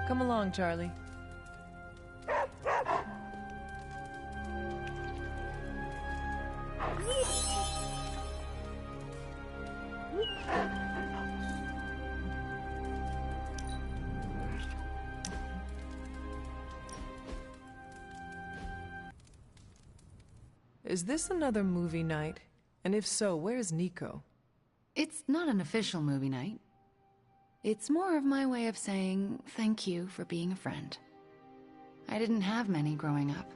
Come along, Charlie. Is this another movie night? And if so, where's Nico? It's not an official movie night. It's more of my way of saying thank you for being a friend. I didn't have many growing up.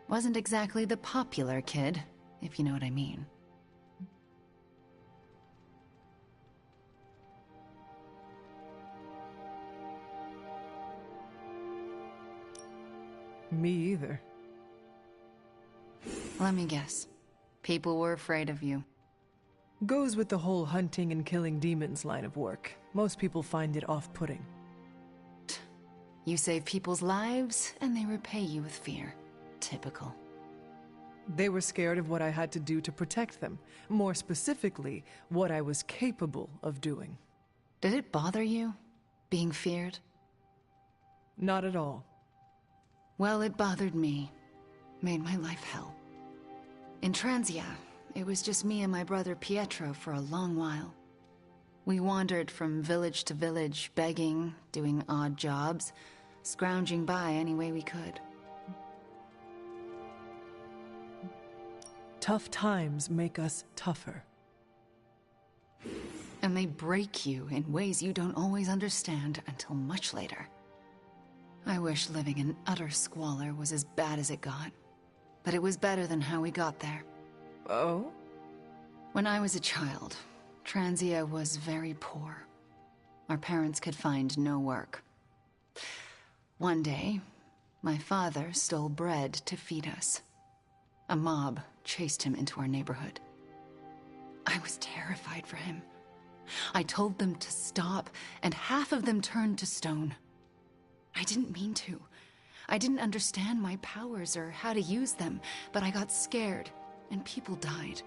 Wasn't exactly the popular kid, if you know what I mean. Me either. Let me guess. People were afraid of you. Goes with the whole hunting and killing demons line of work. Most people find it off-putting. You save people's lives, and they repay you with fear. Typical. They were scared of what I had to do to protect them. More specifically, what I was capable of doing. Did it bother you, being feared? Not at all. Well, it bothered me. Made my life hell. In Transia, it was just me and my brother Pietro for a long while. We wandered from village to village, begging, doing odd jobs, scrounging by any way we could. Tough times make us tougher. And they break you in ways you don't always understand until much later. I wish living in utter squalor was as bad as it got. But it was better than how we got there. Oh? When I was a child, Transia was very poor. Our parents could find no work. One day, my father stole bread to feed us. A mob chased him into our neighborhood. I was terrified for him. I told them to stop, and half of them turned to stone. I didn't mean to. I didn't understand my powers or how to use them, but I got scared, and people died.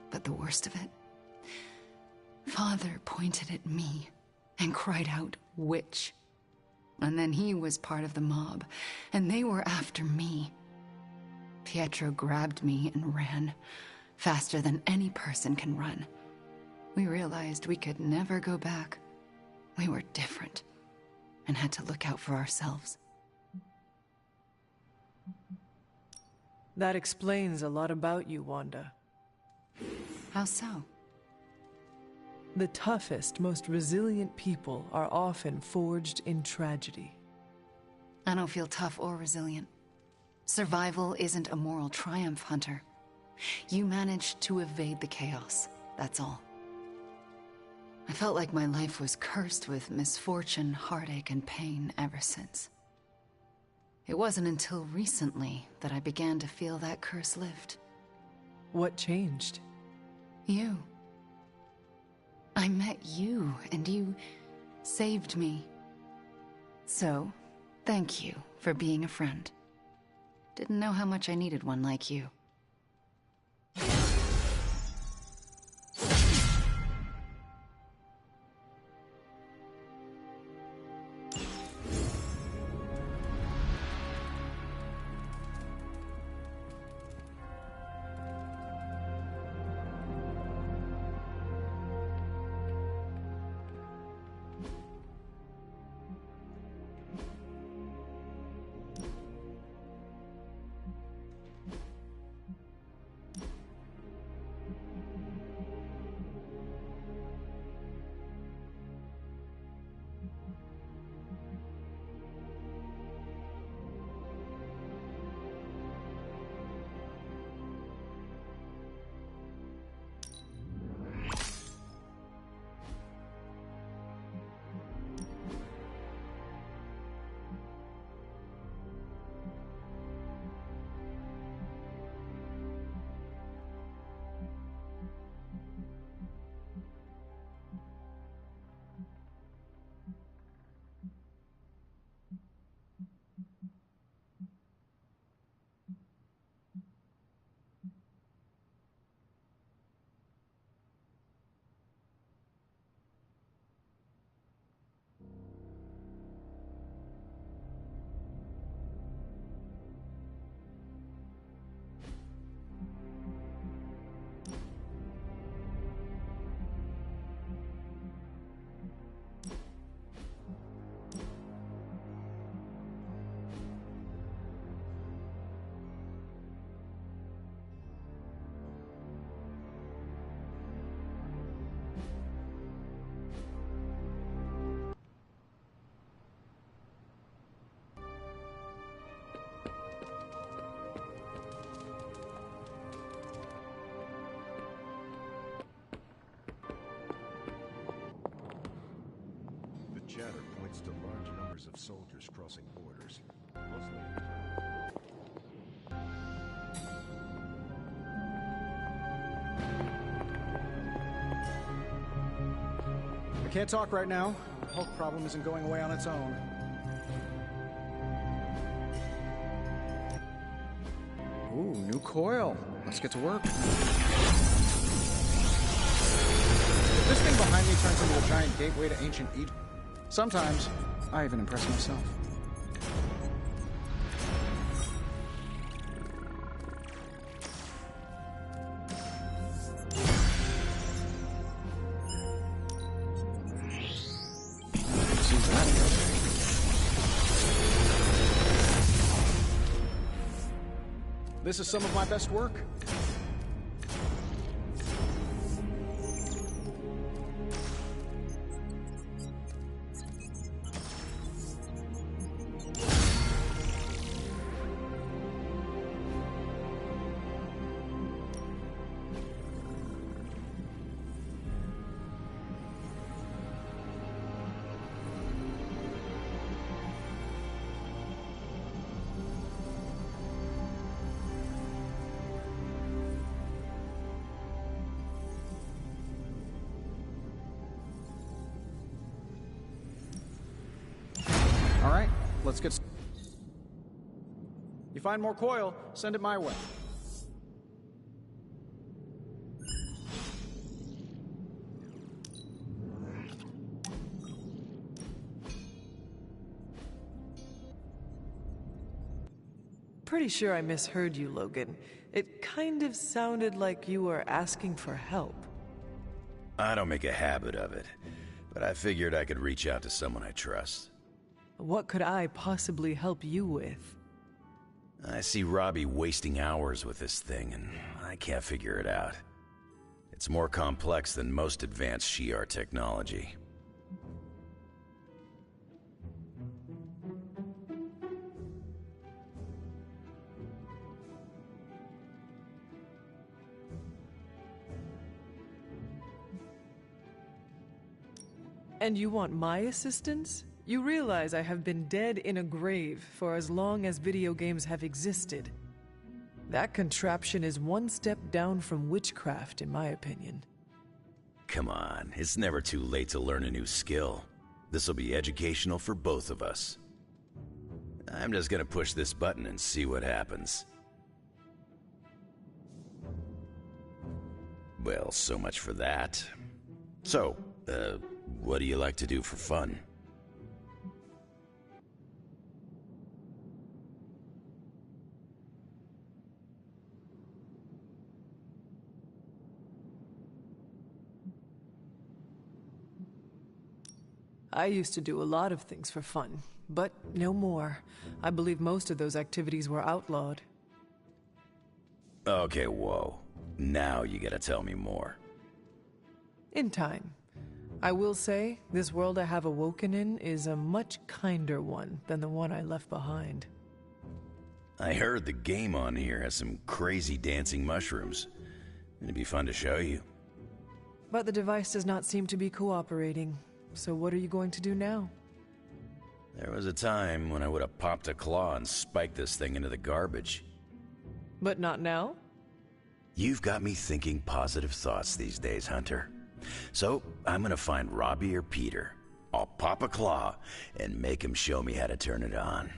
But the worst of it, Father pointed at me and cried out, "Witch." And then he was part of the mob, and they were after me. Pietro grabbed me and ran, faster than any person can run. We realized we could never go back. We were different, and had to look out for ourselves. That explains a lot about you, Wanda. How so? The toughest, most resilient people are often forged in tragedy. I don't feel tough or resilient. Survival isn't a moral triumph, Hunter. You managed to evade the chaos, that's all. I felt like my life was cursed with misfortune, heartache, and pain ever since. It wasn't until recently that I began to feel that curse lift. What changed? You. I met you, and you saved me. So, thank you for being a friend. Didn't know how much I needed one like you. chatter points to large numbers of soldiers crossing borders. I can't talk right now. The Hulk problem isn't going away on its own. Ooh, new coil. Let's get to work. If this thing behind me turns into a giant gateway to ancient Egypt, sometimes I even impress myself. This is some of my best work. All right, let's get... You find more coil, send it my way. Pretty sure I misheard you, Logan. It kind of sounded like you were asking for help. I don't make a habit of it, but I figured I could reach out to someone I trust. What could I possibly help you with? I see Robbie wasting hours with this thing, and I can't figure it out. It's more complex than most advanced Shi'ar technology. And you want my assistance? You realize I have been dead in a grave for as long as video games have existed. That contraption is one step down from witchcraft, in my opinion. Come on, it's never too late to learn a new skill. This'll be educational for both of us. I'm just gonna push this button and see what happens. Well, so much for that. So, what do you like to do for fun? I used to do a lot of things for fun, but no more. I believe most of those activities were outlawed. Okay, whoa. Now you gotta tell me more. In time. I will say, this world I have awoken in is a much kinder one than the one I left behind. I heard the game on here has some crazy dancing mushrooms. It'd be fun to show you. But the device does not seem to be cooperating. So what are you going to do now? There was a time when I would have popped a claw and spiked this thing into the garbage. But not now? You've got me thinking positive thoughts these days, Hunter. So, I'm gonna find Robbie or Peter. I'll pop a claw and make him show me how to turn it on.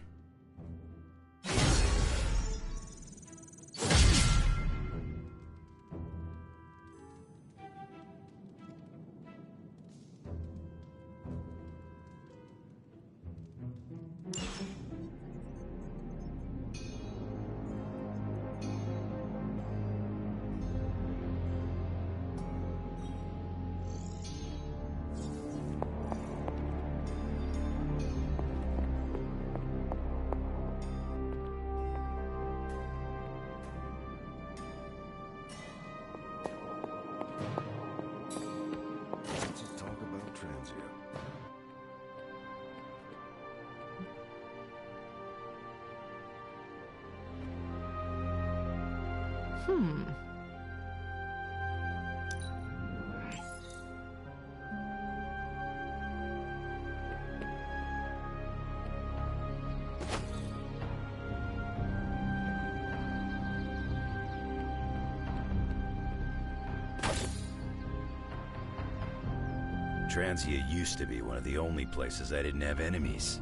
Transia used to be one of the only places I didn't have enemies.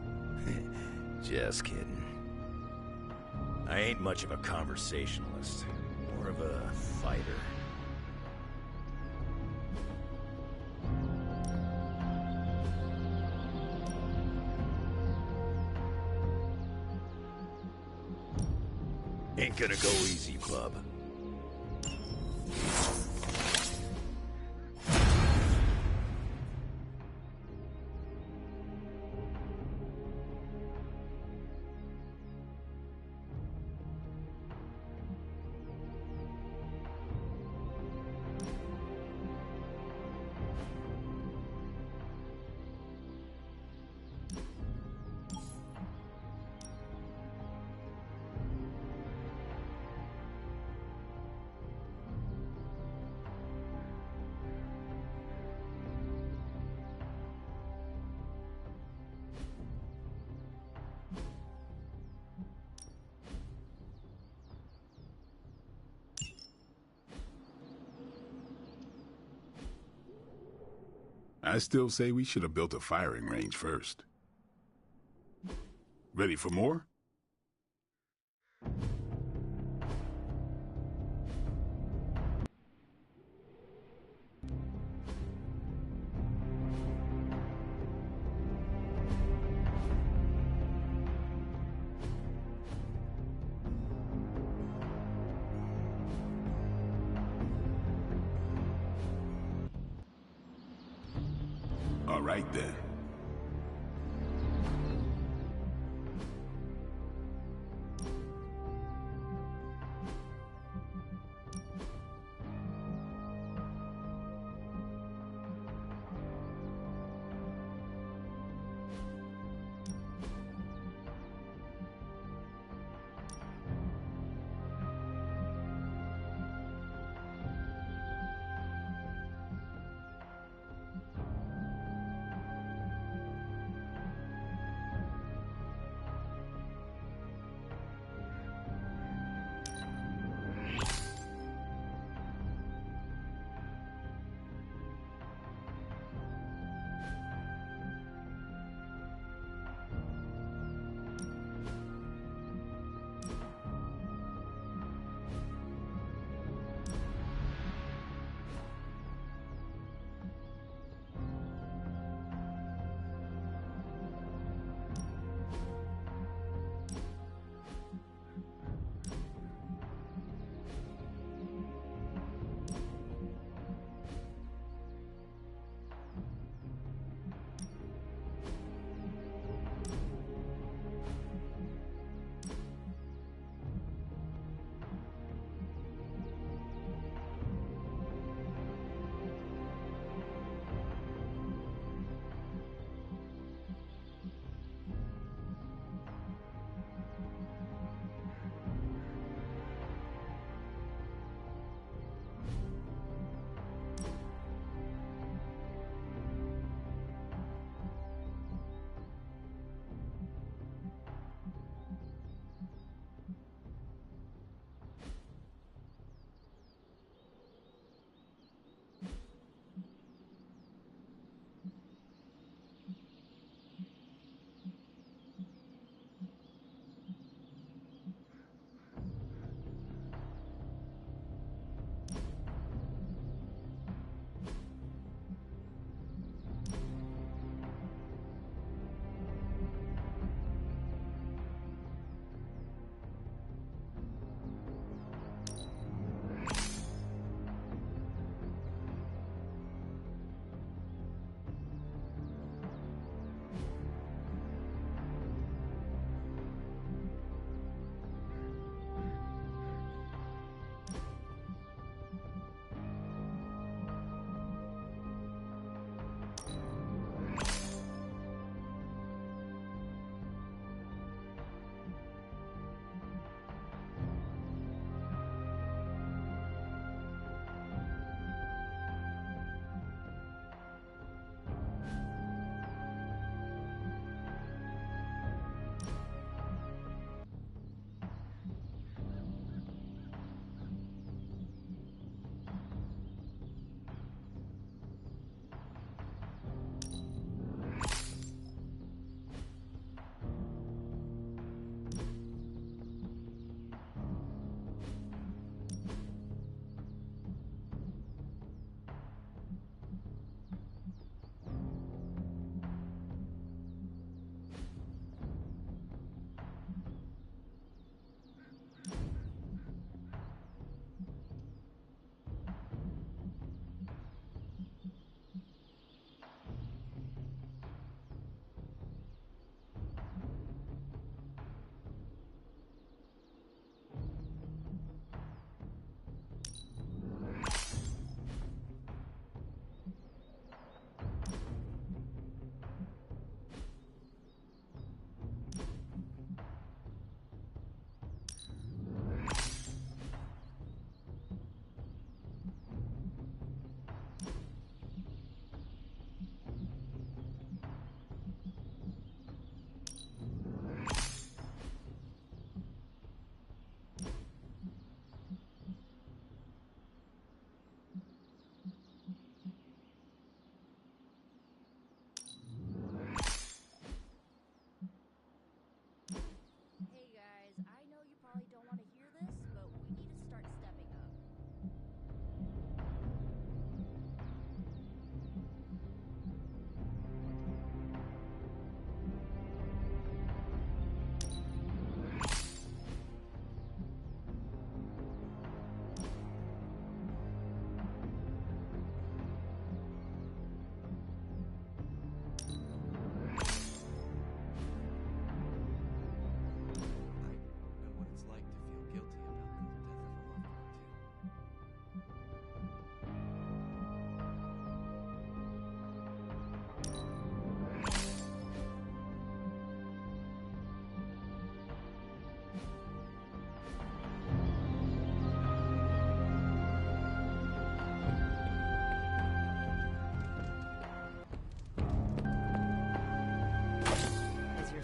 Just kidding. I ain't much of a conversationalist, more of a fighter. Ain't gonna go easy, bub. I still say we should have built a firing range first. Ready for more? All right, then.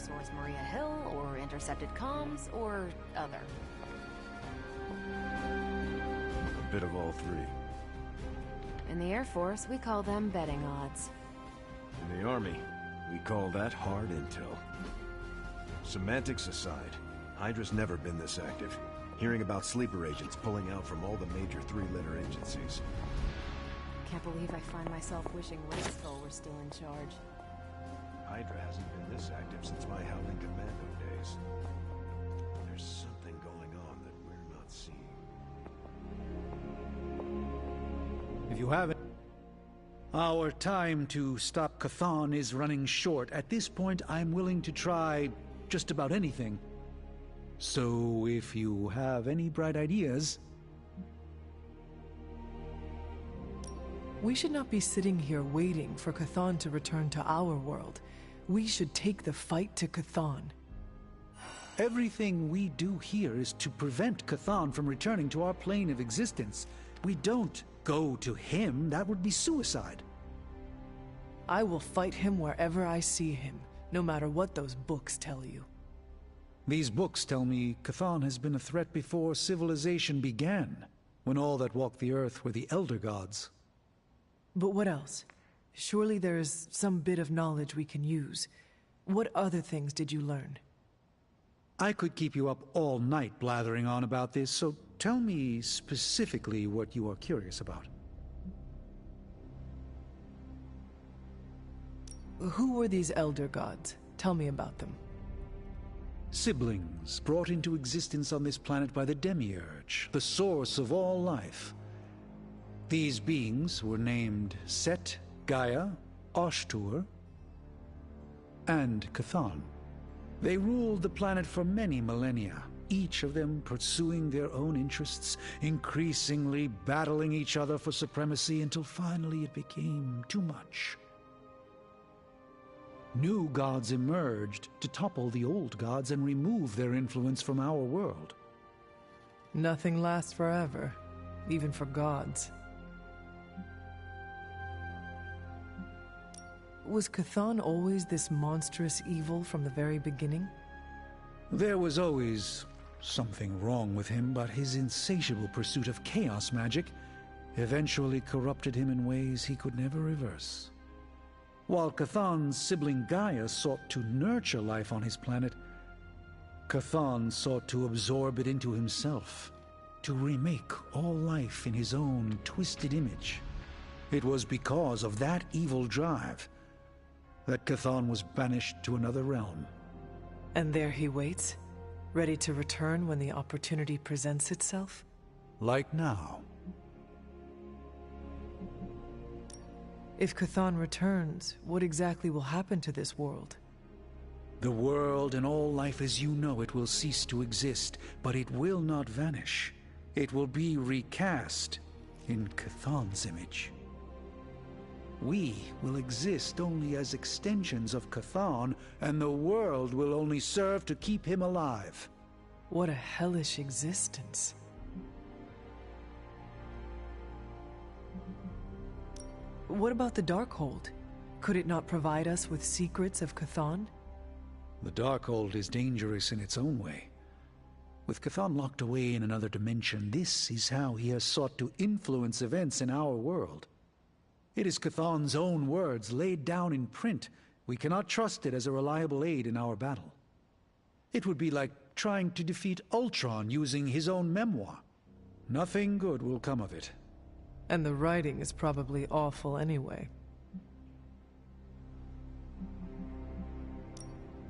Source Maria Hill, or intercepted comms, or other? A bit of all three. In the Air Force, we call them betting odds. In the Army, we call that hard intel. Semantics aside, Hydra's never been this active. Hearing about sleeper agents pulling out from all the major three-letter agencies. Can't believe I find myself wishing Rayskull were still in charge. Hydra hasn't been this active since my Howling Commando days. There's something going on that we're not seeing. If you haven't... Our time to stop Chthon is running short. At this point, I'm willing to try just about anything. So, if you have any bright ideas... We should not be sitting here waiting for Chthon to return to our world. We should take the fight to Chthon. Everything we do here is to prevent Chthon from returning to our plane of existence. We don't go to him. That would be suicide. I will fight him wherever I see him, no matter what those books tell you. These books tell me Chthon has been a threat before civilization began, when all that walked the earth were the Elder Gods. But what else? Surely there is some bit of knowledge we can use. What other things did you learn? I could keep you up all night blathering on about this, so tell me specifically what you are curious about. Who were these Elder Gods? Tell me about them. Siblings brought into existence on this planet by the Demiurge, the source of all life. These beings were named Set, Gaia, Ashtur, and Chthon. They ruled the planet for many millennia, each of them pursuing their own interests, increasingly battling each other for supremacy until finally it became too much. New gods emerged to topple the old gods and remove their influence from our world. Nothing lasts forever, even for gods. Was Chthon always this monstrous evil from the very beginning? There was always something wrong with him, but his insatiable pursuit of chaos magic eventually corrupted him in ways he could never reverse. While Chthon's sibling Gaia sought to nurture life on his planet, Chthon sought to absorb it into himself, to remake all life in his own twisted image. It was because of that evil drive that Chthon was banished to another realm. And there he waits, ready to return when the opportunity presents itself? Like now. If Chthon returns, what exactly will happen to this world? The world and all life as you know it will cease to exist, but it will not vanish. It will be recast in Chthon's image. We will exist only as extensions of Chthon, and the world will only serve to keep him alive. What a hellish existence. What about the Darkhold? Could it not provide us with secrets of Chthon? The Darkhold is dangerous in its own way. With Chthon locked away in another dimension, this is how he has sought to influence events in our world. It is Chthon's own words laid down in print. We cannot trust it as a reliable aid in our battle. It would be like trying to defeat Ultron using his own memoir. Nothing good will come of it. And the writing is probably awful anyway.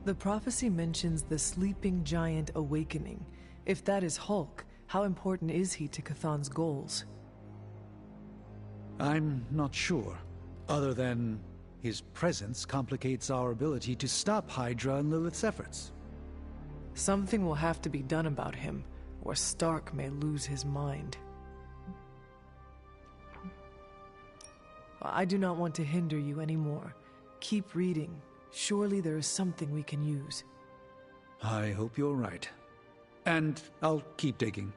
The prophecy mentions the sleeping giant awakening. If that is Hulk, how important is he to Chthon's goals? I'm not sure, other than his presence complicates our ability to stop Hydra and Lilith's efforts. Something will have to be done about him, or Stark may lose his mind. I do not want to hinder you anymore. Keep reading. Surely there is something we can use. I hope you're right. And I'll keep digging.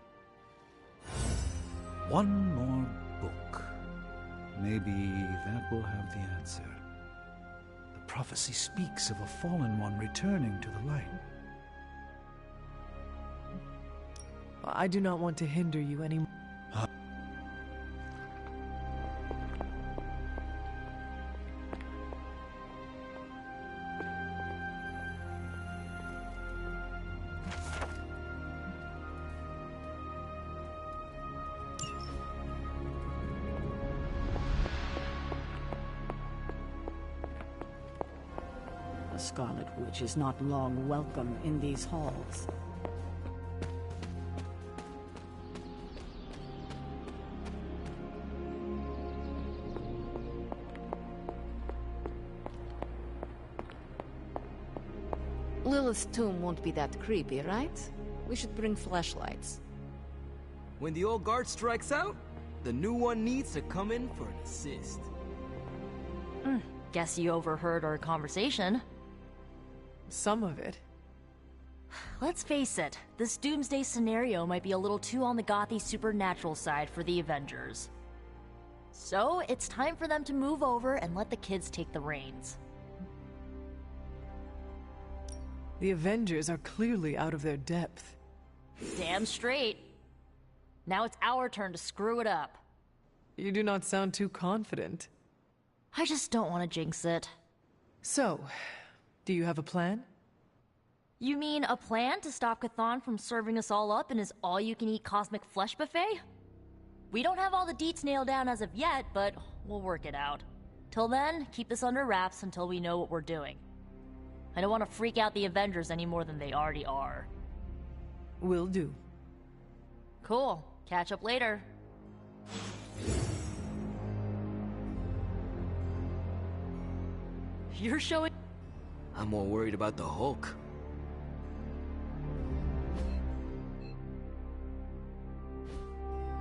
One more book. Maybe that will have the answer. The prophecy speaks of a fallen one returning to the light. I do not want to hinder you anymore. The Scarlet Witch is not long welcome in these halls. Lilith's tomb won't be that creepy, right? We should bring flashlights. When the old guard strikes out, the new one needs to come in for an assist. Guess you overheard our conversation. Some of it. Let's face it, this doomsday scenario might be a little too on the gothy supernatural side for the Avengers. So, it's time for them to move over and let the kids take the reins. The Avengers are clearly out of their depth. Damn straight. Now it's our turn to screw it up. You do not sound too confident. I just don't want to jinx it. So, do you have a plan? You mean a plan to stop Chthon from serving us all up in his all-you-can-eat cosmic flesh buffet? We don't have all the deets nailed down as of yet, but we'll work it out. Till then, keep this under wraps until we know what we're doing. I don't want to freak out the Avengers any more than they already are. Will do. Cool. Catch up later. You're showing... I'm more worried about the Hulk.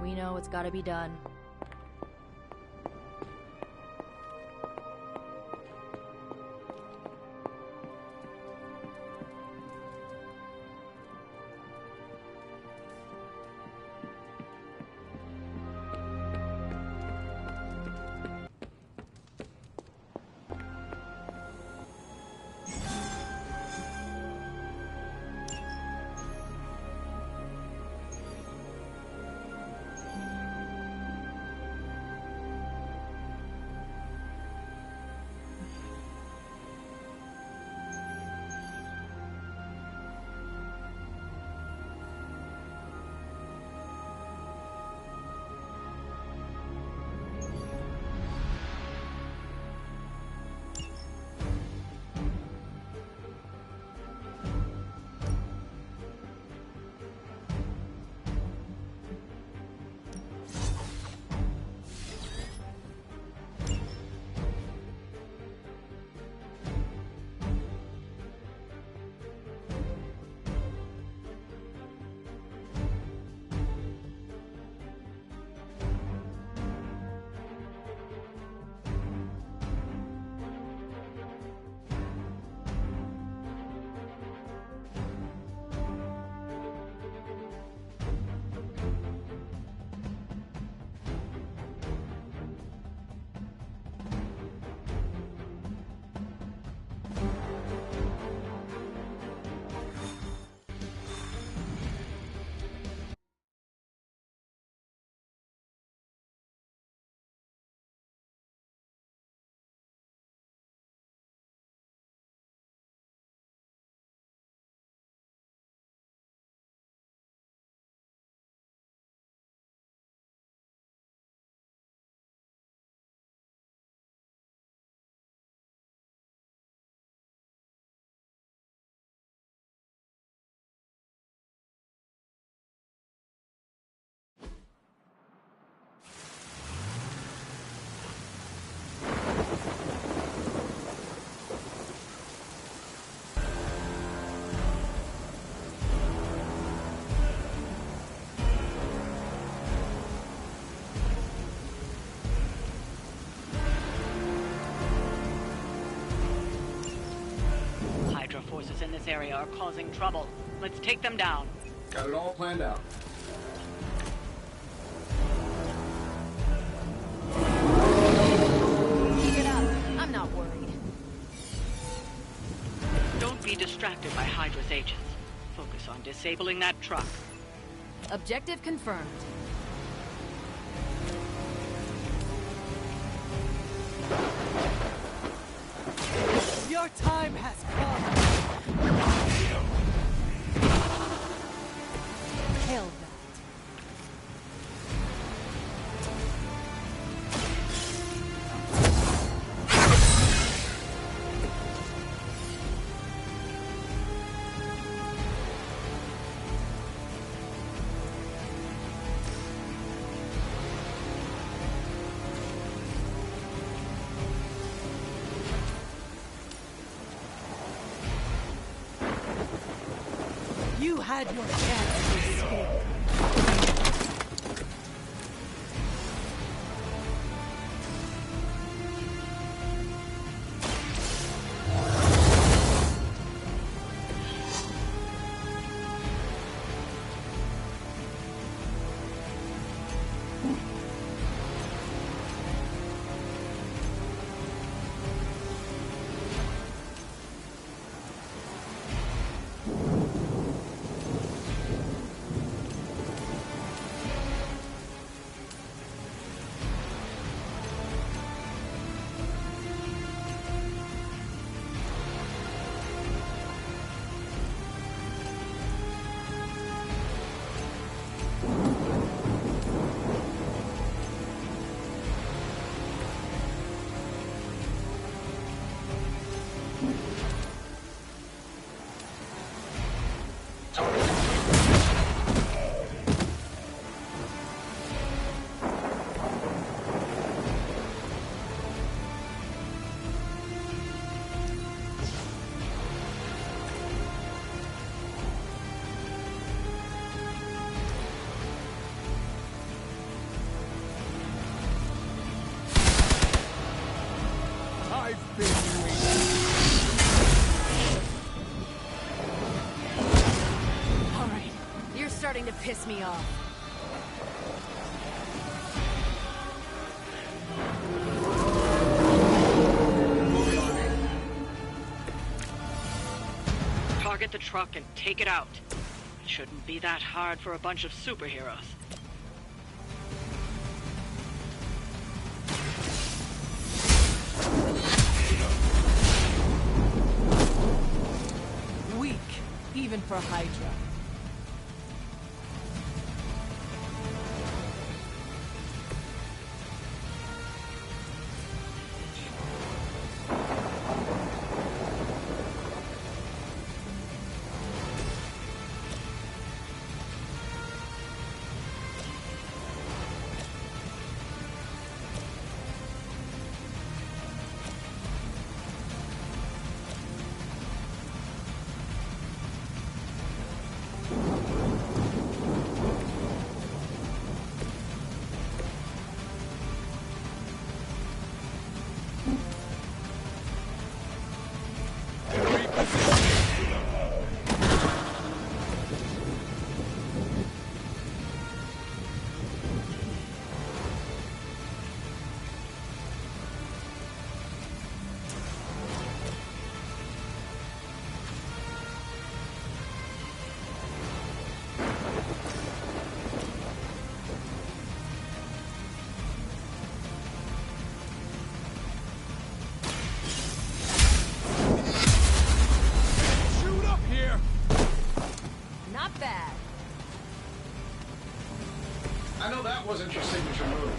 We know it's gotta be done. Forces in this area are causing trouble. Let's take them down. Got it all planned out. Keep it up. I'm not worried. affected by Hydra's agents. Focus on disabling that truck. Objective confirmed. Your time has come. Kill that. You had your chance to escape. Starting to piss me off. Target the truck and take it out. It shouldn't be that hard for a bunch of superheroes. Weak, even for Hydra. I know that wasn't your signature move.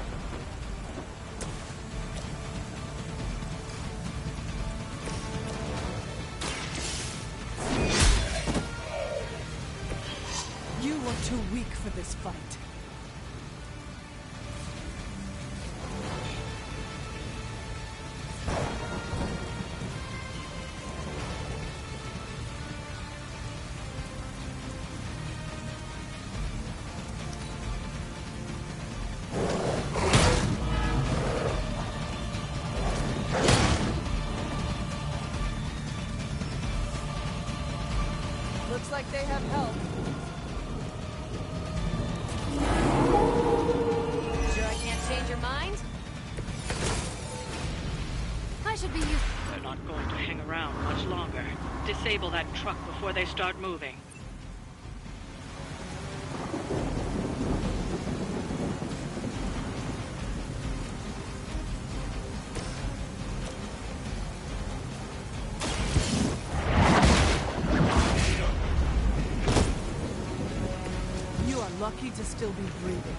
You are too weak for this fight. Looks like they have help. Sure I can't change your mind? I should be used. They're not going to hang around much longer. Disable that truck before they start moving. You are lucky to still be breathing.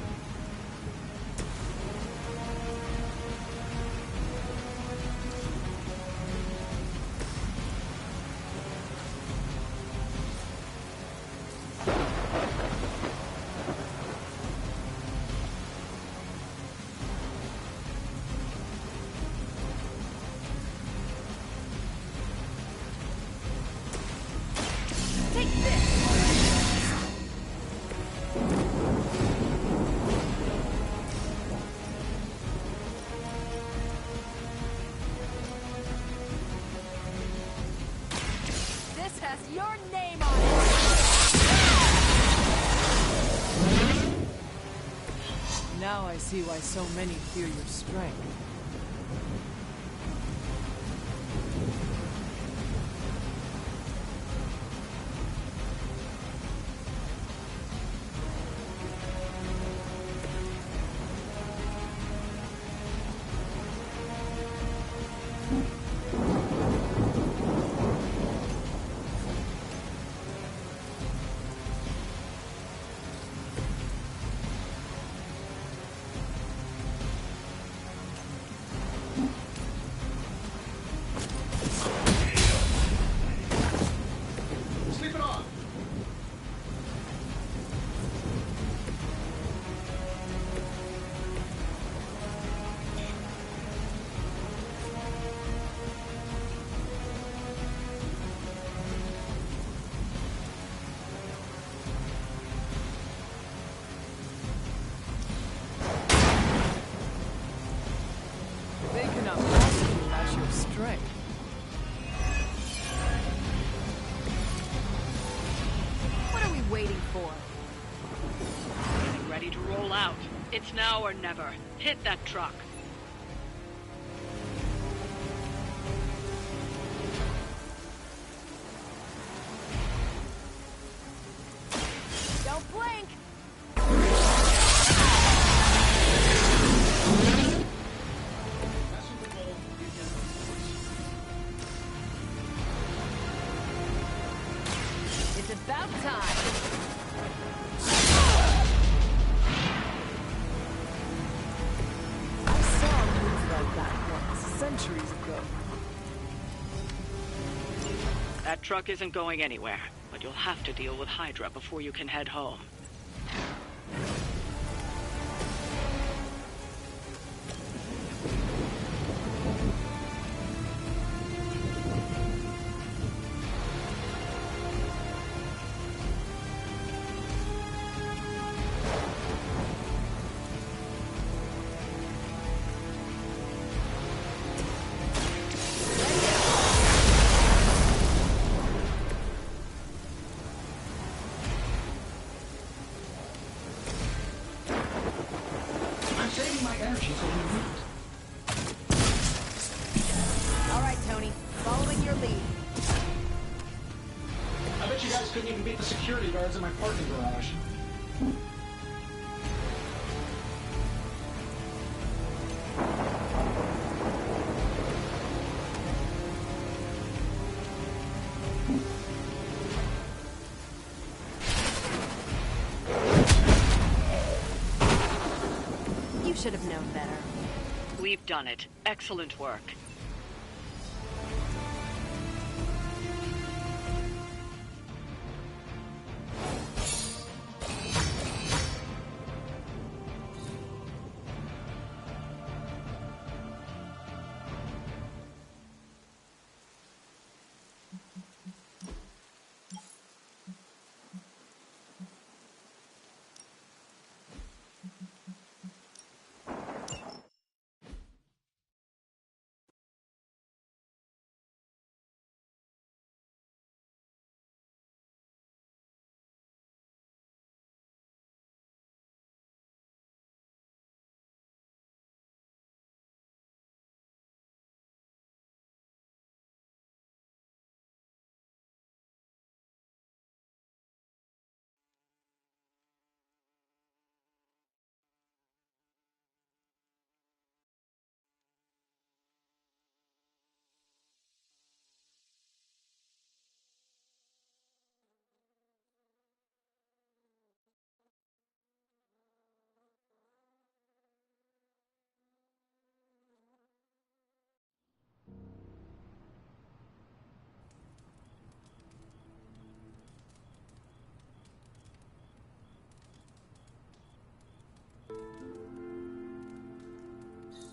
Take this! This has your name on it! Now I see why so many fear your strength. Sleep it off. They cannot possibly match your strength. What are we waiting for? Getting ready to roll out. It's now or never. Hit that truck. Don't blink! It's about time! I saw moves like that once, centuries ago. That truck isn't going anywhere, but you'll have to deal with Hydra before you can head home. I'm saving my energy for when we meet. All right, Tony. Following your lead. I bet you guys couldn't even beat the security guards in my parking garage. You should have known better. We've done it. Excellent work.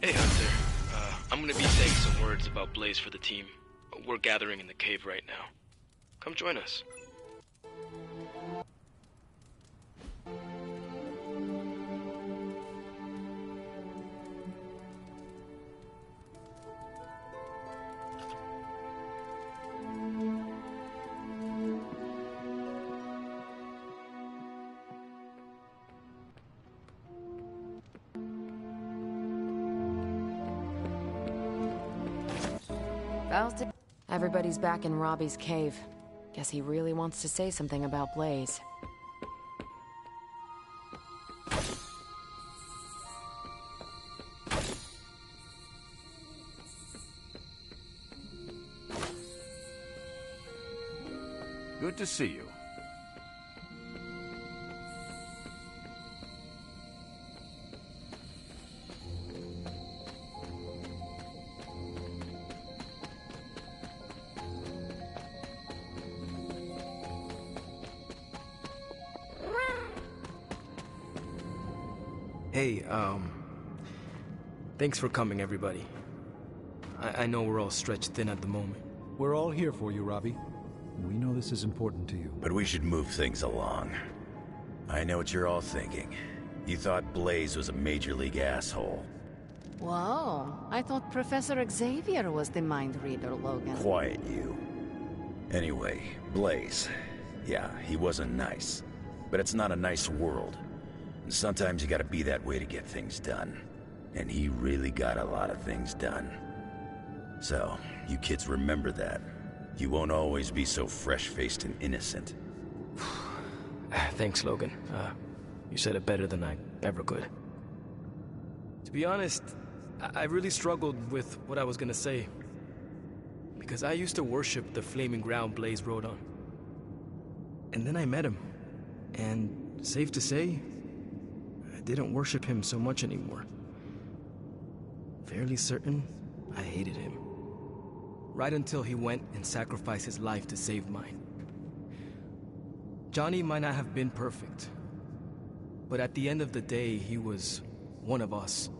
Hey, Hunter. I'm gonna be saying some words about Blaze for the team. We're gathering in the cave right now. Come join us. Everybody's back in Robbie's cave. Guess he really wants to say something about Blaze. Good to see you. Hey, thanks for coming, everybody. I know we're all stretched thin at the moment. We're all here for you, Robbie. We know this is important to you. But we should move things along. I know what you're all thinking. You thought Blaze was a major league asshole. Whoa, I thought Professor Xavier was the mind reader, Logan. Quiet, you. Anyway, Blaze. Yeah, he wasn't nice. But it's not a nice world. And sometimes you gotta be that way to get things done. And he really got a lot of things done. So, you kids remember that. You won't always be so fresh-faced and innocent. Thanks, Logan. You said it better than I ever could. To be honest, I really struggled with what I was gonna say. Because I used to worship the flaming ground Blaze rode on. And then I met him. And safe to say, I didn't worship him so much anymore. Fairly certain I hated him. Right until he went and sacrificed his life to save mine. Johnny might not have been perfect, but at the end of the day, he was one of us.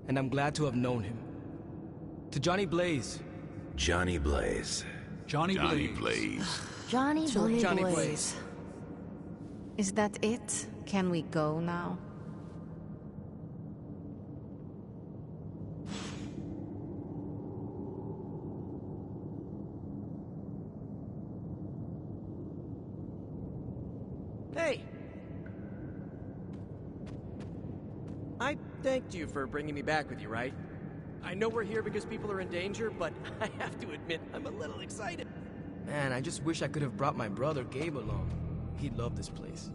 And I'm glad to have known him. To Johnny Blaze. Johnny Blaze. Johnny Blaze. Johnny Johnny Blaze. Blaze. Is that it? Can we go now? Hey! I thanked you for bringing me back with you, right? I know we're here because people are in danger, but I have to admit, I'm a little excited. Man, I just wish I could have brought my brother Gabe along. He'd love this place.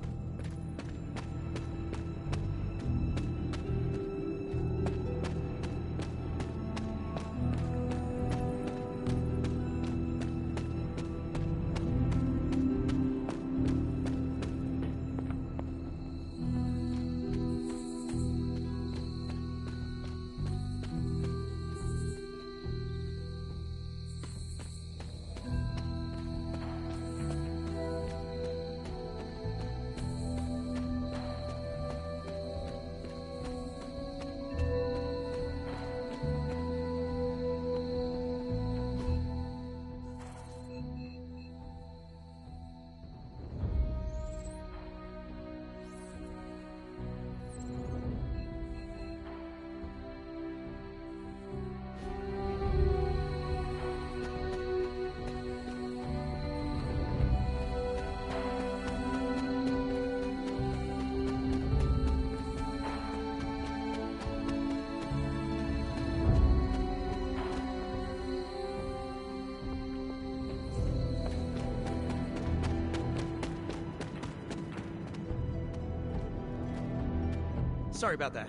Sorry about that.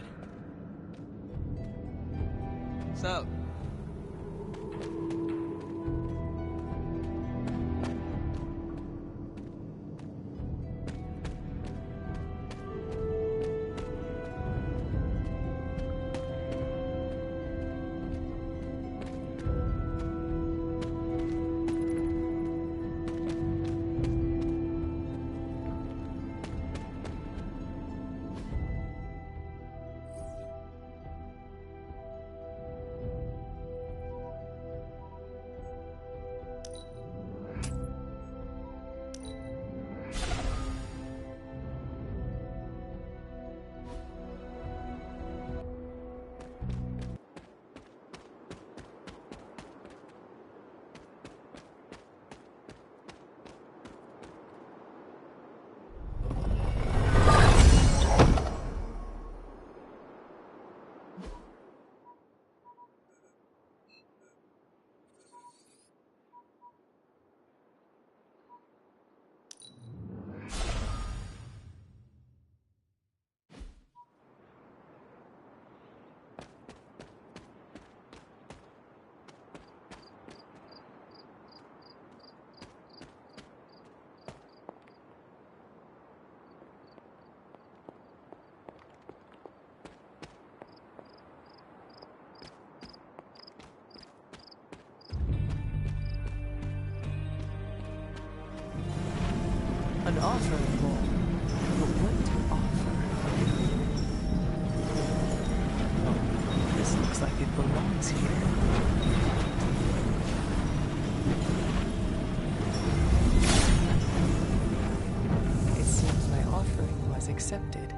So, offering ball. But what to offer? Oh, this looks like it belongs here. It seems my offering was accepted.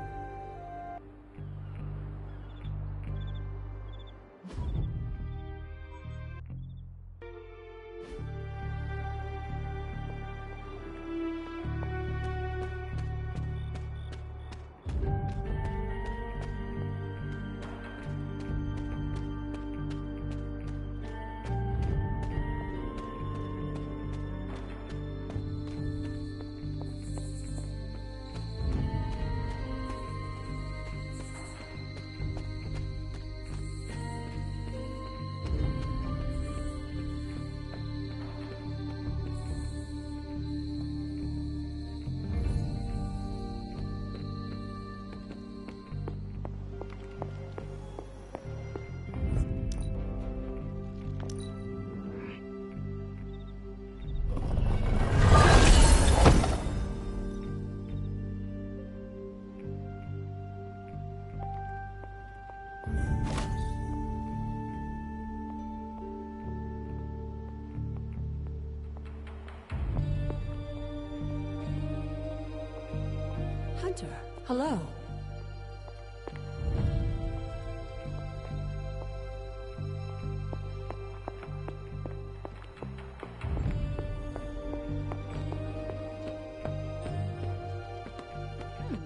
Hunter, hello.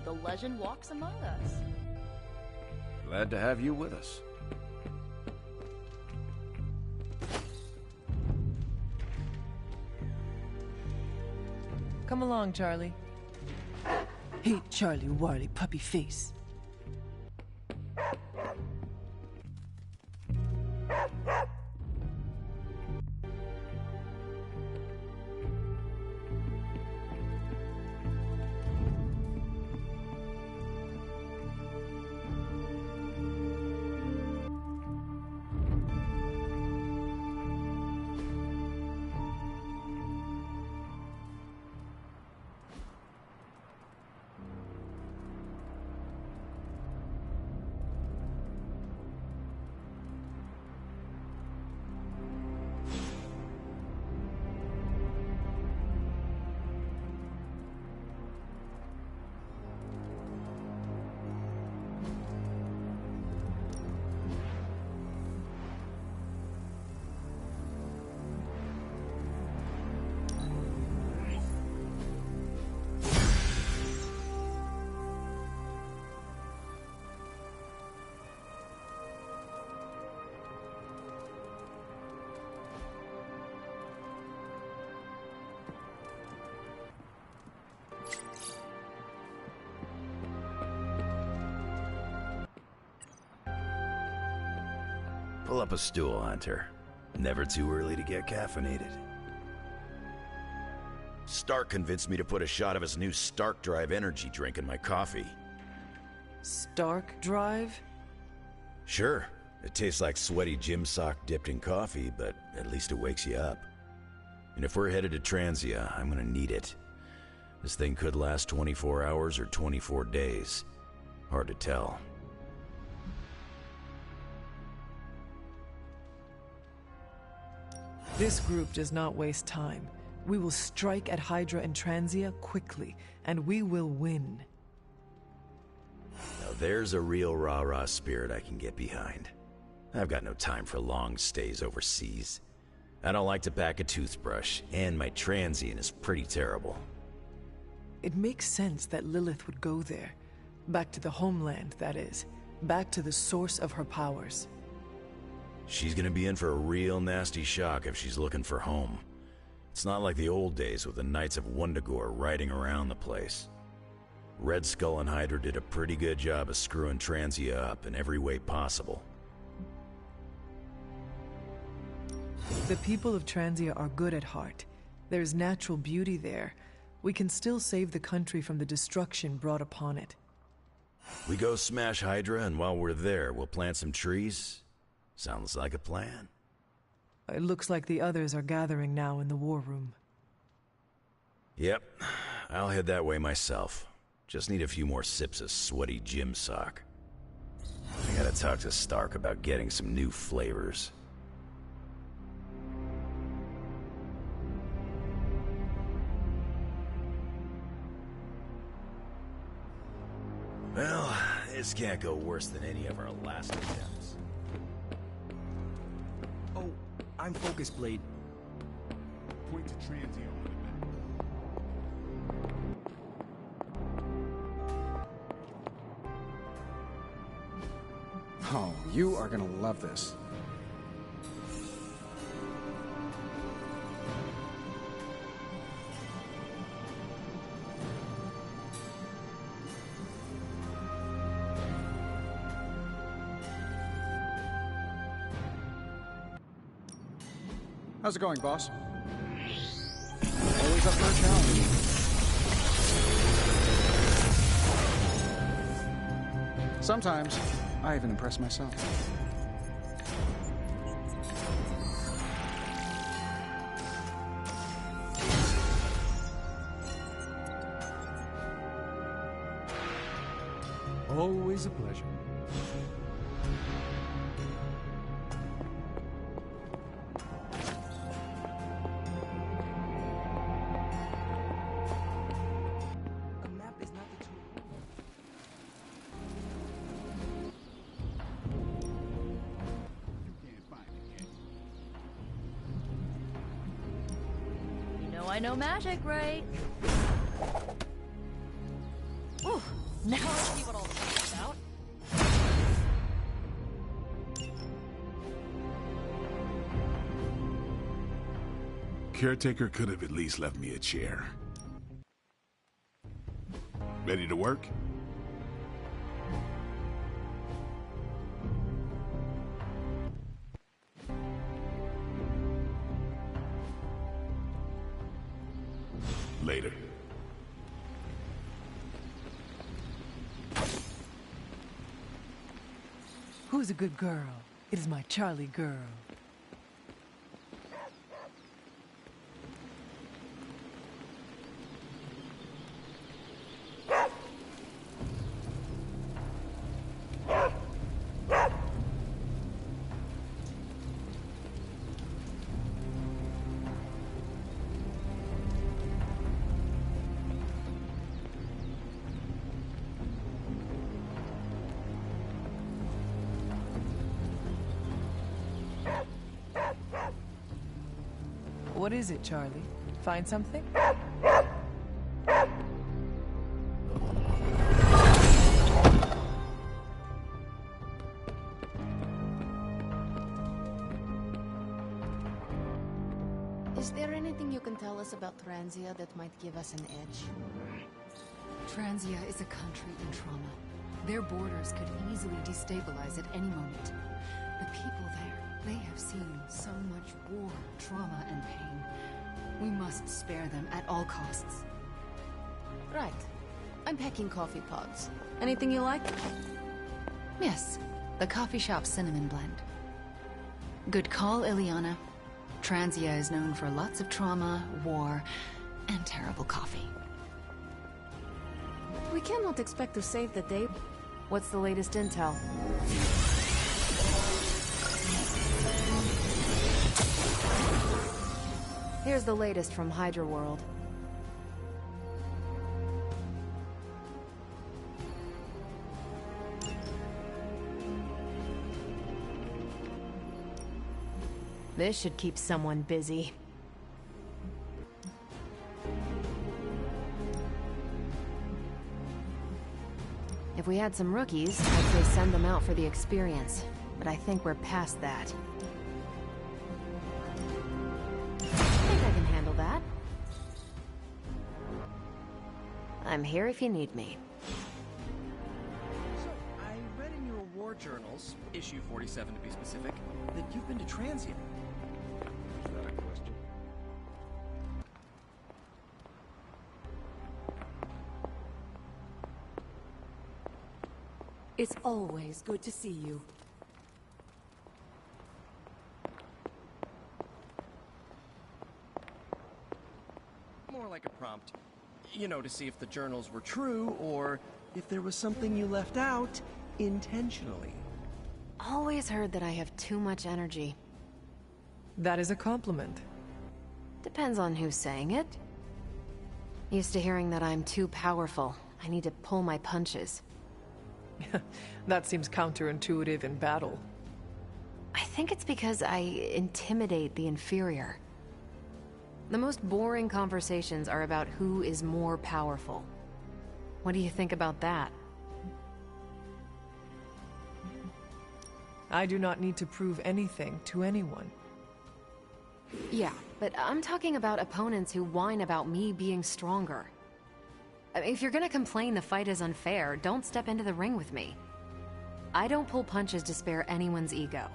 The legend walks among us. Glad to have you with us. Come along, Charlie. Hey, Charlie Warley puppy face. Pull up a stool, Hunter. Never too early to get caffeinated. Stark convinced me to put a shot of his new Stark Drive energy drink in my coffee. Stark Drive? Sure. It tastes like sweaty gym sock dipped in coffee, but at least it wakes you up. And if we're headed to Transia, I'm gonna need it. This thing could last 24 hours or 24 days. Hard to tell. This group does not waste time. We will strike at Hydra and Transia quickly, and we will win. Now there's a real rah-rah spirit I can get behind. I've got no time for long stays overseas. I don't like to pack a toothbrush, and my transient is pretty terrible. It makes sense that Lilith would go there. Back to the homeland, that is. Back to the source of her powers. She's gonna be in for a real nasty shock if she's looking for home. It's not like the old days with the Knights of Wundagore riding around the place. Red Skull and Hydra did a pretty good job of screwing Transia up in every way possible. The people of Transia are good at heart. There's natural beauty there. We can still save the country from the destruction brought upon it. We go smash Hydra, and while we're there, we'll plant some trees? Sounds like a plan. It looks like the others are gathering now in the war room. Yep. I'll head that way myself. Just need a few more sips of sweaty gym sock. I gotta talk to Stark about getting some new flavors. Well, this can't go worse than any of our last attempts. Oh, I'm focused, Blade. Point to Transio on the map. Oh, you are gonna love this. How's it going, boss? Always up for a challenge. Sometimes, I even impress myself. Always a pleasure. I know magic, right? Ooh, now I see what all this is about. Caretaker could have at least left me a chair. Ready to work? Later. Who's a good girl? It is my Charlie girl. What is it, Charlie? Find something? Is there anything you can tell us about Transia that might give us an edge? Transia is a country in trauma. Their borders could easily destabilize at any moment. The people there, they have seen so much war, trauma, and pain. We must spare them at all costs. Right. I'm packing coffee pods. Anything you like? Yes, the coffee shop cinnamon blend. Good call, Ileana. Transia is known for lots of trauma, war, and terrible coffee. We cannot expect to save the day. What's the latest intel? Here's the latest from Hydra World. This should keep someone busy. If we had some rookies, I'd say send them out for the experience. But I think we're past that. I think I can handle that. I'm here if you need me. So, I read in your war journals, issue 47 to be specific, that you've been to Transia. Is that a question? It's always good to see you. More like a prompt. You know, to see if the journals were true, or if there was something you left out intentionally. Always heard that I have too much energy. That is a compliment. Depends on who's saying it. Used to hearing that I'm too powerful. I need to pull my punches. That seems counterintuitive in battle. I think it's because I intimidate the inferior. The most boring conversations are about who is more powerful. What do you think about that? I do not need to prove anything to anyone. Yeah, but I'm talking about opponents who whine about me being stronger. I mean, if you're gonna complain the fight is unfair, don't step into the ring with me. I don't pull punches to spare anyone's ego.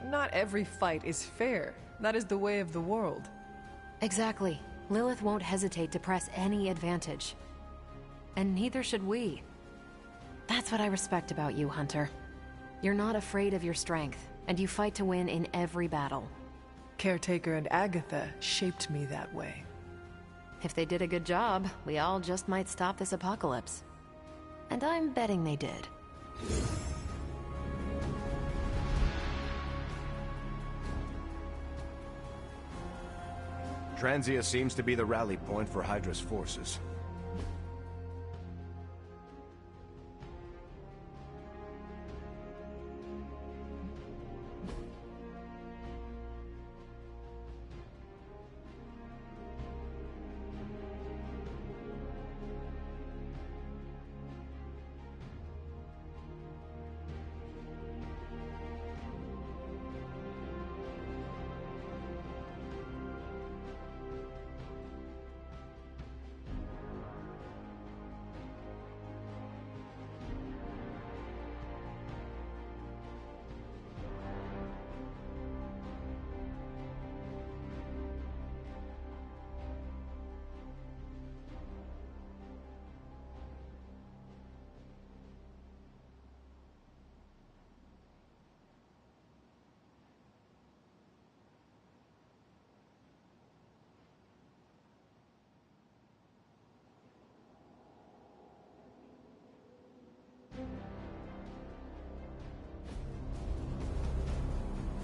Not every fight is fair. That is the way of the world. Exactly. Lilith won't hesitate to press any advantage. And neither should we. That's what I respect about you, Hunter. You're not afraid of your strength, and you fight to win in every battle. Caretaker and Agatha shaped me that way. If they did a good job, we all just might stop this apocalypse. And I'm betting they did. Transia seems to be the rally point for Hydra's forces.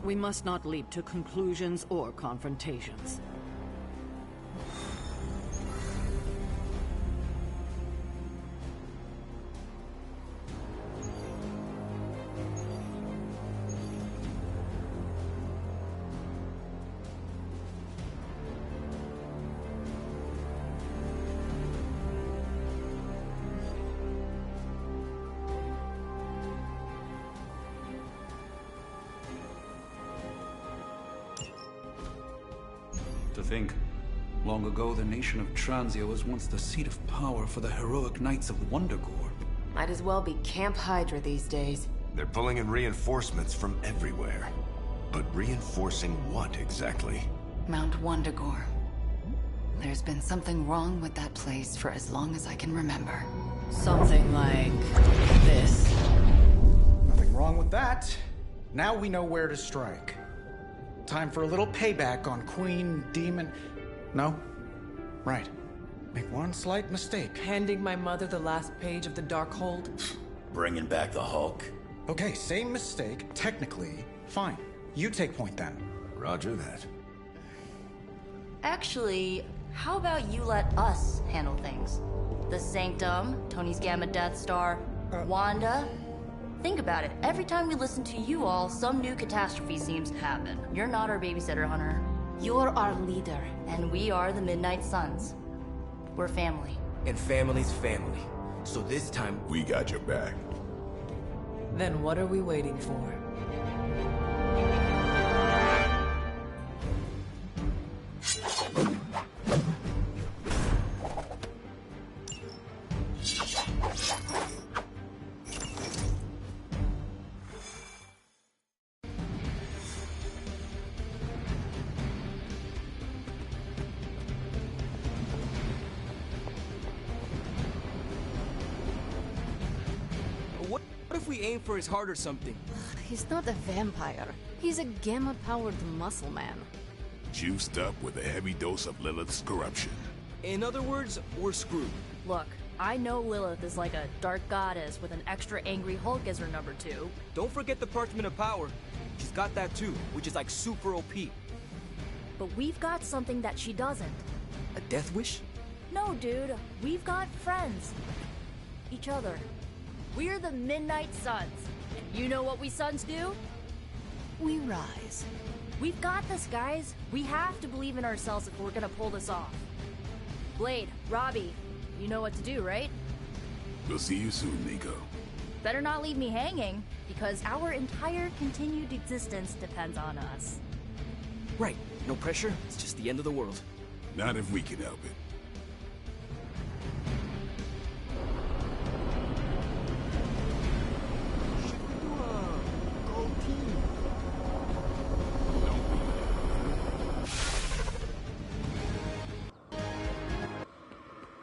We must not leap to conclusions or confrontations. To think, long ago the nation of Transia was once the seat of power for the heroic knights of Wondergore. Might as well be Camp Hydra these days. They're pulling in reinforcements from everywhere. But reinforcing what exactly? Mount Wondergore. There's been something wrong with that place for as long as I can remember. Something like this. Nothing wrong with that. Now we know where to strike. Time for a little payback on Queen, Demon... No? Right. Make one slight mistake. Handing my mother the last page of the Darkhold? Bringing back the Hulk? Okay, same mistake. Technically, fine. You take point then. Roger that. Actually, how about you let us handle things? The Sanctum, Tony's Gamma Death Star, Wanda. Think about it. Every time we listen to you all, some new catastrophe seems to happen. You're not our babysitter, Hunter. You're our leader. And we are the Midnight Suns. We're family. And family's family. So this time... We got your back. Then what are we waiting for? What if we aim for his heart or something? He's not a vampire. He's a gamma-powered muscle man. Juiced up with a heavy dose of Lilith's corruption. In other words, we're screwed. Look, I know Lilith is like a dark goddess with an extra angry Hulk as her number 2. Don't forget the Parchment of Power. She's got that too, which is like super OP. But we've got something that she doesn't. A death wish? No, dude. We've got friends. Each other. We're the Midnight Suns. And you know what we Suns do? We rise. We've got this, guys. We have to believe in ourselves if we're gonna pull this off. Blade, Robbie, you know what to do, right? We'll see you soon, Nico. Better not leave me hanging, because our entire continued existence depends on us. Right. No pressure. It's just the end of the world. Not if we can help it.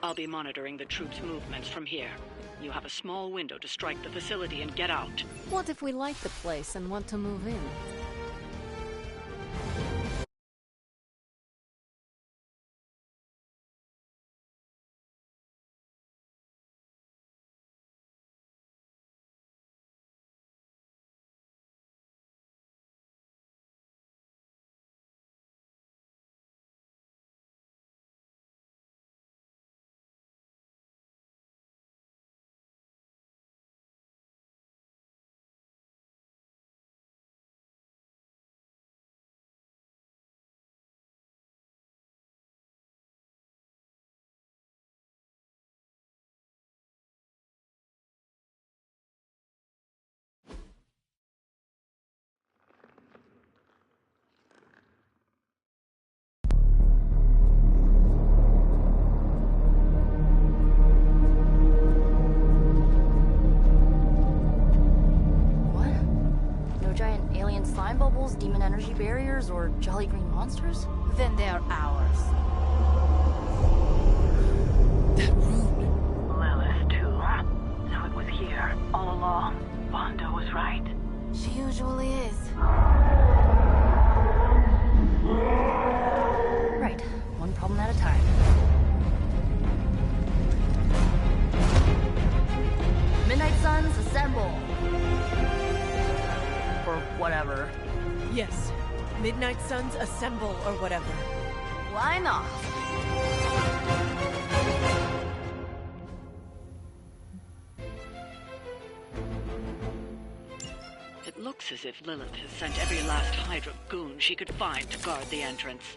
I'll be monitoring the troops' movements from here. You have a small window to strike the facility and get out. What if we like the place and want to move in? Slime bubbles, demon energy barriers, or jolly green monsters? Then they are ours. That rune. Lilith, too. So it was here, all along. Wanda was right. She usually is. Right. One problem at a time. Midnight Suns, assemble! Or whatever. Yes. Midnight Suns, assemble, or whatever. Why not? It looks as if Lilith has sent every last Hydra goon she could find to guard the entrance.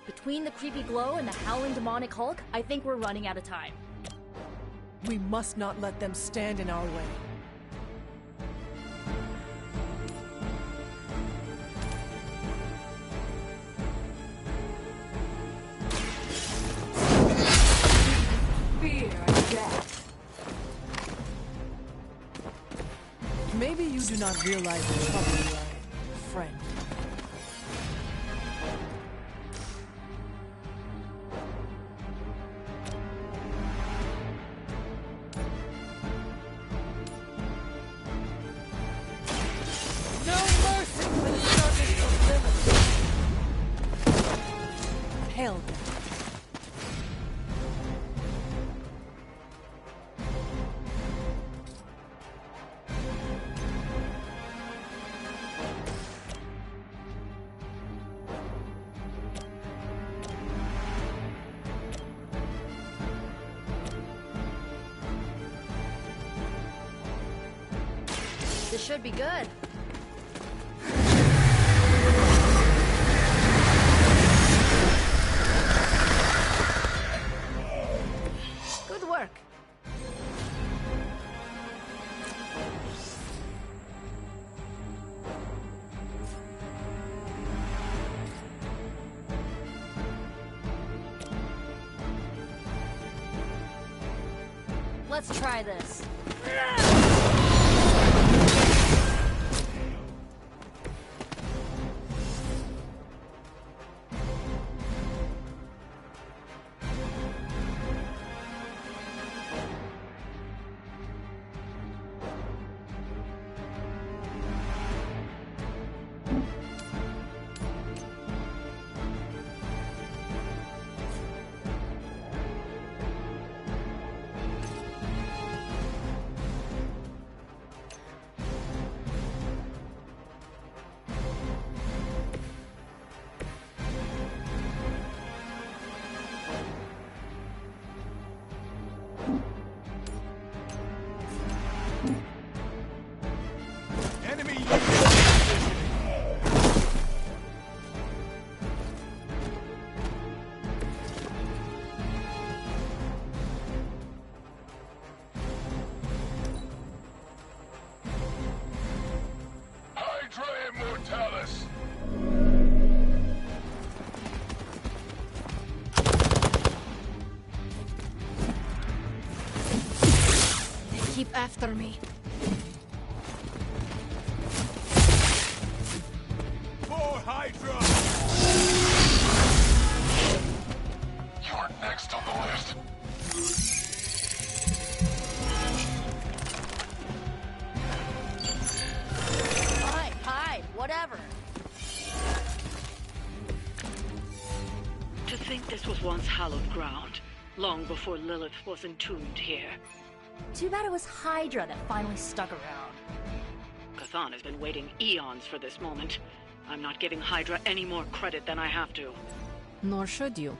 Between the creepy glow and the howling demonic Hulk, I think we're running out of time. We must not let them stand in our way. Fear and death. Maybe you do not realize the trouble you are in, friend. No mercy for the servants of Lilith. Hail them. This should be good. Good work. Let's try this. after me. More Hydra! You're next on the list. Hide, whatever. To think this was once hallowed ground, long before Lilith was entombed here. Too bad it was Hydra that finally stuck around. Cathan has been waiting eons for this moment. I'm not giving Hydra any more credit than I have to. Nor should you.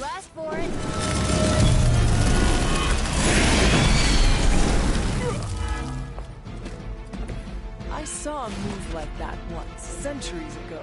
You asked for it. I saw a move like that once, centuries ago.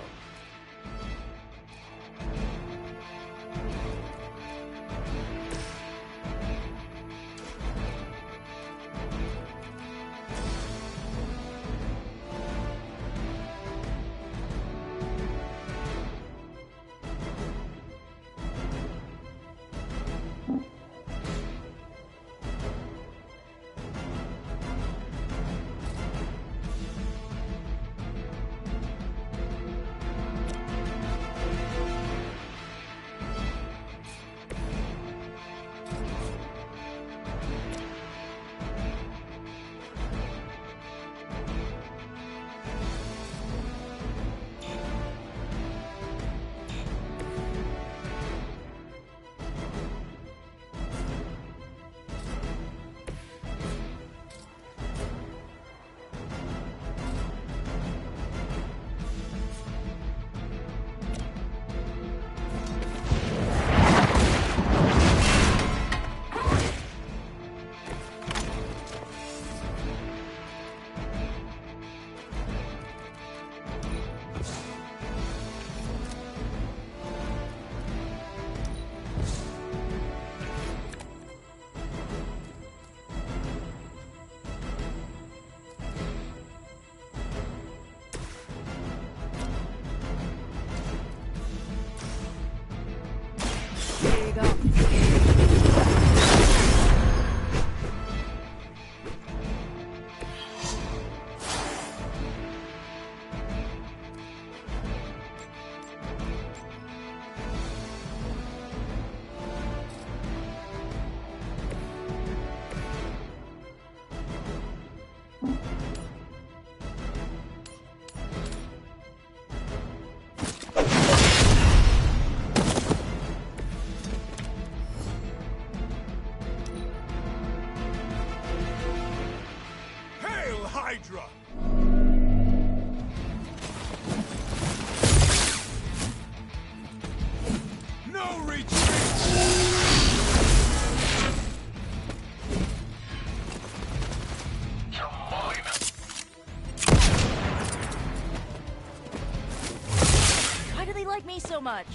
me so much?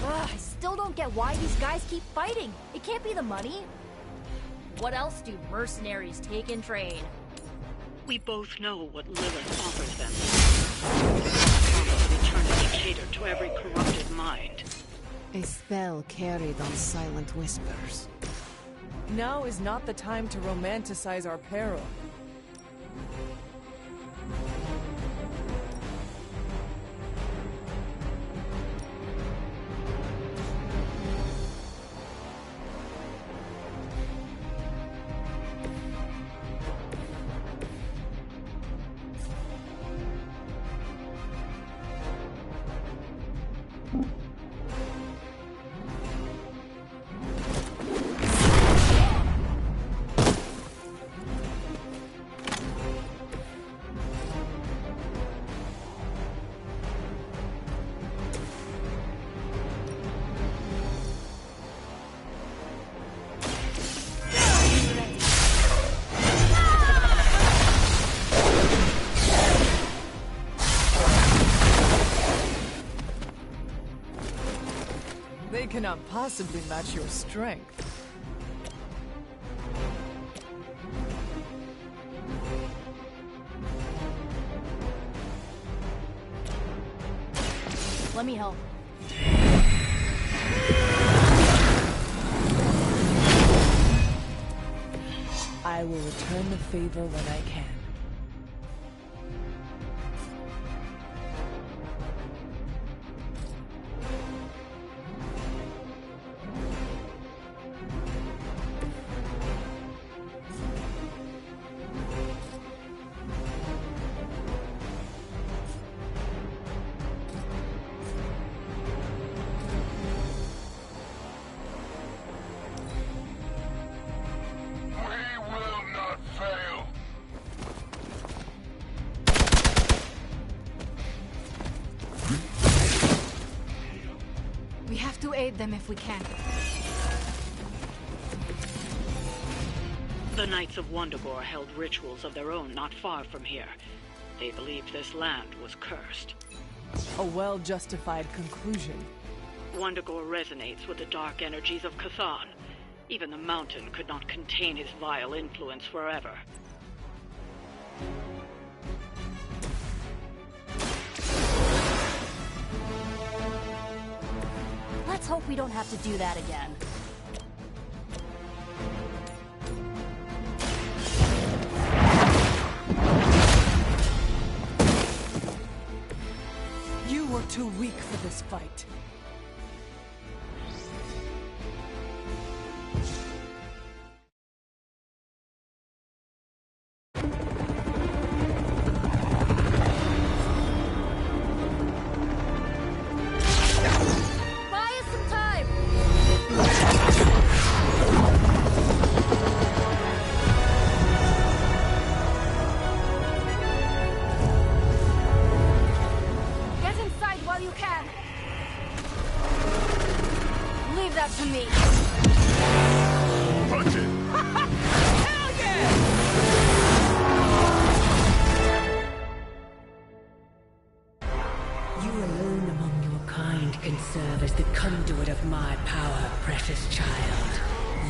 Ugh, I still don't get why these guys keep fighting. It can't be the money. What else do mercenaries take in trade? We both know what Lilith offers them. Eternity catered to every corrupted mind. A spell carried on silent whispers. Now is not the time to romanticize our peril. They cannot possibly match your strength. Let me help. I will return the favor when I can. We have to aid them if we can. The Knights of Wundagore held rituals of their own not far from here. They believed this land was cursed. A well-justified conclusion. Wundagore resonates with the dark energies of Cthon. Even the mountain could not contain his vile influence forever. Let's hope we don't have to do that again. You were too weak for this fight. To me. Punch it! Hell yeah! You alone among your kind can serve as the conduit of my power, precious child.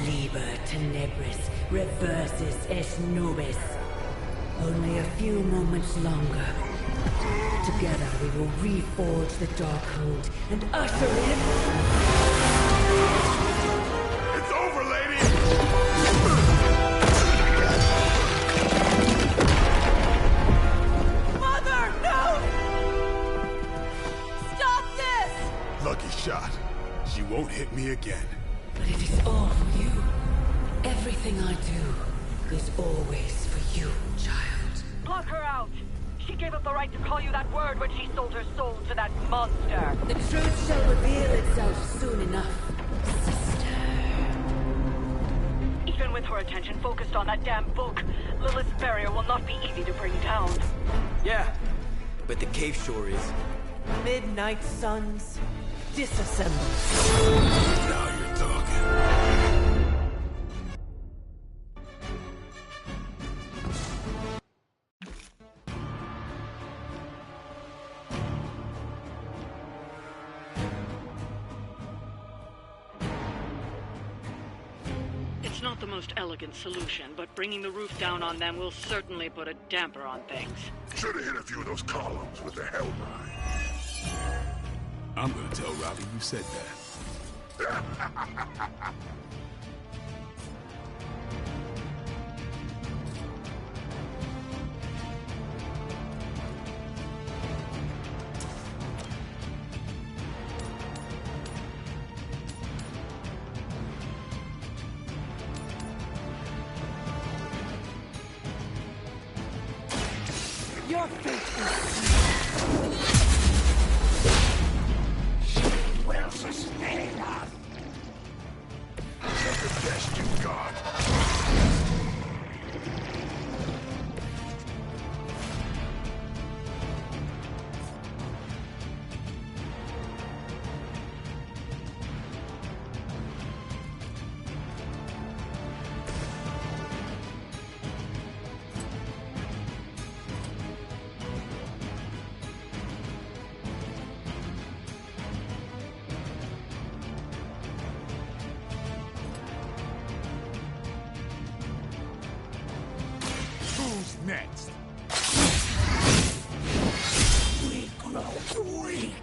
Liber tenebris, reversus est nobis. Only a few moments longer. Together we will reforge the Darkhold and usher in... It's over, lady! Mother, no! Stop this! Lucky shot. She won't hit me again. But it is all for you. Everything I do is always for you, child. Block her out! She gave up the right to call you that word when she sold her soul to that monster. The truth shall reveal itself soon enough. Even with her attention focused on that damn book, Lilith's barrier will not be easy to bring down. Yeah, but the cave shore is. Midnight suns, disassemble. Now you're talking. not the most elegant solution, but bringing the roof down on them will certainly put a damper on things. Should have hit a few of those columns with the Hellride. I'm gonna tell Robbie you said that. Your fate is Well sustained us. That's the best you've got. Who's next? We grow weak.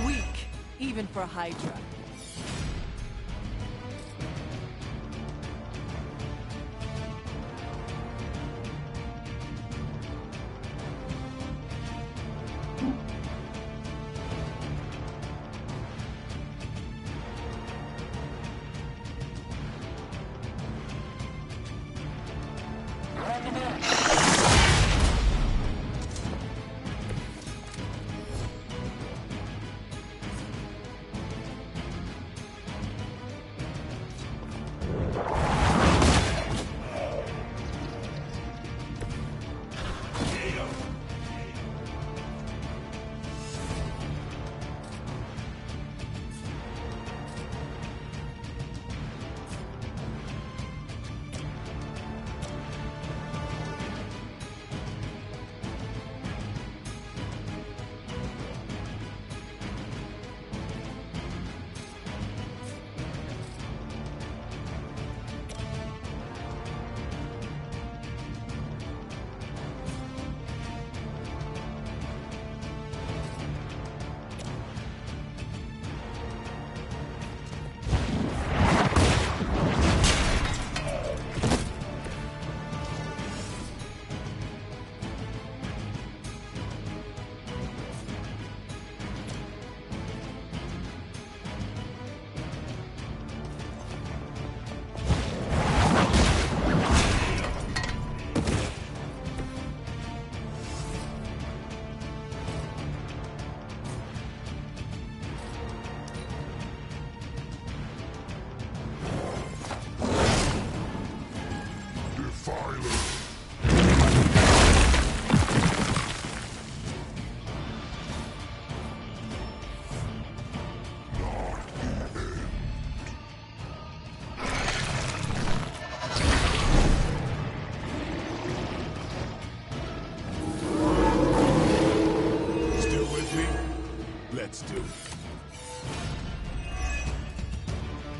weak, even for Hydra.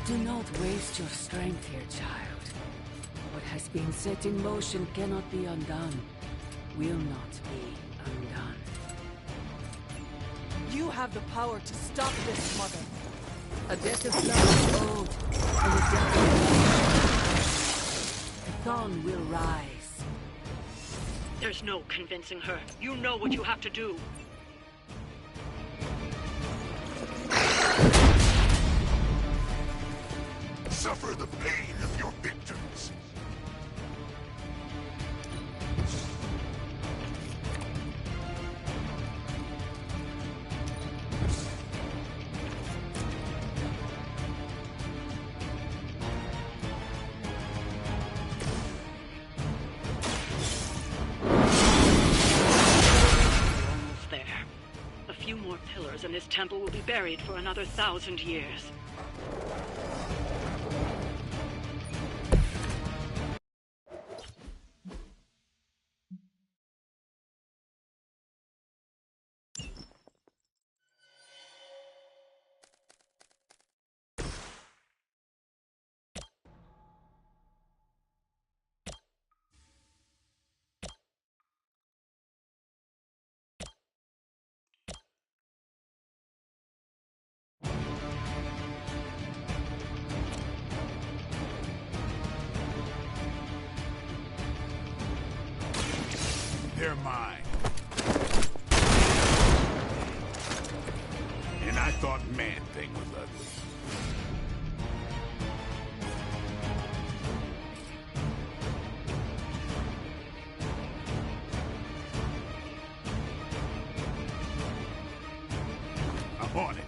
Do not waste your strength here, child. What has been set in motion cannot be undone. Will not be undone. You have the power to stop this, Mother. A debt of love is owed, and a debt of love. The dawn will rise. There's no convincing her. You know what you have to do. Suffer the pain of your victims. and this temple will be buried for another 1,000 years. They're mine. And I thought Man-Thing was ugly. I'm on it.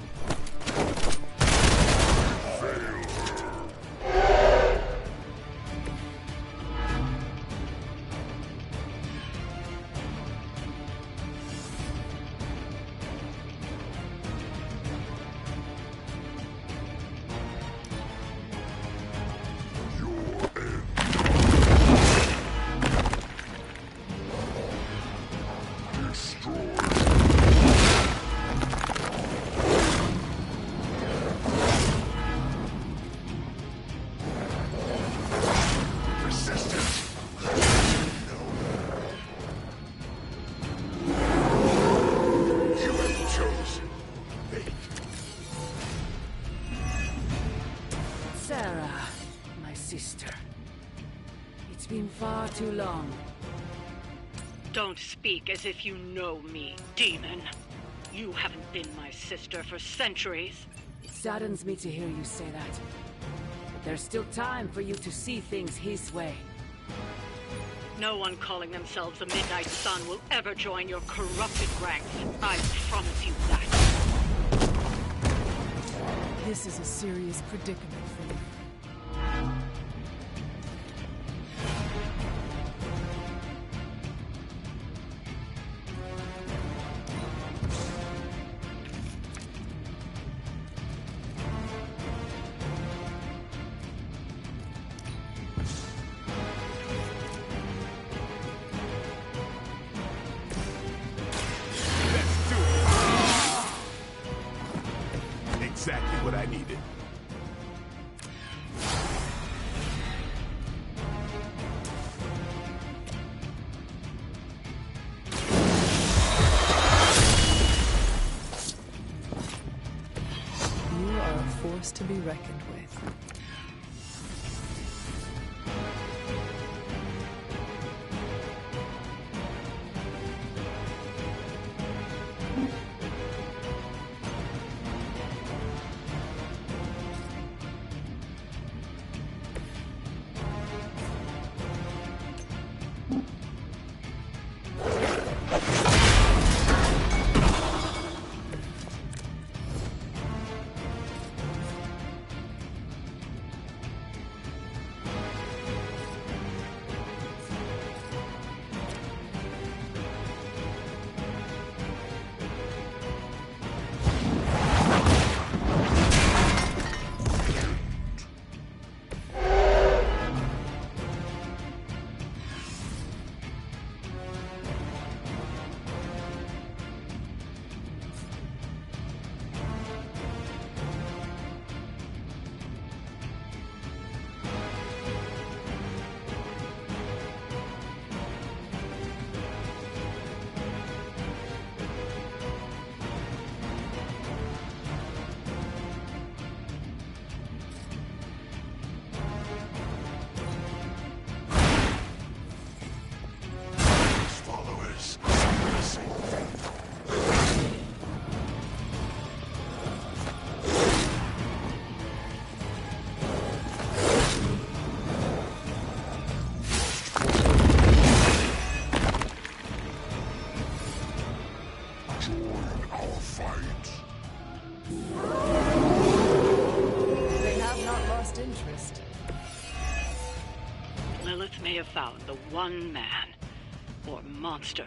It's been far too long. Don't speak as if you know me, demon. You haven't been my sister for centuries. It saddens me to hear you say that. But there's still time for you to see things his way. No one calling themselves a Midnight Sun will ever join your corrupted ranks. I promise you that. This is a serious predicament for you. Exactly what I needed. You are a force to be reckoned with. Interest. Lilith may have found the one man, or monster,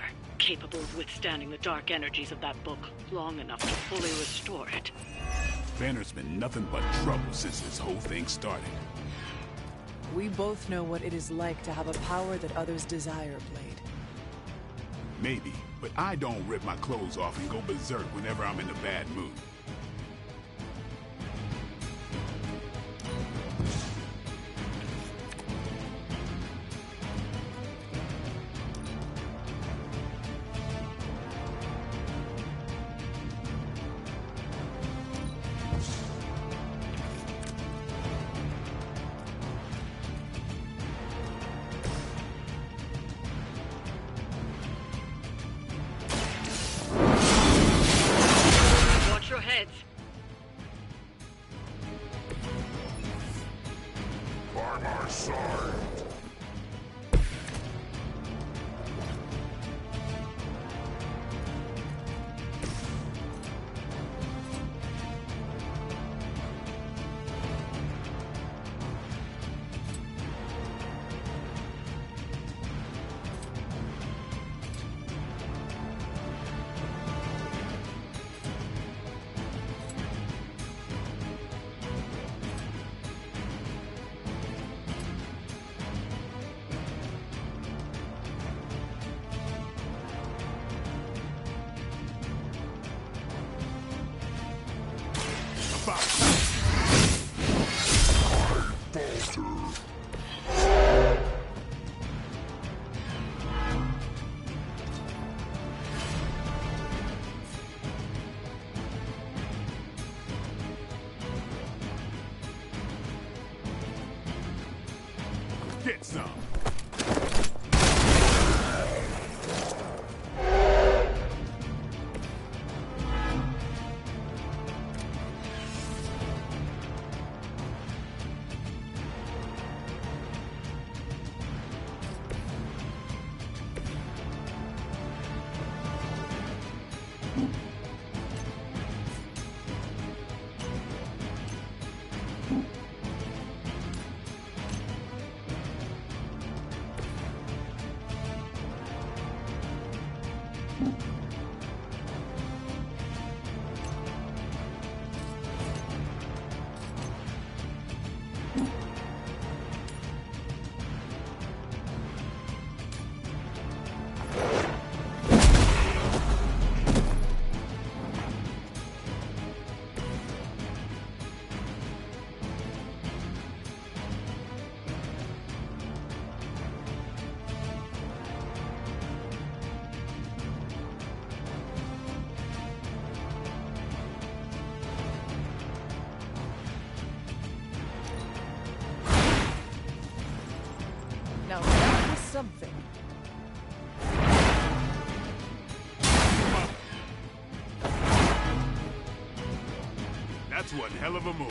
capable of withstanding the dark energies of that book long enough to fully restore it. Banner's been nothing but trouble since this whole thing started. We both know what it is like to have a power that others desire, Blade. Maybe, but I don't rip my clothes off and go berserk whenever I'm in a bad mood. Get some. Now that was something. That's one hell of a move.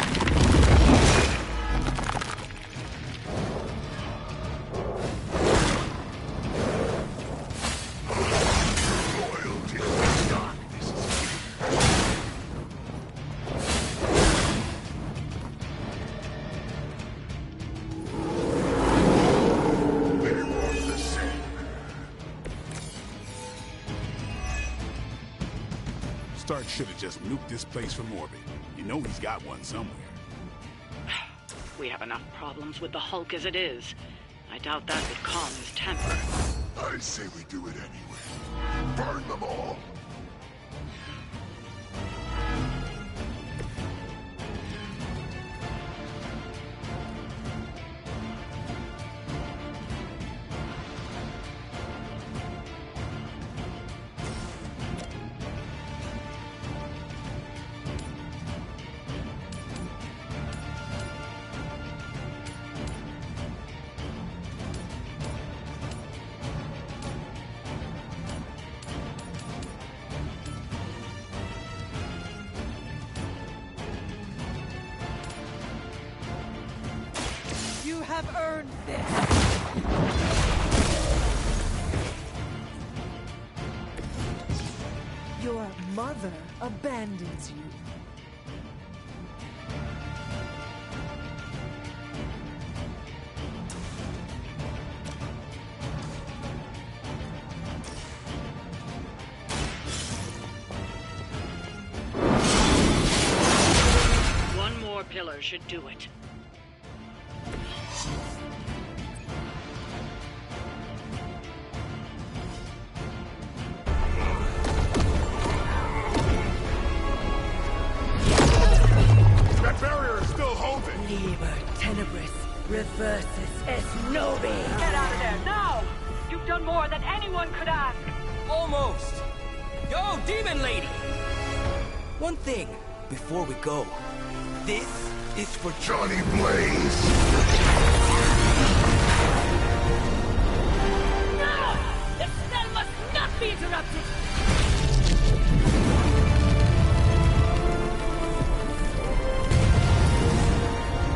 Stark should have just nuked this place from orbit. You know he's got one somewhere. We have enough problems with the Hulk as it is. I doubt that would calm his temper. I say we do it anyway. Burn them all! You have earned this! Your mother abandons you. killer should do it. That barrier is still holding! Liber tenebris reversus es nobi. Get out of there, now! You've done more than anyone could ask! Almost! Yo, Demon Lady! One thing, before we go. This is for Johnny Blaze! No! The spell must not be interrupted!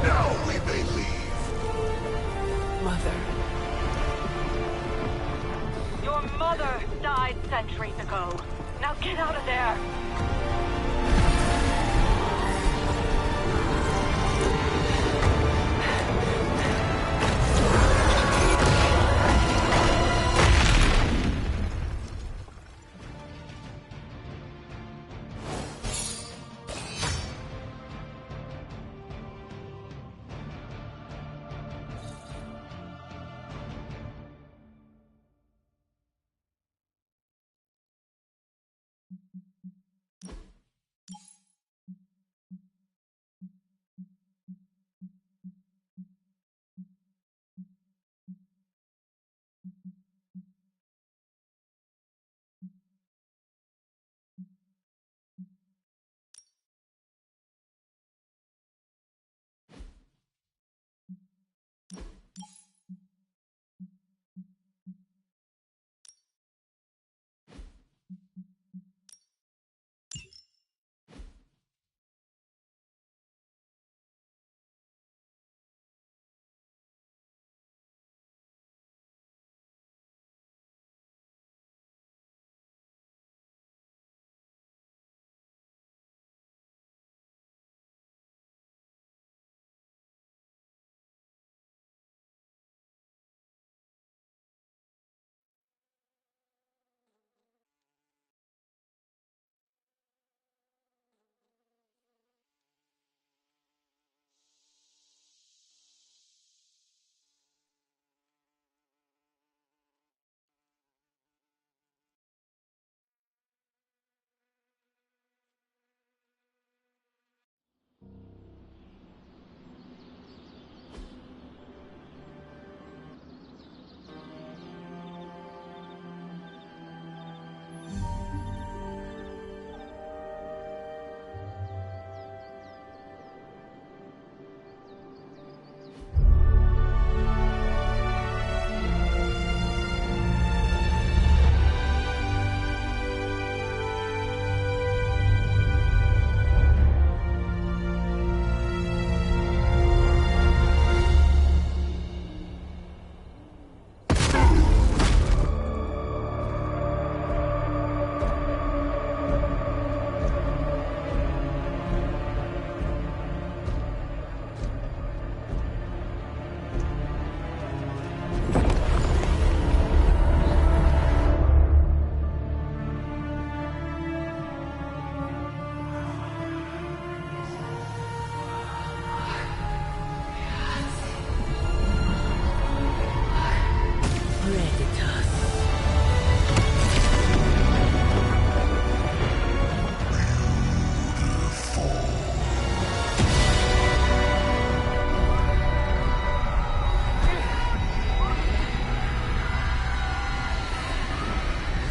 Now we may leave. Mother. Your mother died centuries ago. Now get out of there!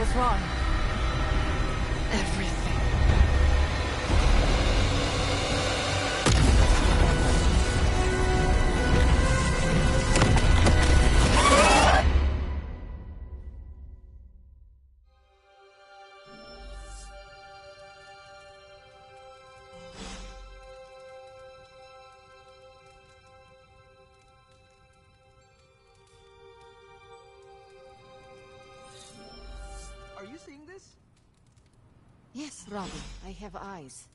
What's wrong? Everything. Are you seeing this? Yes, Robbie, I have eyes.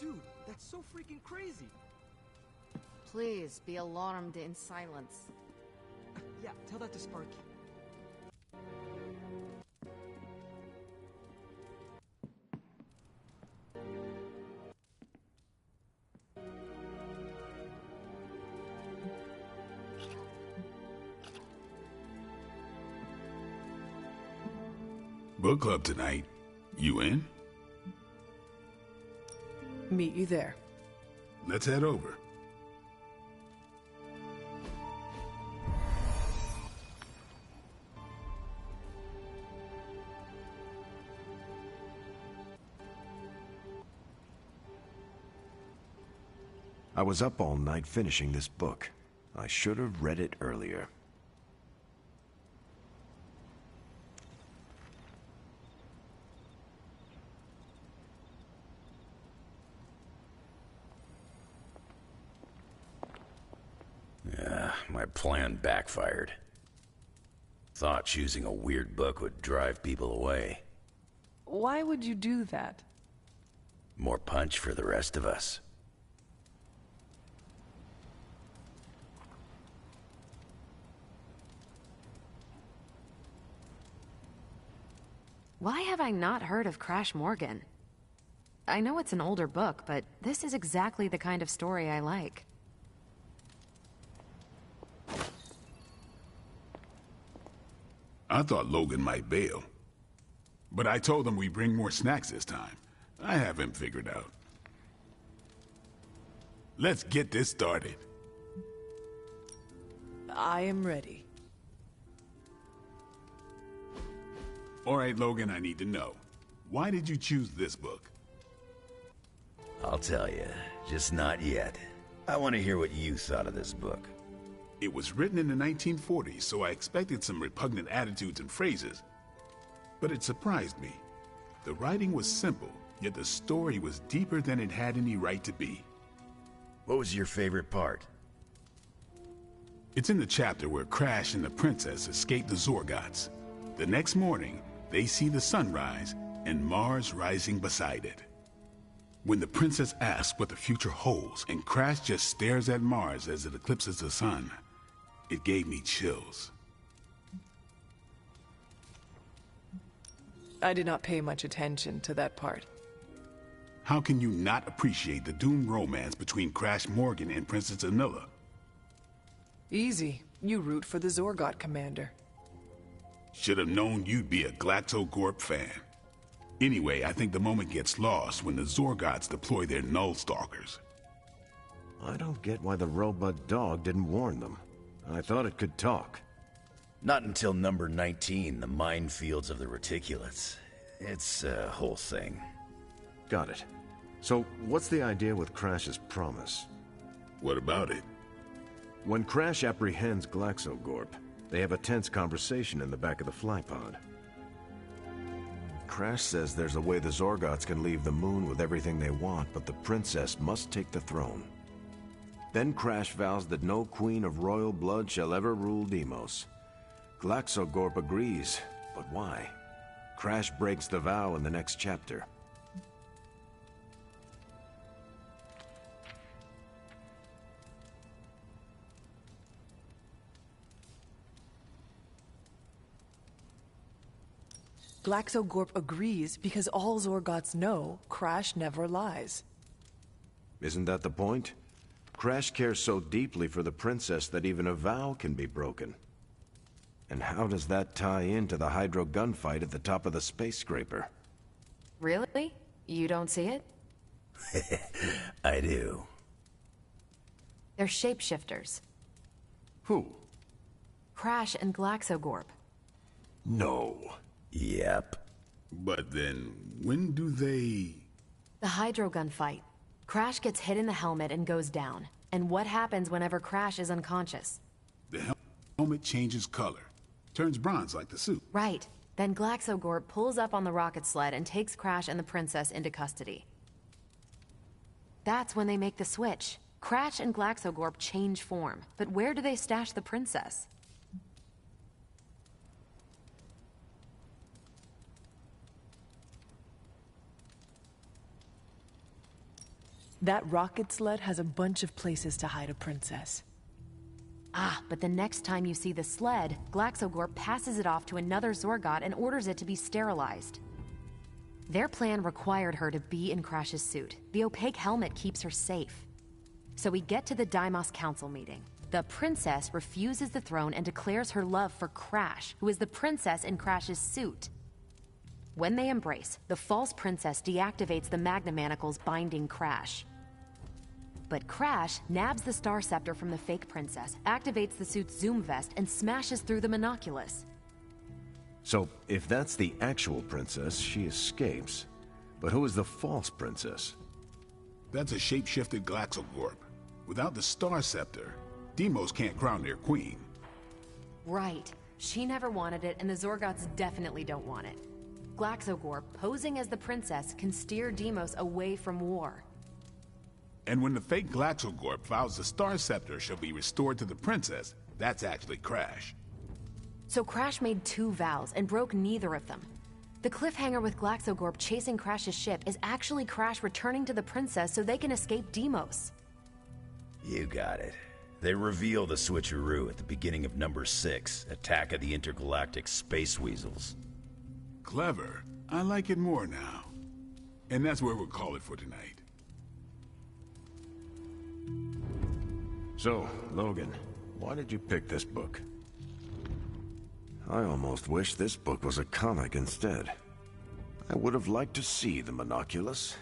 Dude, that's so freaking crazy. Please be alarmed in silence. Yeah, tell that to Sparky. book club tonight. You in? Meet you there. Let's head over. I was up all night finishing this book. I should have read it earlier. My plan backfired. Thought choosing a weird book would drive people away. Why would you do that? More punch for the rest of us. Why have I not heard of Crash Morgan? I know it's an older book, but this is exactly the kind of story I like. I thought Logan might bail. But I told him we bring more snacks this time. I have him figured out. Let's get this started. I am ready. All right, Logan, I need to know. Why did you choose this book? I'll tell you, just not yet. I want to hear what you thought of this book. It was written in the 1940s, so I expected some repugnant attitudes and phrases. But it surprised me. The writing was simple, yet the story was deeper than it had any right to be. What was your favorite part? It's in the chapter where Crash and the princess escape the Zorgots. The next morning, they see the sun rise and Mars rising beside it. When the princess asks what the future holds and Crash just stares at Mars as it eclipses the sun, it gave me chills. I did not pay much attention to that part. How can you not appreciate the doomed romance between Crash Morgan and Princess Anilla? Easy. You root for the Zorgot commander. Should have known you'd be a Glaxogorp fan. Anyway, I think the moment gets lost when the Zorgots deploy their Null Stalkers. I don't get why the robot dog didn't warn them. I thought it could talk. Not until number 19, the minefields of the reticulates. It's a whole thing. Got it. So, what's the idea with Crash's promise? What about it? When Crash apprehends Glaxogorp, they have a tense conversation in the back of the flypod. Crash says there's a way the Zorgots can leave the moon with everything they want, but the princess must take the throne. Then Crash vows that no queen of royal blood shall ever rule Deimos. Glaxogorp agrees, but why? Crash breaks the vow in the next chapter. Glaxogorp agrees because all Zorgots know Crash never lies. Isn't that the point? Crash cares so deeply for the princess that even a vow can be broken. And how does that tie into the Hydro gunfight at the top of the space scraper? Really? You don't see it? I do. They're shapeshifters. Who? Crash and Glaxogorp. No. Yep. But then, when do they... The Hydro gunfight. Crash gets hit in the helmet and goes down. And what happens whenever Crash is unconscious? The helmet changes color. Turns bronze like the suit. Right. Then Glaxogorp pulls up on the rocket sled and takes Crash and the princess into custody. That's when they make the switch. Crash and Glaxogorp change form. But where do they stash the princess? That rocket sled has a bunch of places to hide a princess. Ah, but the next time you see the sled, Glaxogorp passes it off to another Zorgot and orders it to be sterilized. Their plan required her to be in Crash's suit. The opaque helmet keeps her safe. So we get to the Deimos Council meeting. The princess refuses the throne and declares her love for Crash, who is the princess in Crash's suit. When they embrace, the false princess deactivates the Magna Manacle's binding Crash. But Crash nabs the Star Scepter from the fake princess, activates the suit's Zoom vest, and smashes through the Monoculus. So, if that's the actual princess, she escapes. But who is the false princess? That's a shape-shifted Glaxogorp. Without the Star Scepter, Deimos can't crown their queen. Right. She never wanted it, and the Zorgots definitely don't want it. Glaxogorp, posing as the princess, can steer Deimos away from war. And when the fake Glaxogorp vows the Star Scepter shall be restored to the princess, that's actually Crash. So Crash made 2 vows and broke neither of them. The cliffhanger with Glaxogorp chasing Crash's ship is actually Crash returning to the princess so they can escape Deimos. You got it. They reveal the switcheroo at the beginning of number 6, Attack of the Intergalactic Space Weasels. Clever. I like it more now. And that's where we'll call it for tonight. So, Logan, why did you pick this book? I almost wish this book was a comic instead. I would have liked to see the Monoculus.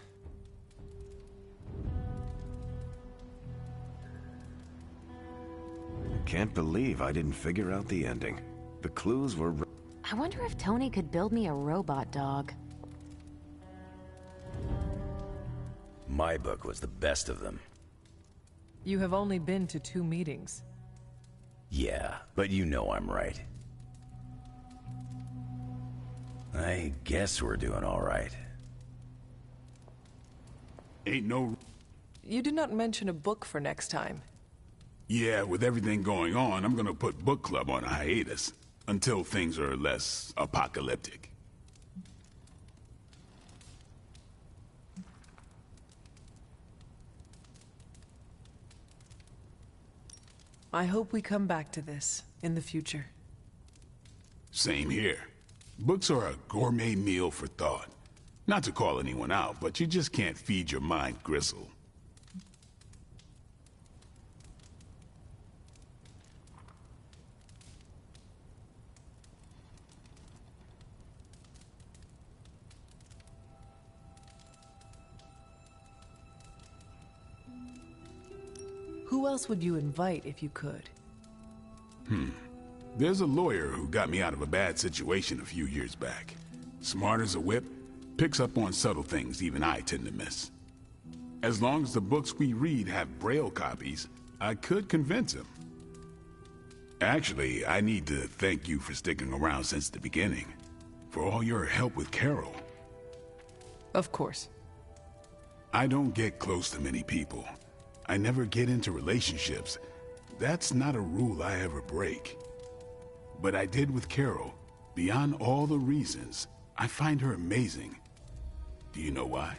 Can't believe I didn't figure out the ending. The clues were... I wonder if Tony could build me a robot dog. My book was the best of them. You have only been to 2 meetings. Yeah, but you know I'm right. I guess we're doing all right. Ain't no... You did not mention a book for next time. Yeah, with everything going on, I'm gonna put book club on a hiatus. Until things are less apocalyptic. I hope we come back to this in the future. Same here. Books are a gourmet meal for thought. Not to call anyone out, but you just can't feed your mind gristle. Who else would you invite if you could? There's a lawyer who got me out of a bad situation a few years back. Smart as a whip, picks up on subtle things even I tend to miss. As long as the books we read have Braille copies, I could convince him. Actually, I need to thank you for sticking around since the beginning. For all your help with Carol. Of course. I don't get close to many people. I never get into relationships. That's not a rule I ever break. But I did with Carol. Beyond all the reasons, I find her amazing. Do you know why?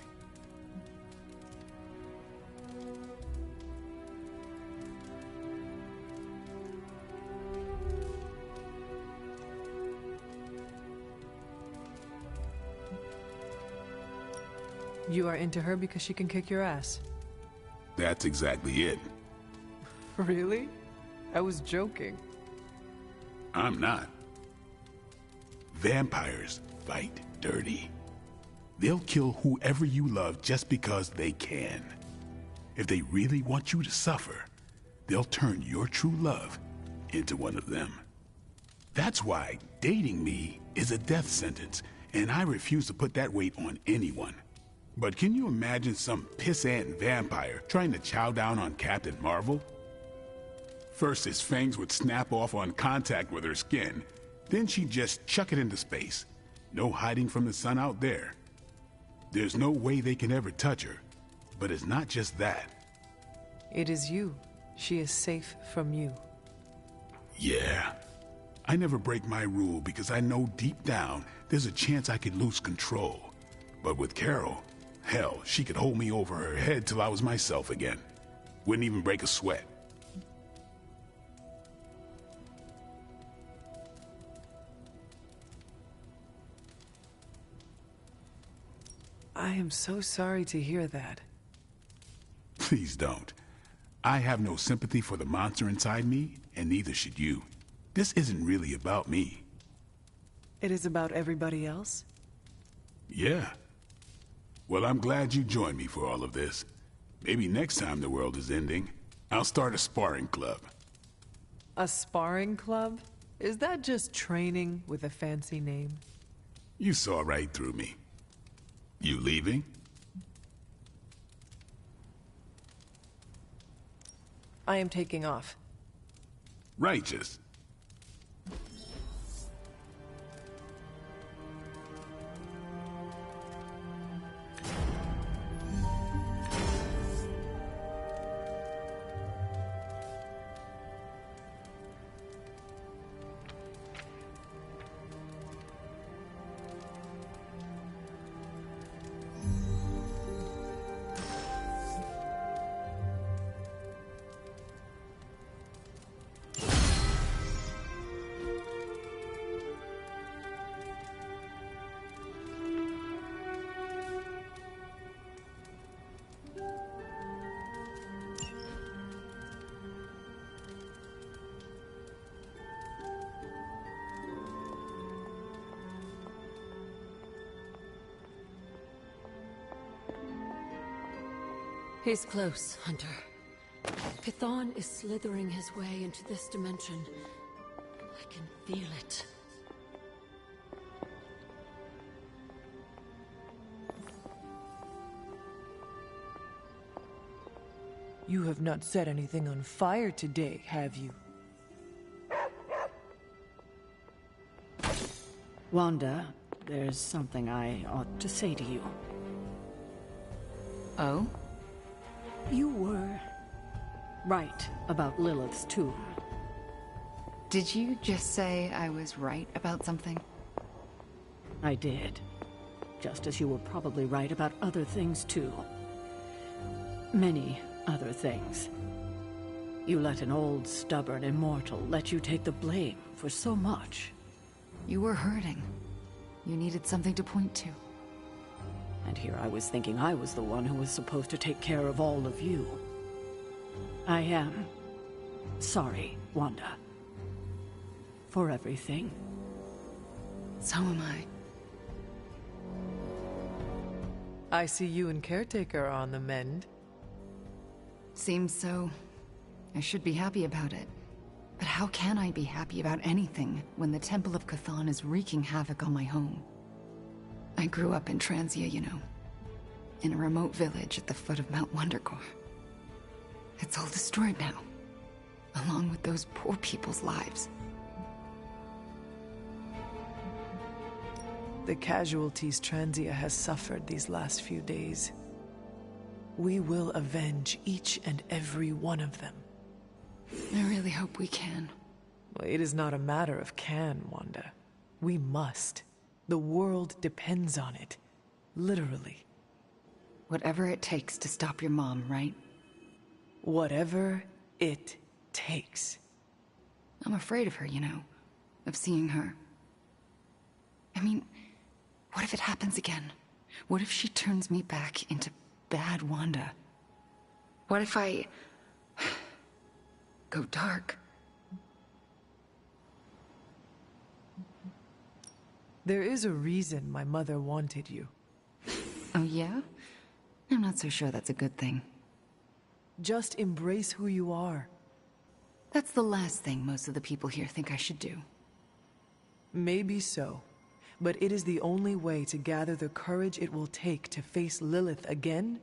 You are into her because she can kick your ass. That's exactly it. Really? I was joking. I'm not. Vampires fight dirty. They'll kill whoever you love just because they can. If they really want you to suffer, they'll turn your true love into one of them. That's why dating me is a death sentence, and I refuse to put that weight on anyone. But can you imagine some pissant vampire trying to chow down on Captain Marvel? First, his fangs would snap off on contact with her skin. Then she'd just chuck it into space. No hiding from the sun out there. There's no way they can ever touch her. But it's not just that. It is you. She is safe from you. Yeah. I never break my rule because I know deep down there's a chance I could lose control. But with Carol, hell, she could hold me over her head till I was myself again. Wouldn't even break a sweat. I am so sorry to hear that. Please don't. I have no sympathy for the monster inside me, and neither should you. This isn't really about me. It is about everybody else? Yeah. Well, I'm glad you joined me for all of this. Maybe next time the world is ending, I'll start a sparring club. A sparring club? Is that just training with a fancy name? You saw right through me. You leaving? I am taking off. Righteous. He's close, Hunter. Chthon is slithering his way into this dimension. I can feel it. You have not set anything on fire today, have you? Wanda, there's something I ought to say to you. Oh? You were right about Lilith's tomb. Did you just say I was right about something? I did. Just as you were probably right about other things, too. Many other things. You let an old, stubborn immortal let you take the blame for so much. You were hurting. You needed something to point to. And here I was thinking I was the one who was supposed to take care of all of you. I am sorry, Wanda. For everything. So am I. I see you and Caretaker are on the mend. Seems so. I should be happy about it. But how can I be happy about anything when the Temple of Chthon is wreaking havoc on my home? I grew up in Transia, you know. In a remote village at the foot of Mount Wondergore. It's all destroyed now. Along with those poor people's lives. The casualties Transia has suffered these last few days. We will avenge each and every one of them. I really hope we can. Well, it is not a matter of can, Wanda. We must. The world depends on it. Literally. Whatever it takes to stop your mom, right? Whatever it takes. I'm afraid of her, you know. Of seeing her. I mean, what if it happens again? What if she turns me back into bad Wanda? What if I go dark? There is a reason my mother wanted you. Oh, yeah? I'm not so sure that's a good thing. Just embrace who you are. That's the last thing most of the people here think I should do. Maybe so. But it is the only way to gather the courage it will take to face Lilith again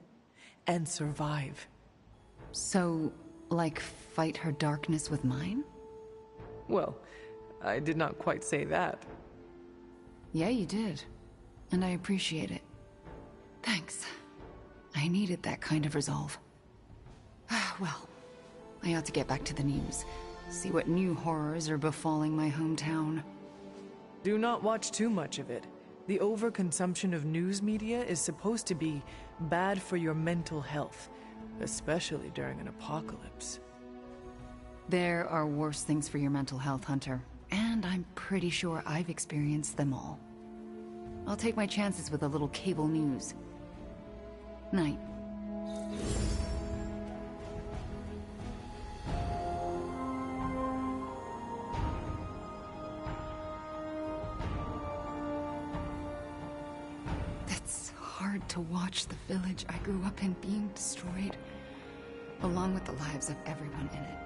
and survive. So, like, fight her darkness with mine? Well, I did not quite say that. Yeah, you did. And I appreciate it. Thanks. I needed that kind of resolve. Well, I ought to get back to the news. See what new horrors are befalling my hometown. Do not watch too much of it. The overconsumption of news media is supposed to be bad for your mental health, especially during an apocalypse. There are worse things for your mental health, Hunter. And I'm pretty sure I've experienced them all. I'll take my chances with a little cable news. Night. hard to watch the village I grew up in being destroyed, along with the lives of everyone in it.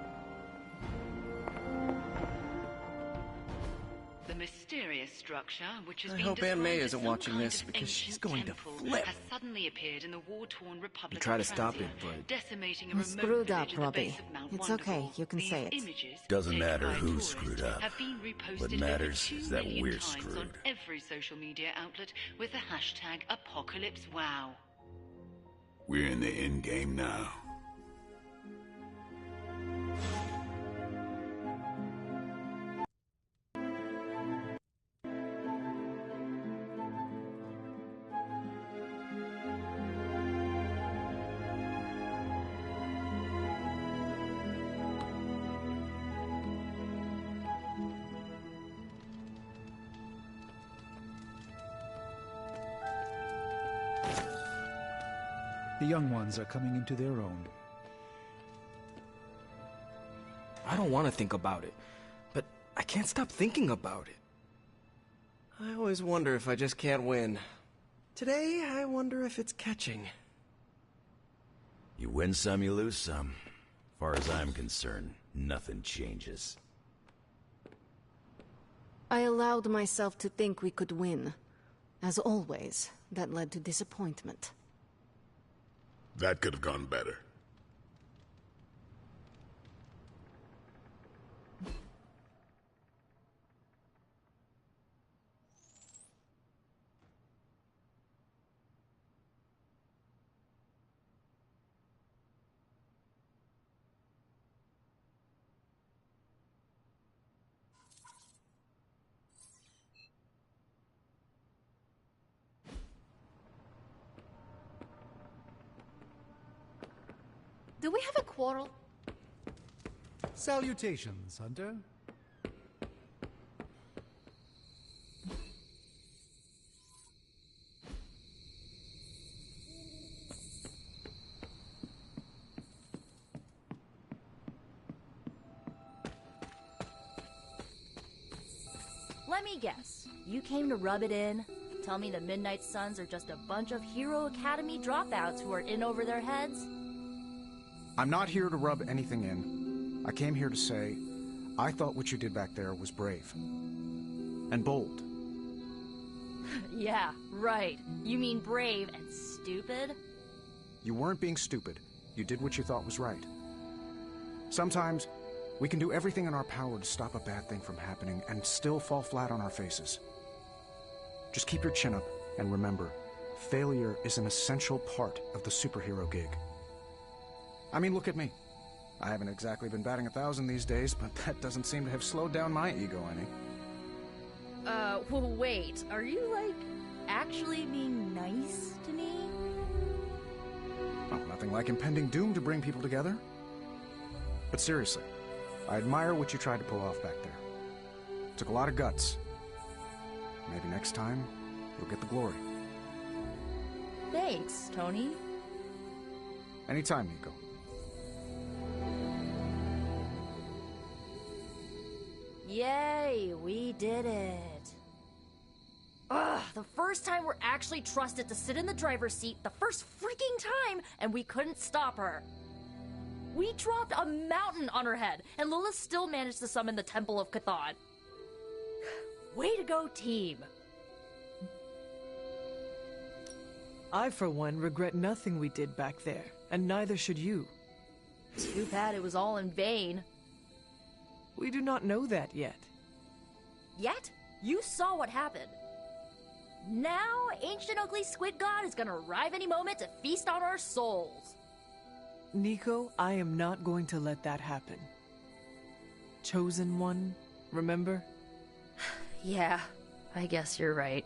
The mysterious structure, which has I been hope Aunt May described as isn't some watching kind this, of because she's ancient going to temple, flip. has suddenly appeared in the war-torn Republic You try of to stop Transia, it, but... decimating a You remote screwed up, village at the Robbie. base of Mount It's okay, Wonderful. you can These say it. images, Doesn't taken matter by who tourists, screwed up. have been reposted What over matters 2 is that million we're times screwed. on every social media outlet with the hashtag #ApocalypseWow. We're in the end game now. The young ones are coming into their own. I don't want to think about it, but I can't stop thinking about it. I always wonder if I just can't win. Today, I wonder if it's catching. You win some, you lose some. As far as I'm concerned, nothing changes. I allowed myself to think we could win. As always, that led to disappointment. That could have gone better. Do we have a quarrel? Salutations, Hunter. Let me guess. You came to rub it in? Tell me the Midnight Suns are just a bunch of Hero Academy dropouts who are in over their heads? I'm not here to rub anything in. I came here to say, I thought what you did back there was brave. And bold. Yeah, right. You mean brave and stupid? You weren't being stupid. You did what you thought was right. Sometimes, we can do everything in our power to stop a bad thing from happening and still fall flat on our faces. Just keep your chin up and remember, failure is an essential part of the superhero gig. I mean, look at me. I haven't exactly been batting 1,000 these days, but that doesn't seem to have slowed down my ego any. Well, wait. Are you, like, actually being nice to me? Well, nothing like impending doom to bring people together. But seriously, I admire what you tried to pull off back there. It took a lot of guts. Maybe next time, you'll get the glory. Thanks, Tony. Anytime, Nico. Yay, we did it. Ugh, the first time we're actually trusted to sit in the driver's seat, the first freaking time, and we couldn't stop her. We dropped a mountain on her head, and Lilith still managed to summon the Temple of Chthon. Way to go, team. I, for one, regret nothing we did back there, and neither should you. Too bad it was all in vain. We do not know that yet. Yet? You saw what happened. Now, Ancient Ugly Squid God is gonna arrive any moment to feast on our souls. Nico, I am not going to let that happen. Chosen one, remember? Yeah, I guess you're right.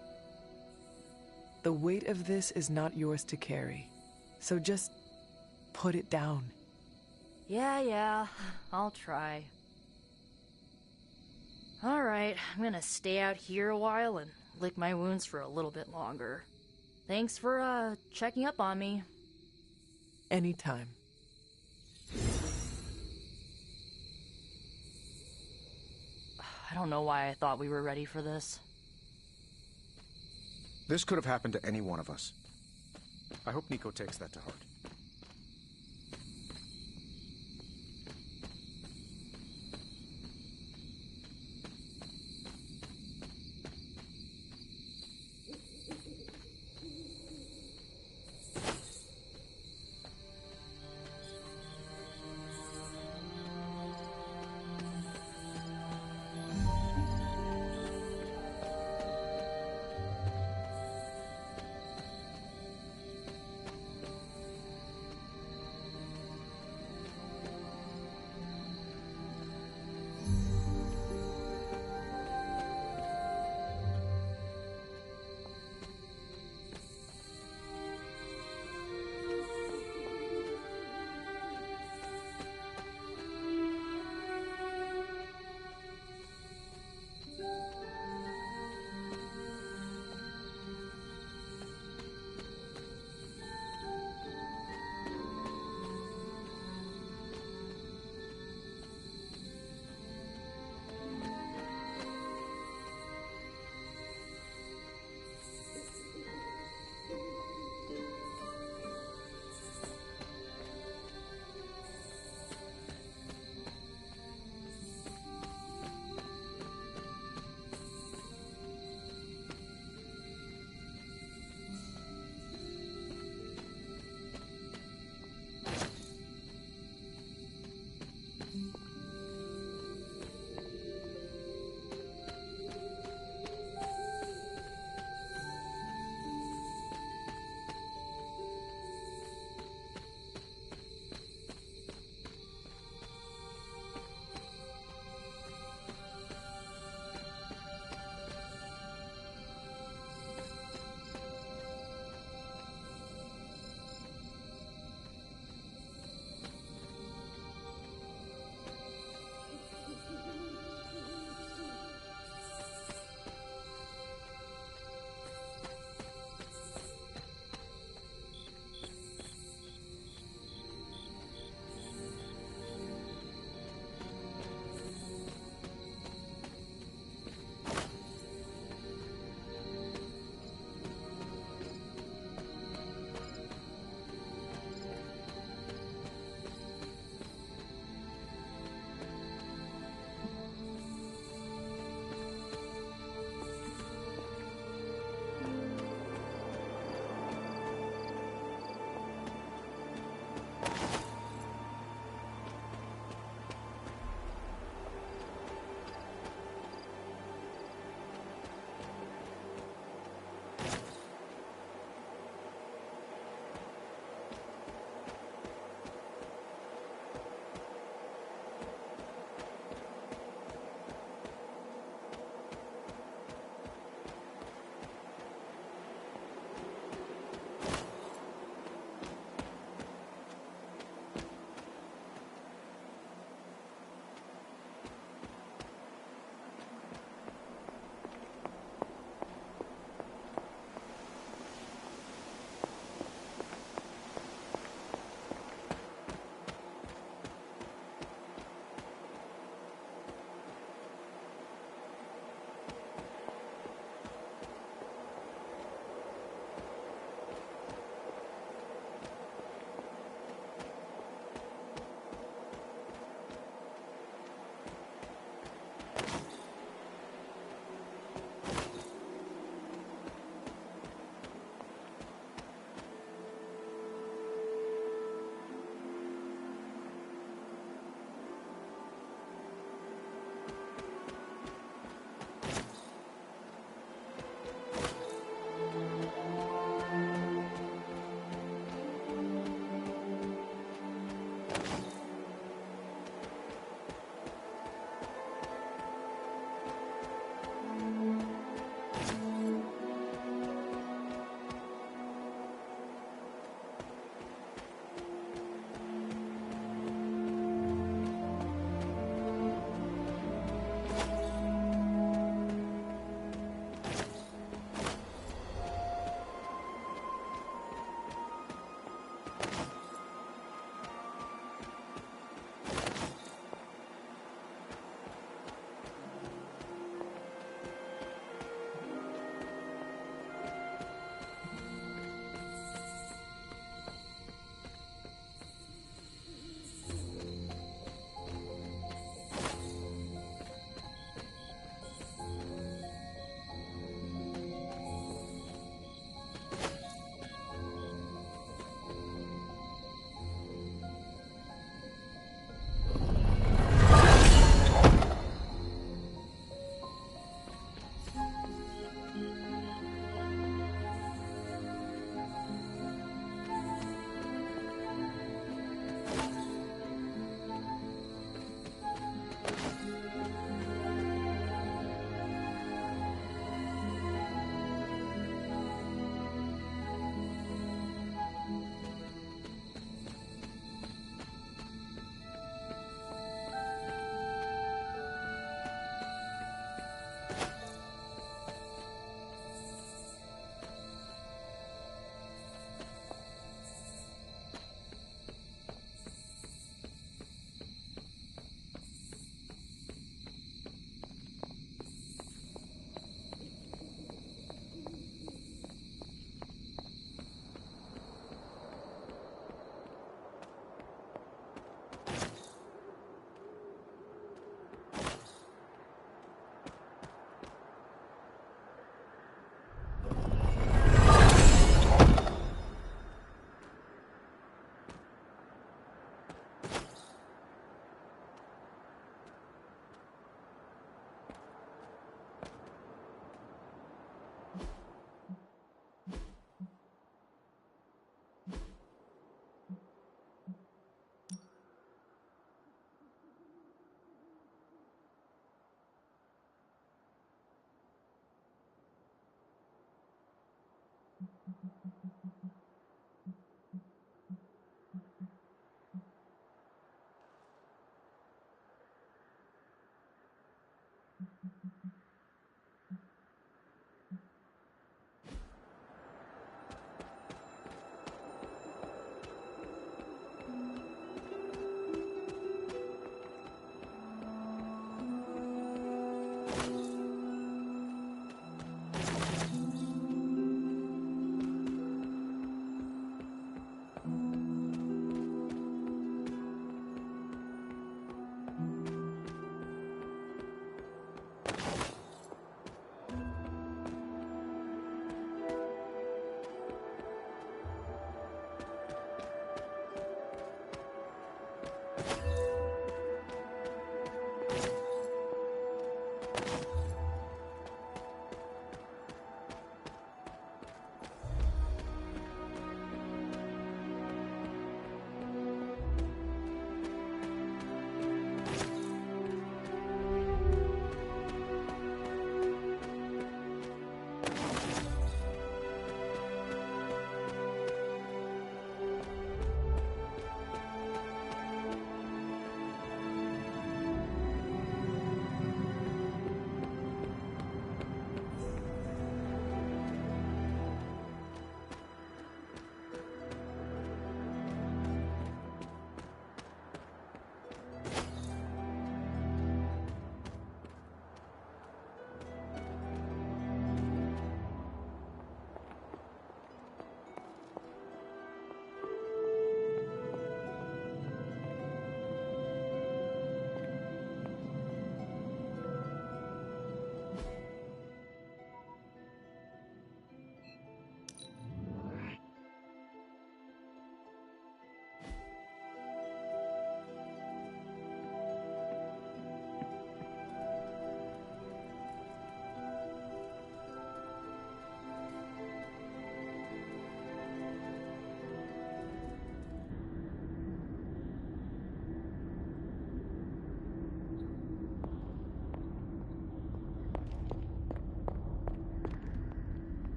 The weight of this is not yours to carry, so just put it down. Yeah, I'll try. Alright, I'm gonna stay out here a while and lick my wounds for a little bit longer. Thanks for, checking up on me. Anytime. I don't know why I thought we were ready for this. This could have happened to any one of us. I hope Nico takes that to heart.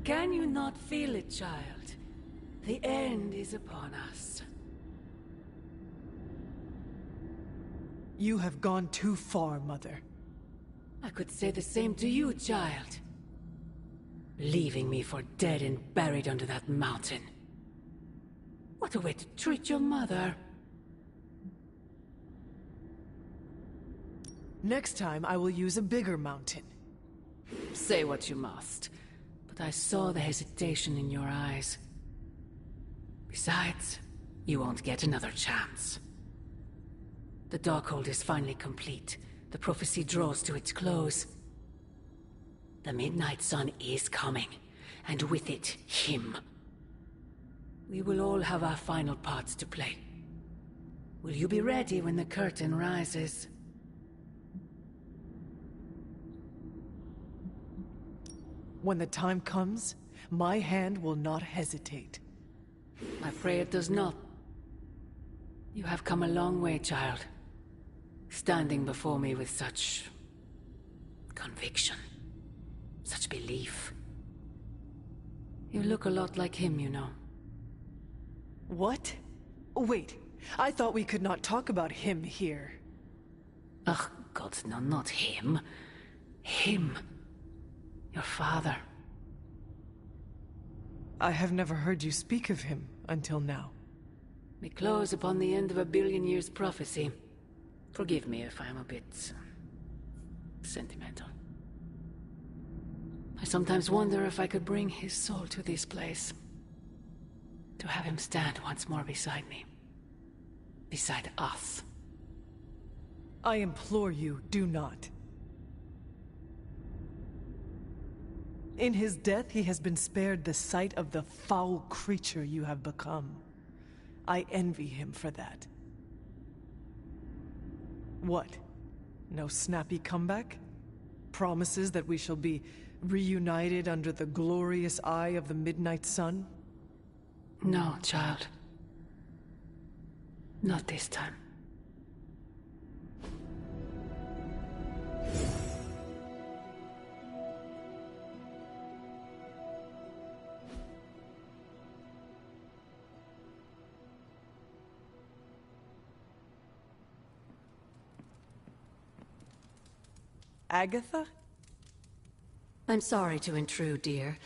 Can you not feel it, child? The end is upon us. You have gone too far, Mother. I could say the same to you, child. Leaving me for dead and buried under that mountain. What a way to treat your mother. Next time, I will use a bigger mountain. Say what you must, but I saw the hesitation in your eyes. Besides, you won't get another chance. The Darkhold is finally complete. The prophecy draws to its close. The Midnight Sun is coming, and with it, him. We will all have our final parts to play. Will you be ready when the curtain rises? When the time comes, my hand will not hesitate. I pray it does not. You have come a long way, child. Standing before me with such conviction, such belief. You look a lot like him, you know. What? Wait, I thought we could not talk about him here. Ugh, God, no, not him. Him. Your father. I have never heard you speak of him until now. We close upon the end of a billion years prophecy. Forgive me if I'm a bit sentimental. I sometimes wonder if I could bring his soul to this place. To have him stand once more beside me. Beside us. I implore you, do not. In his death, he has been spared the sight of the foul creature you have become. I envy him for that. What? No snappy comeback? Promises that we shall be reunited under the glorious eye of the Midnight Sun? No, child. Not this time. Agatha? I'm sorry to intrude, dear.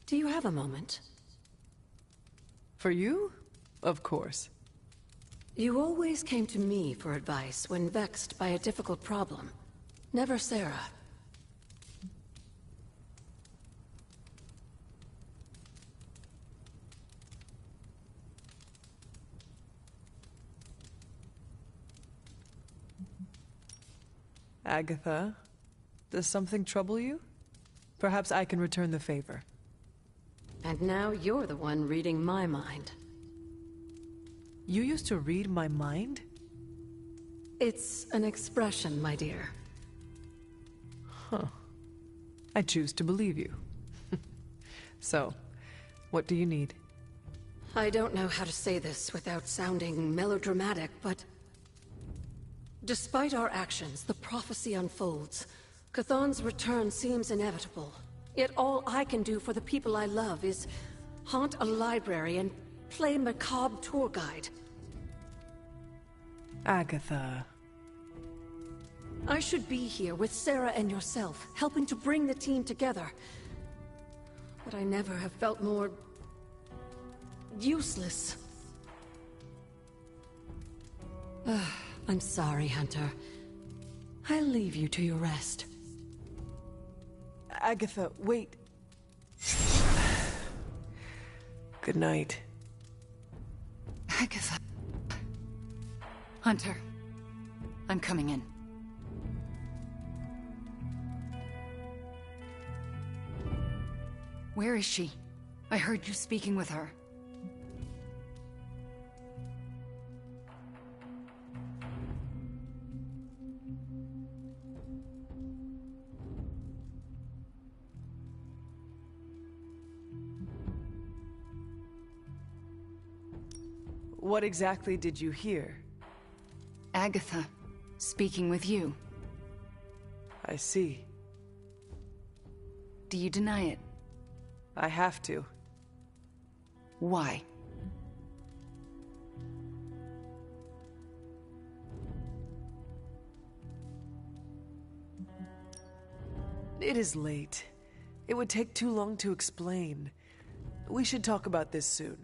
Do you have a moment? For you? Of course. You always came to me for advice when vexed by a difficult problem. Never Sarah. Agatha, does something trouble you? Perhaps I can return the favor. And now you're the one reading my mind. You used to read my mind? It's an expression, my dear. Huh. I choose to believe you. So, what do you need? I don't know how to say this without sounding melodramatic, but... despite our actions, the prophecy unfolds. Chthon's return seems inevitable. Yet all I can do for the people I love is haunt a library and play macabre tour guide. Agatha. I should be here with Sarah and yourself, helping to bring the team together. But I never have felt more... useless. I'm sorry, Hunter. I'll leave you to your rest. Agatha, wait. Good night. Agatha. Hunter, I'm coming in. Where is she? I heard you speaking with her. What exactly did you hear? Agatha, speaking with you. I see. Do you deny it? I have to. Why? It is late. It would take too long to explain. We should talk about this soon.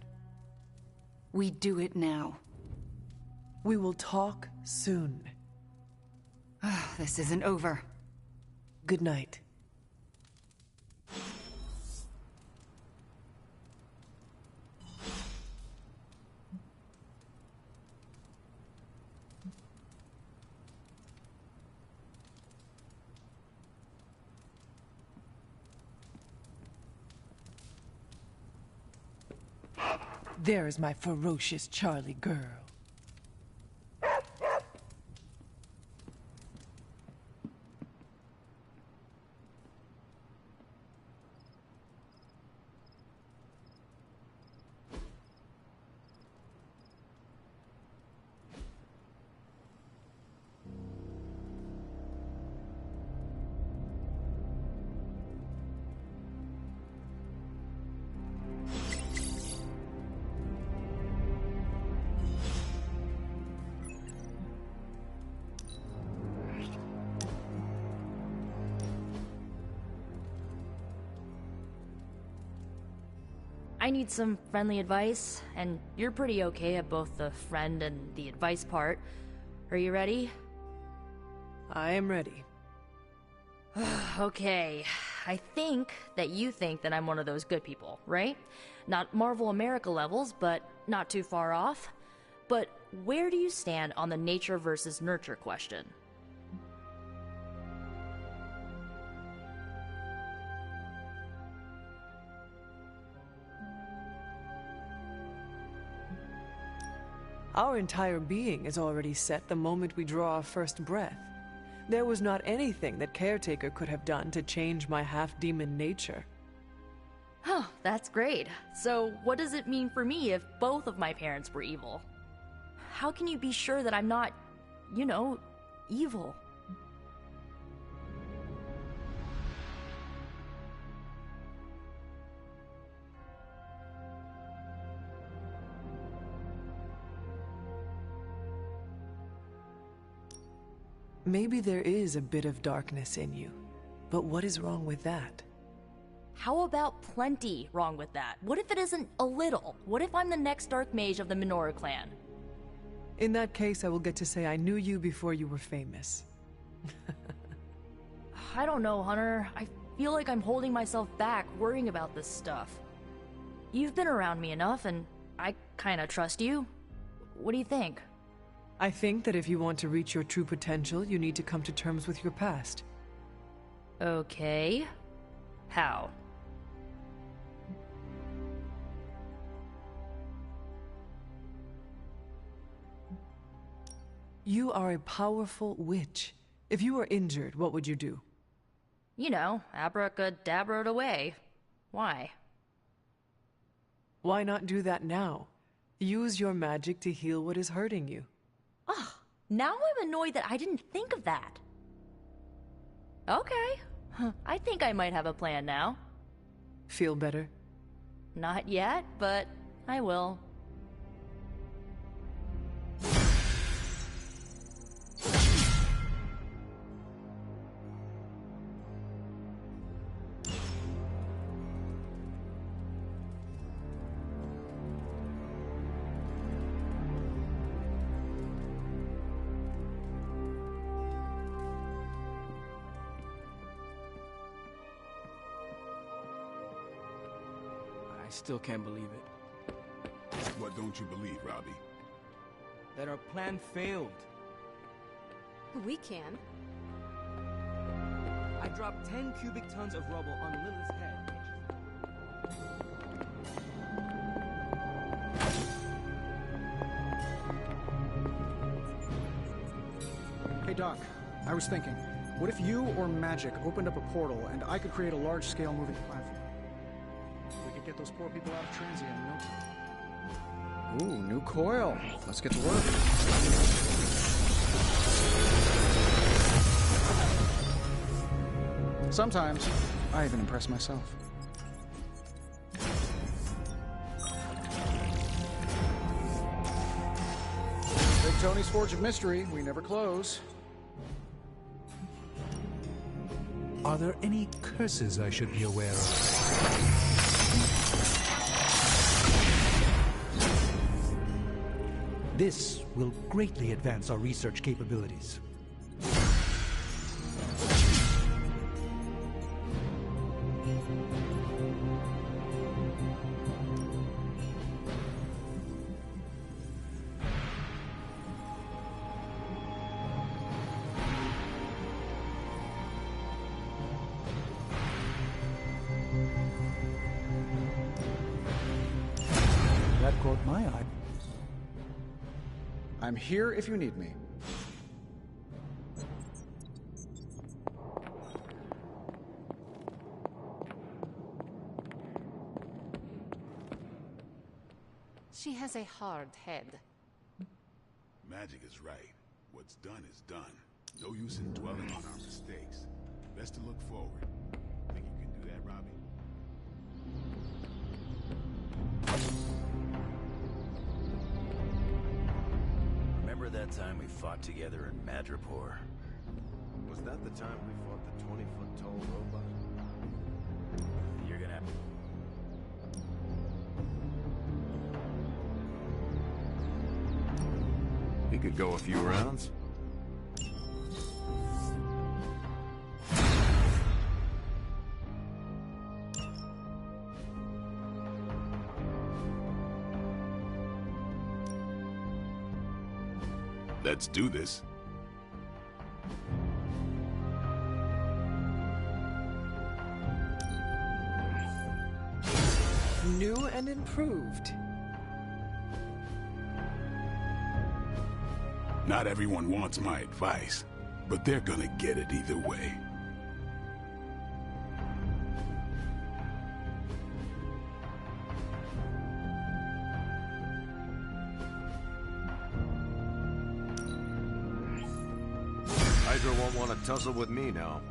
We do it now. We will talk soon. This isn't over. Good night. There is my ferocious Charlie girl. I need some friendly advice, and you're pretty okay at both the friend and the advice part. Are you ready? I am ready. Okay, I think that you think that I'm one of those good people, right? Not Marvel America levels, but not too far off. But where do you stand on the nature versus nurture question? Our entire being is already set the moment we draw our first breath. There was not anything that Caretaker could have done to change my half-demon nature. Oh, that's great. So what does it mean for me if both of my parents were evil? How can you be sure that I'm not, you know, evil? Maybe there is a bit of darkness in you, but what is wrong with that? How about plenty wrong with that? What if it isn't a little? What if I'm the next Dark Mage of the Minoru clan? In that case, I will get to say I knew you before you were famous. I don't know, Hunter. I feel like I'm holding myself back, worrying about this stuff. You've been around me enough, and I kinda trust you. What do you think? I think that if you want to reach your true potential, you need to come to terms with your past. Okay. How? You are a powerful witch. If you were injured, what would you do? You know, abracadabra it away. Why? Why not do that now? Use your magic to heal what is hurting you. Ugh, now I'm annoyed that I didn't think of that. Okay. I think I might have a plan now. Feel better? Not yet, but I will. I still can't believe it. What don't you believe, Robbie? That our plan failed. We can. I dropped 10 cubic tons of rubble on Lilith's head. Hey Doc, I was thinking, what if you or magic opened up a portal and I could create a large-scale moving platform? We could get those poor people out of transient in no time. Ooh, new coil. Let's get to work. Sometimes, I even impress myself. Big Tony's Forge of Mystery. We never close. Are there any curses I should be aware of? This will greatly advance our research capabilities. That caught my eye. I'm here if you need me. She has a hard head. Magic is right. What's done is done. No use in dwelling on our mistakes. Best to look forward. Think you can do that, Robbie? Remember that time we fought together in Madripoor? Was that the time we fought the 20-foot tall robot? You're gonna have to... We could go a few rounds. Let's do this. New and improved. Not everyone wants my advice, but they're gonna get it either way. Hydra won't want to tussle with me now.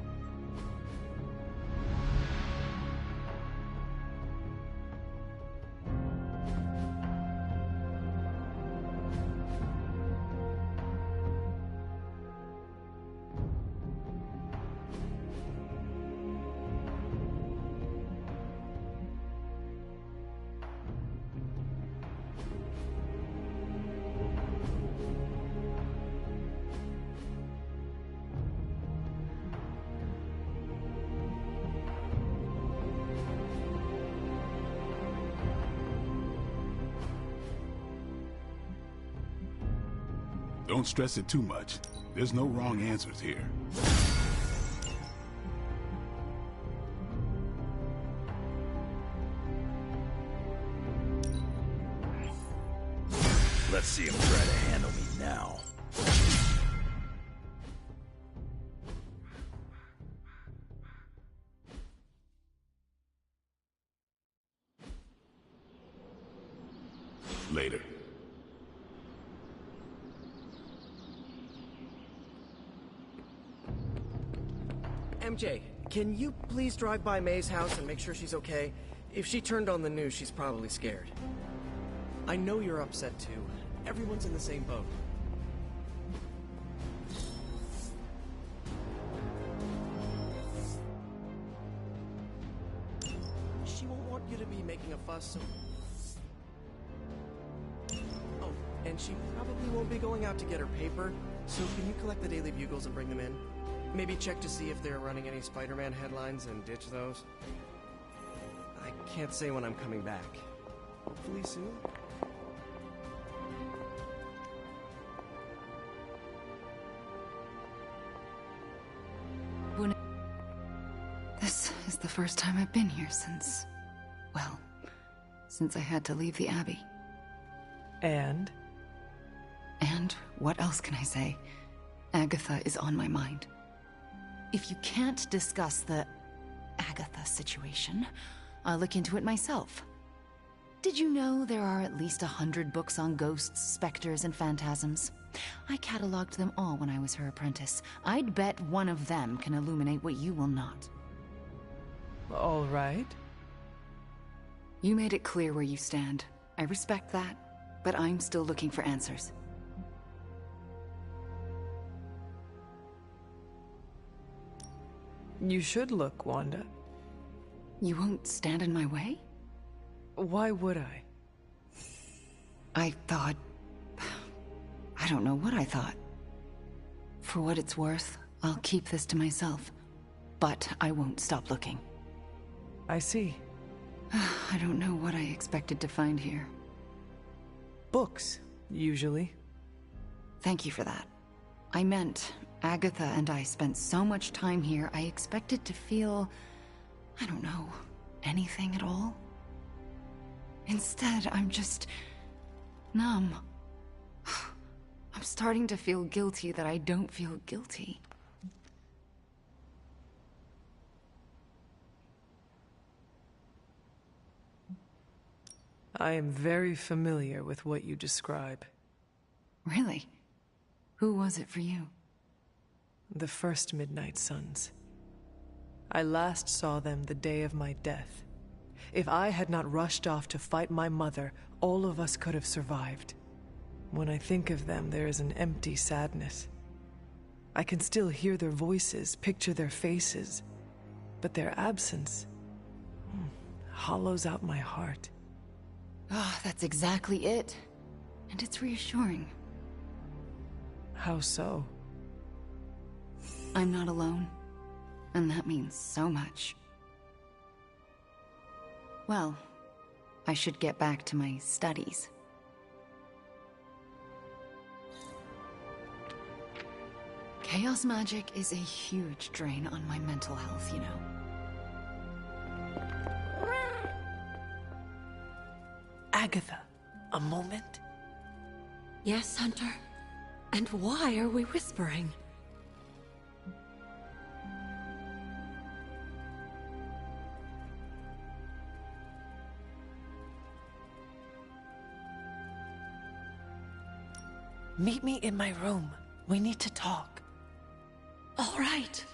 Don't stress it too much. There's no wrong answers here. Let's see him try to handle me now. Later. MJ, can you please drive by May's house and make sure she's okay? If she turned on the news, she's probably scared. I know you're upset too. Everyone's in the same boat. She won't want you to be making a fuss, so... Oh, and she probably won't be going out to get her paper, so can you collect the Daily Bugles and bring them in? Maybe check to see if they're running any Spider-Man headlines and ditch those. I can't say when I'm coming back. Hopefully soon. This is the first time I've been here since... well, since I had to leave the Abbey. And? And what else can I say? Agatha is on my mind. If you can't discuss the Agatha situation, I'll look into it myself. Did you know there are at least 100 books on ghosts, specters, and phantasms? I cataloged them all when I was her apprentice. I'd bet one of them can illuminate what you will not. All right. You made it clear where you stand. I respect that, but I'm still looking for answers. You should look, Wanda. You won't stand in my way? Why would I? I thought... I don't know what I thought. For what it's worth, I'll keep this to myself. But I won't stop looking. I see. I don't know what I expected to find here. Books, usually. Thank you for that. I meant, Agatha and I spent so much time here, I expected to feel... I don't know, anything at all. Instead, I'm just... numb. I'm starting to feel guilty that I don't feel guilty. I am very familiar with what you describe. Really? Who was it for you? The first Midnight Suns. I last saw them the day of my death. If I had not rushed off to fight my mother, all of us could have survived. When I think of them, there is an empty sadness. I can still hear their voices, picture their faces, but their absence hollows out my heart. Oh, that's exactly it. And it's reassuring. How so? I'm not alone. And that means so much. Well, I should get back to my studies. Chaos magic is a huge drain on my mental health, you know. Agatha, a moment? Yes, Hunter? And why are we whispering? Meet me in my room. We need to talk. All right.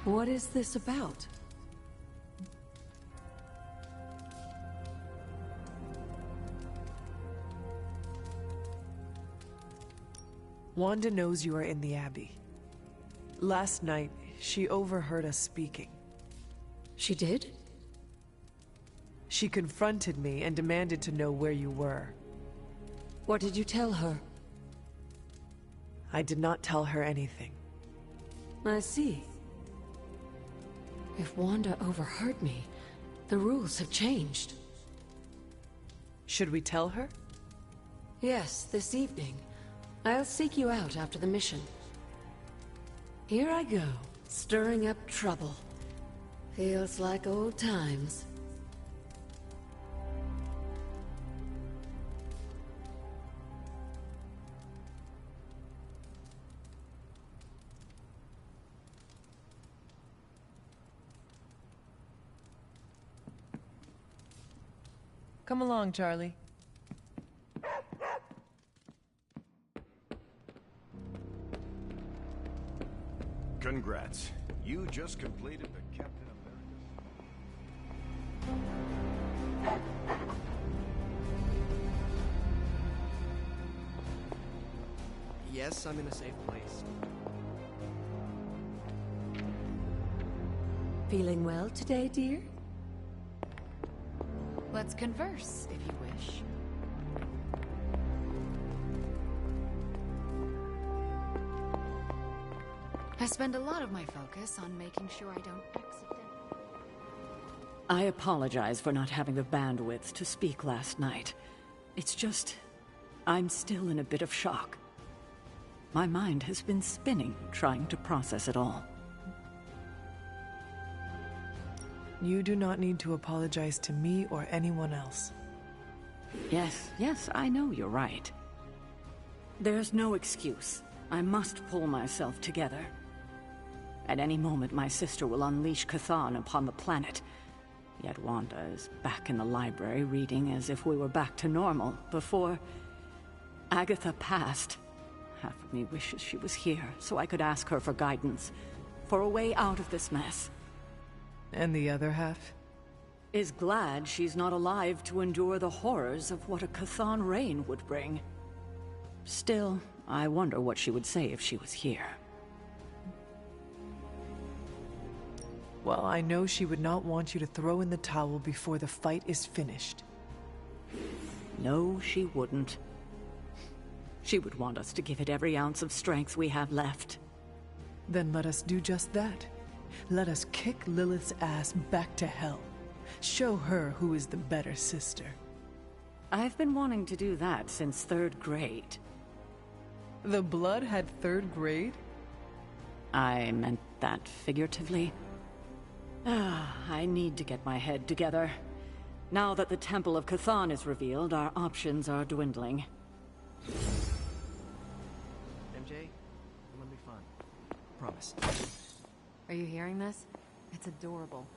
What is this about? Wanda knows you are in the Abbey. Last night, she overheard us speaking. She did? She confronted me and demanded to know where you were. What did you tell her? I did not tell her anything. I see. If Wanda overheard me, the rules have changed. Should we tell her? Yes, this evening. I'll seek you out after the mission. Here I go, stirring up trouble. Feels like old times. Come along, Charlie. Congrats. You just completed the Captain America. Yes, I'm in a safe place. Feeling well today, dear? Let's converse, if you wish. I spend a lot of my focus on making sure I don't accidentally... I apologize for not having the bandwidth to speak last night. It's just... I'm still in a bit of shock. My mind has been spinning, trying to process it all. You do not need to apologize to me or anyone else. Yes, I know you're right. There's no excuse. I must pull myself together. At any moment, my sister will unleash Chthon upon the planet. Yet Wanda is back in the library reading as if we were back to normal before Agatha passed. Half of me wishes she was here so I could ask her for guidance, for a way out of this mess. And the other half? Is glad she's not alive to endure the horrors of what a Chthon reign would bring. Still, I wonder what she would say if she was here. Well, I know she would not want you to throw in the towel before the fight is finished. No, she wouldn't. She would want us to give it every ounce of strength we have left. Then let us do just that. Let us kick Lilith's ass back to hell. Show her who is the better sister. I've been wanting to do that since 3rd grade. The blood had 3rd grade? I meant that figuratively. I need to get my head together. Now that the Temple of Chthon is revealed, our options are dwindling. MJ, I'm gonna be fine. Promise. Are you hearing this? It's adorable.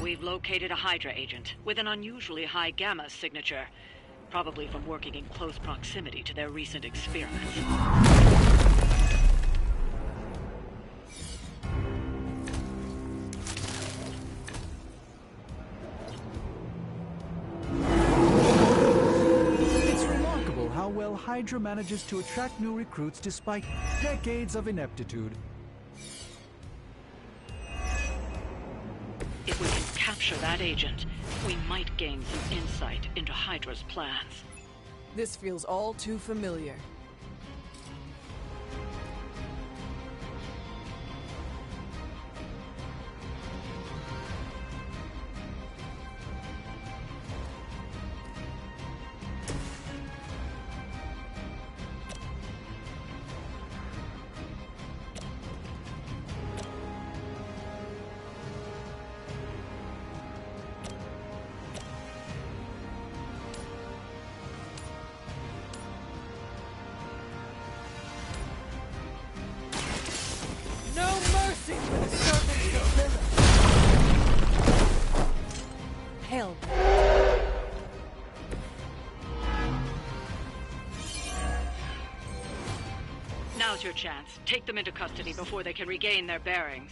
We've located a Hydra agent with an unusually high gamma signature, probably from working in close proximity to their recent experiments. It's remarkable how well Hydra manages to attract new recruits despite decades of ineptitude. If we can capture that agent, we might gain some insight into Hydra's plans. This feels all too familiar. Hell. Now's your chance. Take them into custody before they can regain their bearings.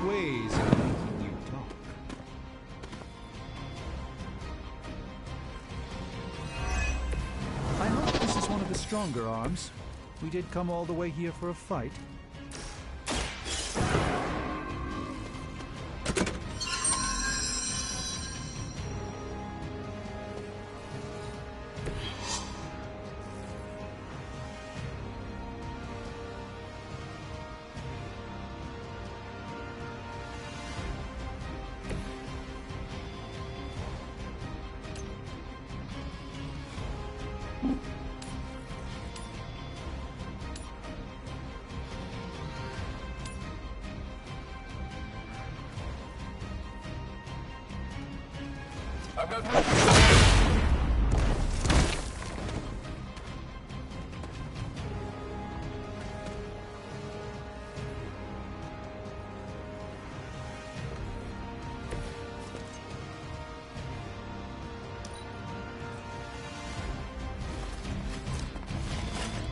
Ways of making you talk. I hope this is one of the stronger arms. We did come all the way here for a fight.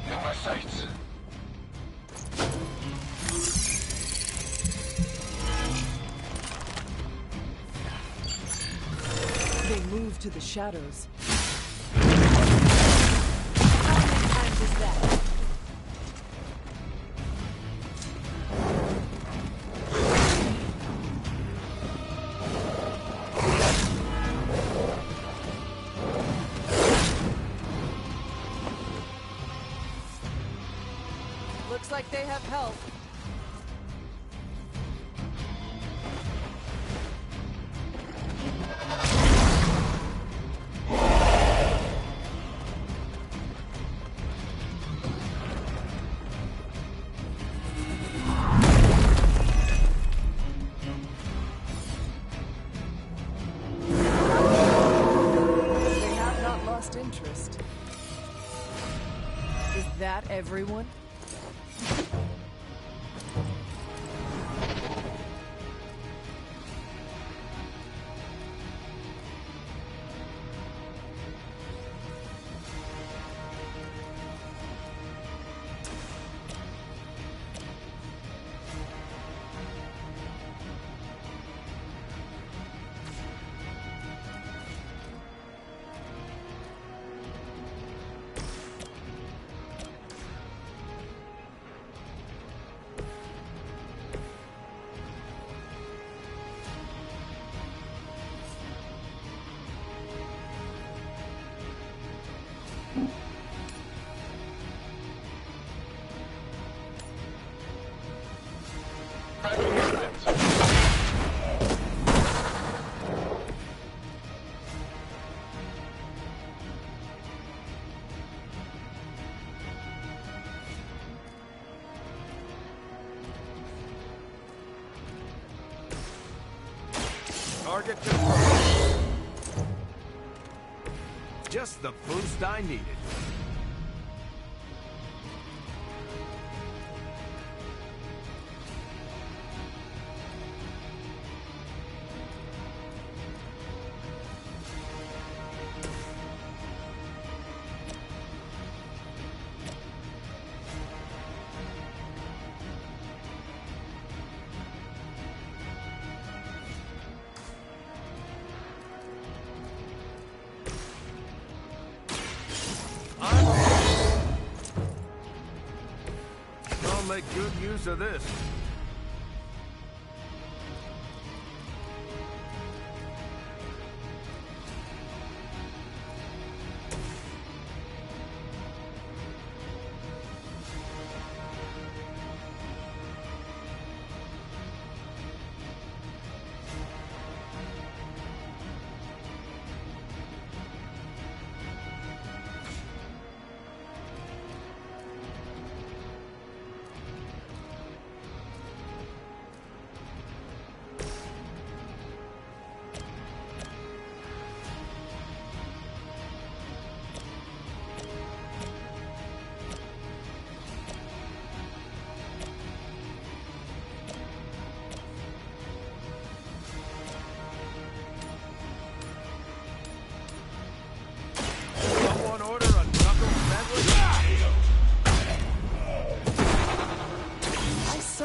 In my sights. They move to the shadows. How many times is that? Looks like they have help. They have not lost interest. Is that everyone? Target confirmed. Just the boost I needed. I'll make good use of this.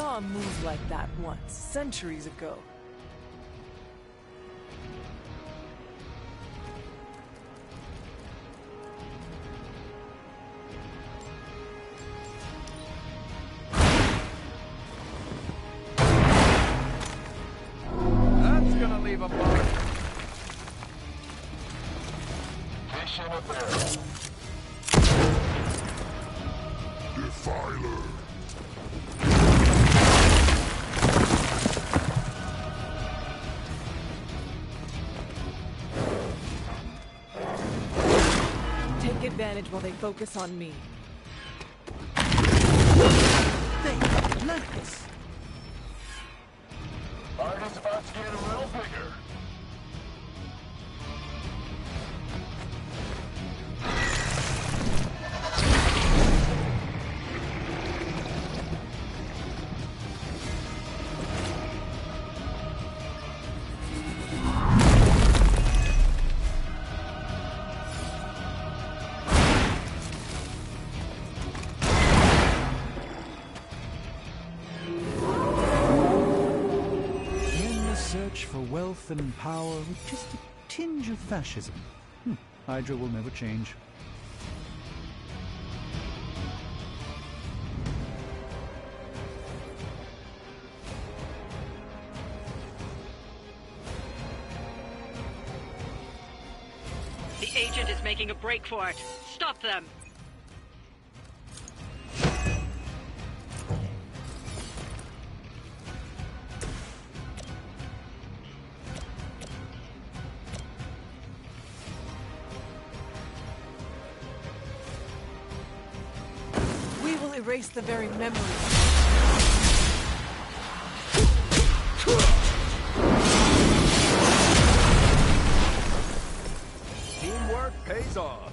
A move like that once, centuries ago. That's gonna leave a mark. Fish in a barrel. Defiler. Advantage while they focus on me. They like this. Party's about to get a little bigger. For wealth and power with just a tinge of fascism. Hydra will never change. The agent is making a break for it. Stop them! Erase the very memory. Teamwork pays off.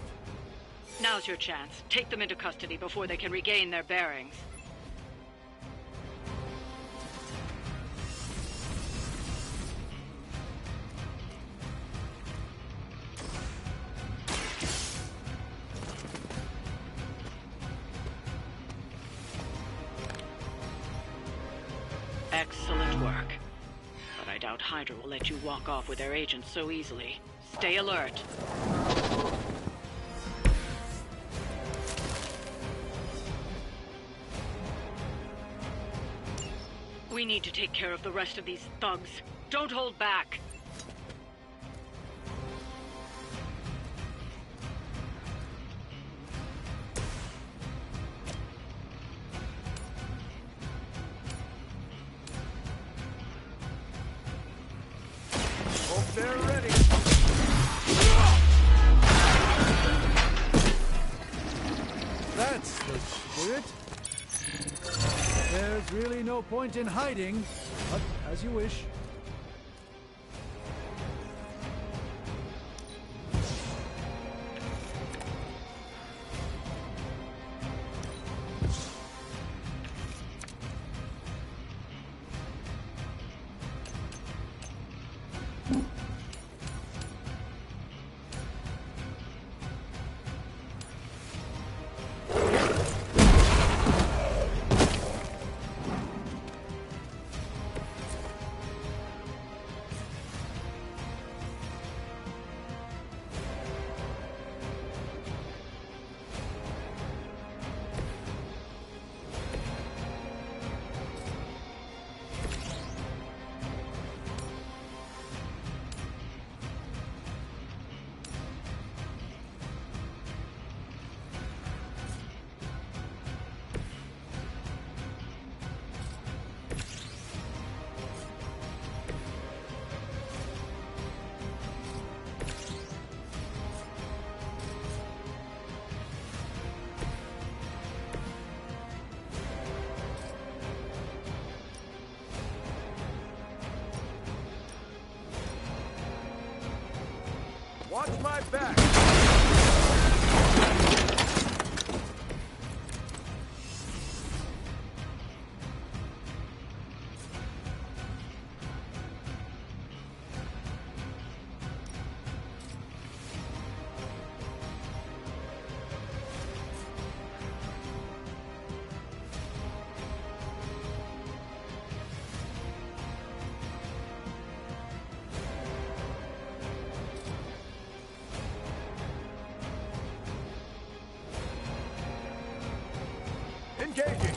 Now's your chance. Take them into custody before they can regain their bearings. Excellent work. But I doubt Hydra will let you walk off with their agents so easily. Stay alert. We need to take care of the rest of these thugs. Don't hold back. no point in hiding, but as you wish. Watch my back! Engaging!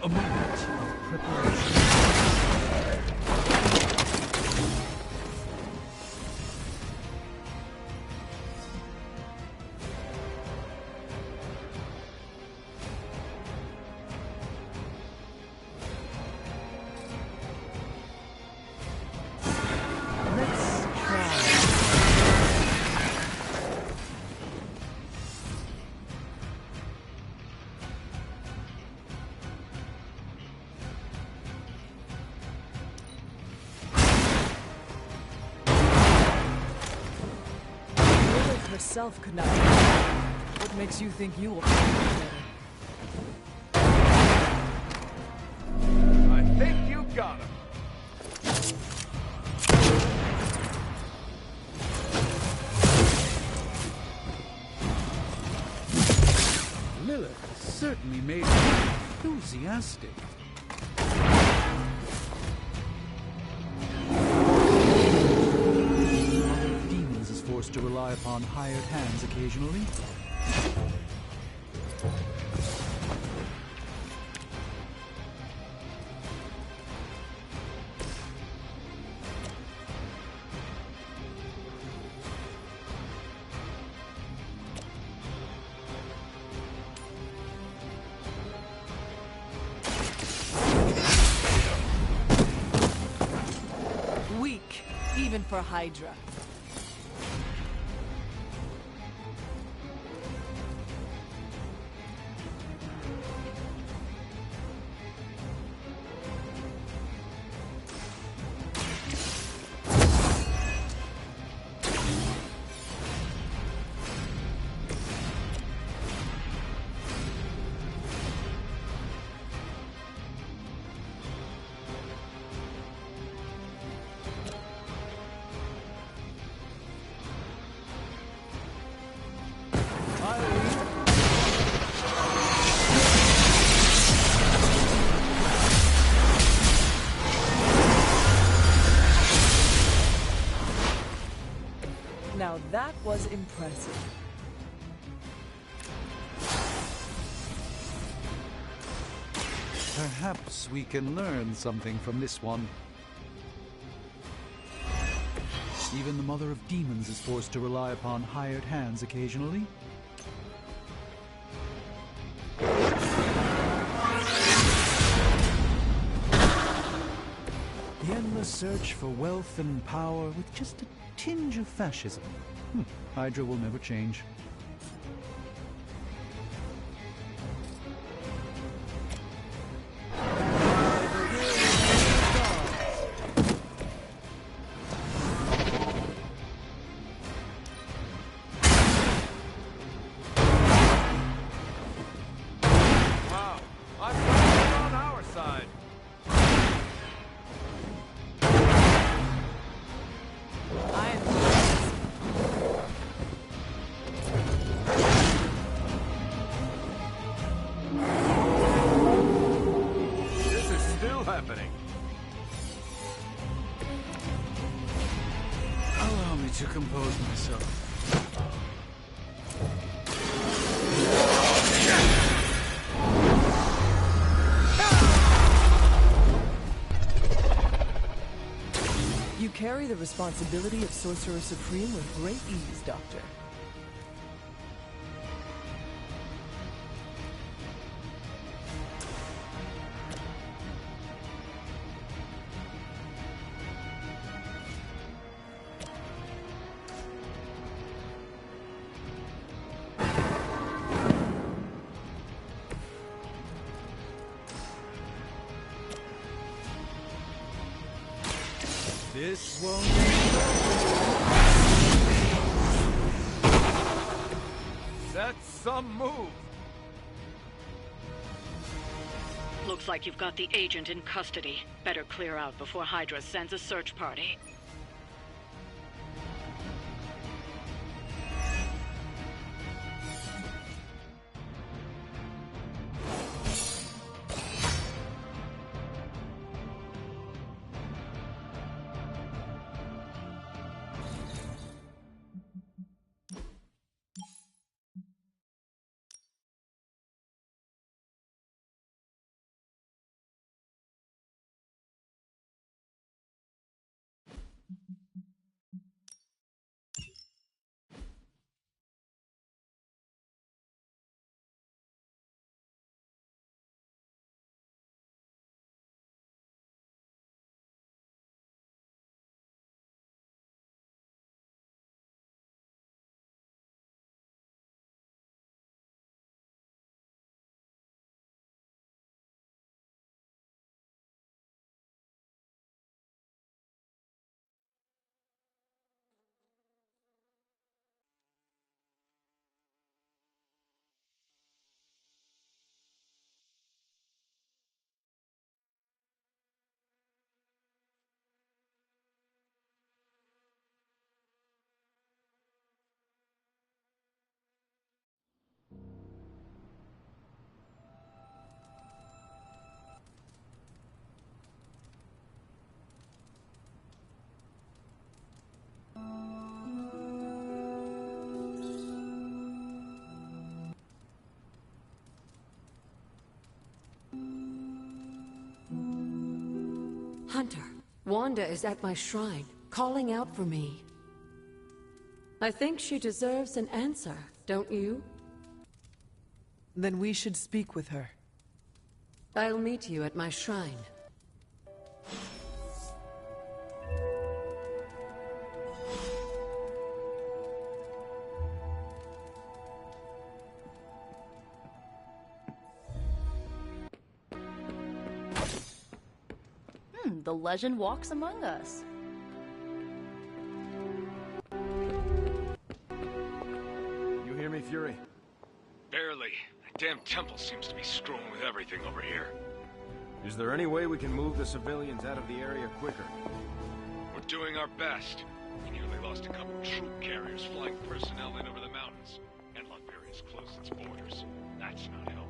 A moment of preparation. Herself could not do it. What makes you think you will find it better? I think you got him. Lilith certainly made me enthusiastic. Demons is forced to rely upon hired hands occasionally. Weak, even for Hydra. Now that was impressive. Perhaps we can learn something from this one. Even the Mother of Demons is forced to rely upon hired hands occasionally. search for wealth and power with just a tinge of fascism. Hydra will never change. Allow me to compose myself. You carry the responsibility of Sorcerer Supreme with great ease, Doctor. This won't That's some move. Looks like you've got the agent in custody. Better clear out before Hydra sends a search party. Hunter, Wanda is at my shrine, calling out for me. I think she deserves an answer, don't you? Then we should speak with her. I'll meet you at my shrine. The legend walks among us. You hear me, Fury? Barely. That damn temple seems to be strewn with everything over here. Is there any way we can move the civilians out of the area quicker? We're doing our best. We nearly lost a couple of troop carriers flying personnel in over the mountains. And Liberia's closed its borders. That's not helping.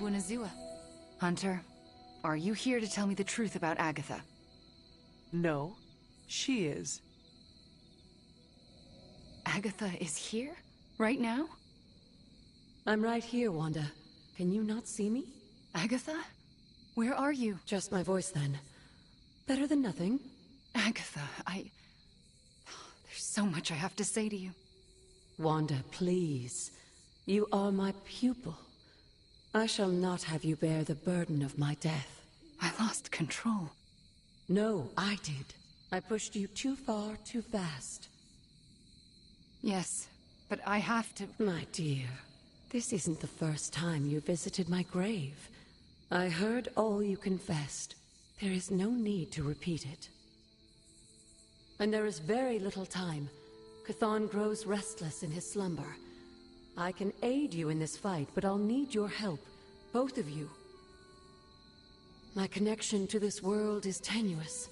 Bunazua. Hunter, are you here to tell me the truth about Agatha? No, she is. Agatha is here? Right now? I'm right here, Wanda. Can you not see me? Agatha? Where are you? Just my voice, then. Better than nothing. Agatha, There's so much I have to say to you. Wanda, please. You are my pupil. I shall not have you bear the burden of my death. I lost control. No, I did. I pushed you too far, too fast. Yes, but I have to... My dear, this isn't the first time you visited my grave. I heard all you confessed. There is no need to repeat it. And there is very little time. Chthon grows restless in his slumber. I can aid you in this fight, but I'll need your help. Both of you. My connection to this world is tenuous.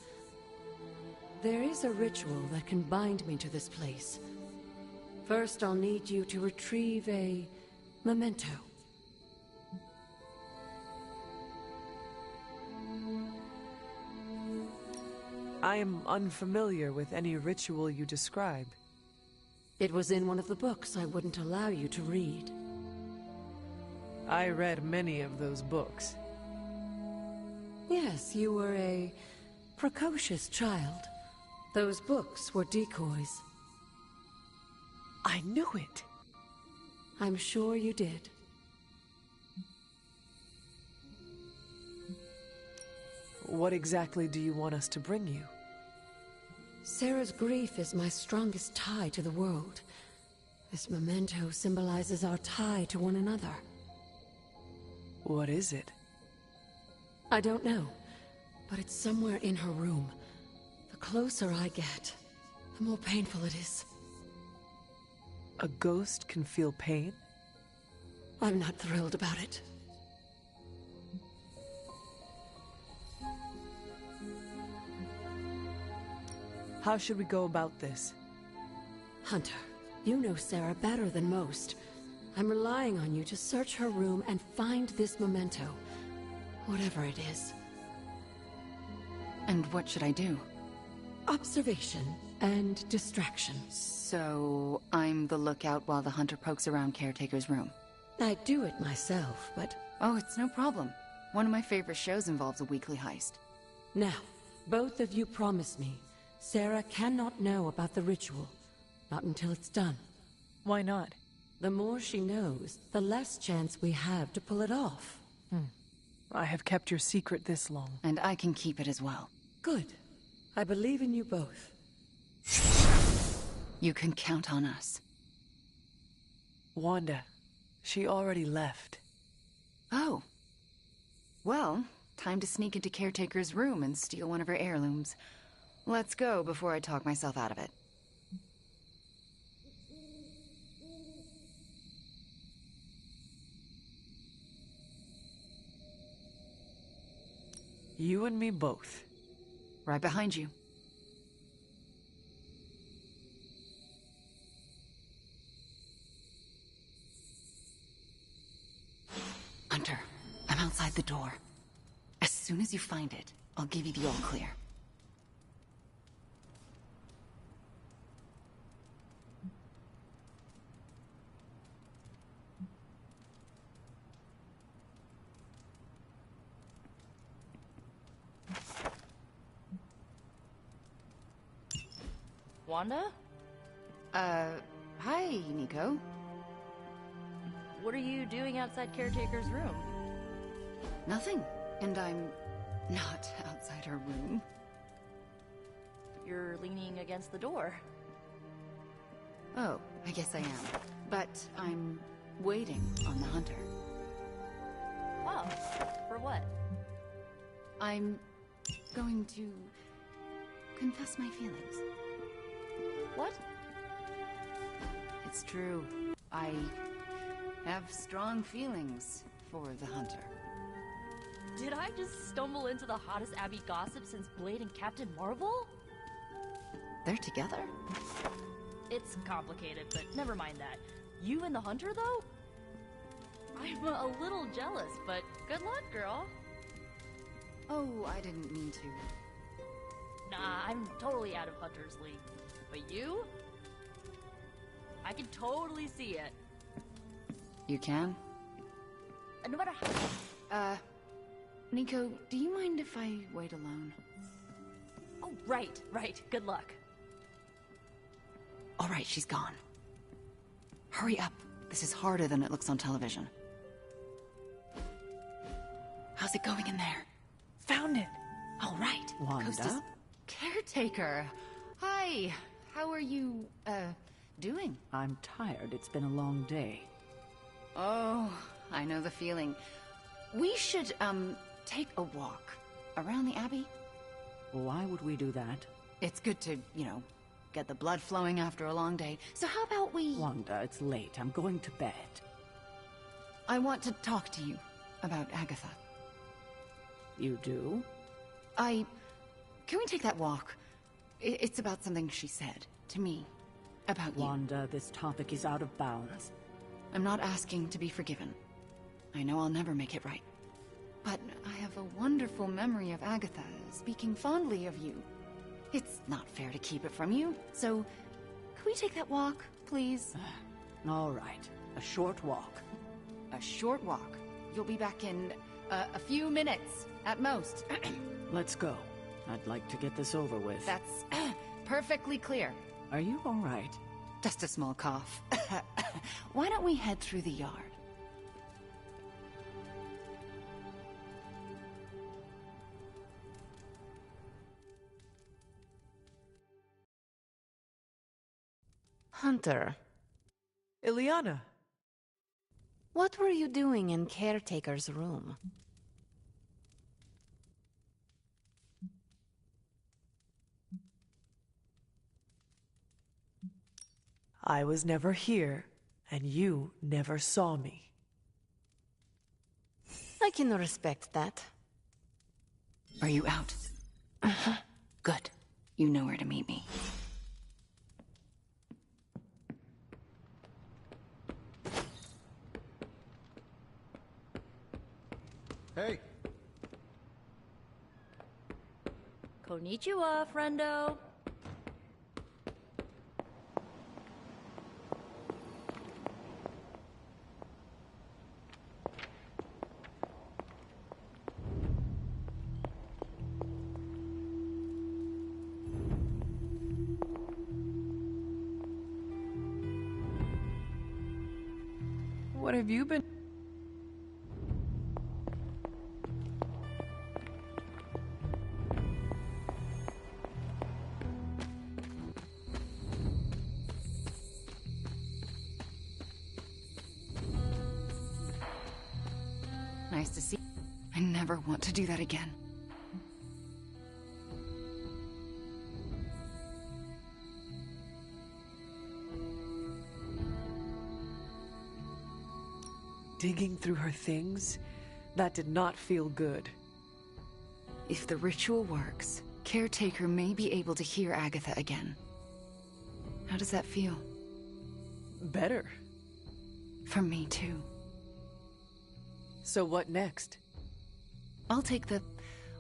There is a ritual that can bind me to this place. First, I'll need you to retrieve a memento. I am unfamiliar with any ritual you describe. It was in one of the books I wouldn't allow you to read. I read many of those books. Yes, you were a precocious child. Those books were decoys. I knew it. I'm sure you did. What exactly do you want us to bring you? Sarah's grief is my strongest tie to the world. This memento symbolizes our tie to one another. What is it? I don't know, but it's somewhere in her room. The closer I get, the more painful it is. A ghost can feel pain? I'm not thrilled about it. How should we go about this? Hunter, you know Sarah better than most. I'm relying on you to search her room and find this memento. Whatever it is. And what should I do? Observation and distraction. So, I'm the lookout while the hunter pokes around Caretaker's room. I do it myself, but... Oh, it's no problem. One of my favorite shows involves a weekly heist. Now, both of you promise me, Sarah cannot know about the ritual. Not until it's done. Why not? The more she knows, the less chance we have to pull it off. I have kept your secret this long. And I can keep it as well. Good. I believe in you both. You can count on us. Wanda, she already left. Oh. Well, time to sneak into Caretaker's room and steal one of her heirlooms. Let's go before I talk myself out of it. You and me both. Right behind you. Hunter, I'm outside the door. As soon as you find it, I'll give you the all clear. Wanda? Hi, Nico. What are you doing outside Caretaker's room? Nothing. And I'm not outside her room. You're leaning against the door. Oh, I guess I am. But I'm waiting on the hunter. Oh, for what? I'm going to confess my feelings. What? It's true. I have strong feelings for the hunter. Did I just stumble into the hottest Abby gossip since Blade and Captain Marvel? They're together? It's complicated, but never mind that. You and the hunter, though? I'm a little jealous, but good luck, girl. Oh, I didn't mean to. Nah, I'm totally out of Hunter's League. But you? I can totally see it. You can? No matter how... Nico, do you mind if I wait alone? Oh, right. Good luck. All right, she's gone. Hurry up. This is harder than it looks on television. How's it going in there? Found it. All right. Wanda? Costa's caretaker. Hi. How are you, doing? I'm tired. It's been a long day. Oh, I know the feeling. We should, take a walk around the Abbey. Why would we do that? It's good to, get the blood flowing after a long day. So how about we... Wanda, it's late. I'm going to bed. I want to talk to you about Agatha. You do? Can we take that walk? It's about something she said to me. About you. Wanda, this topic is out of bounds. I'm not asking to be forgiven. I know I'll never make it right. But I have a wonderful memory of Agatha speaking fondly of you. It's not fair to keep it from you, so could we take that walk, please? All right. A short walk. A short walk. You'll be back in a few minutes, at most. Let's go. I'd like to get this over with. That's perfectly clear. Are you all right? Just a small cough. Why don't we head through the yard? Hunter, Ileana. what were you doing in Caretaker's room? I was never here, and you never saw me. I can respect that. Are you out? Good. You know where to meet me. Hey. Konnichiwa, friendo. What have you been... Nice to see. I never want to do that again. Digging through her things? That did not feel good. If the ritual works, Caretaker may be able to hear Agatha again. How does that feel? Better. For me, too. So what next? I'll take the...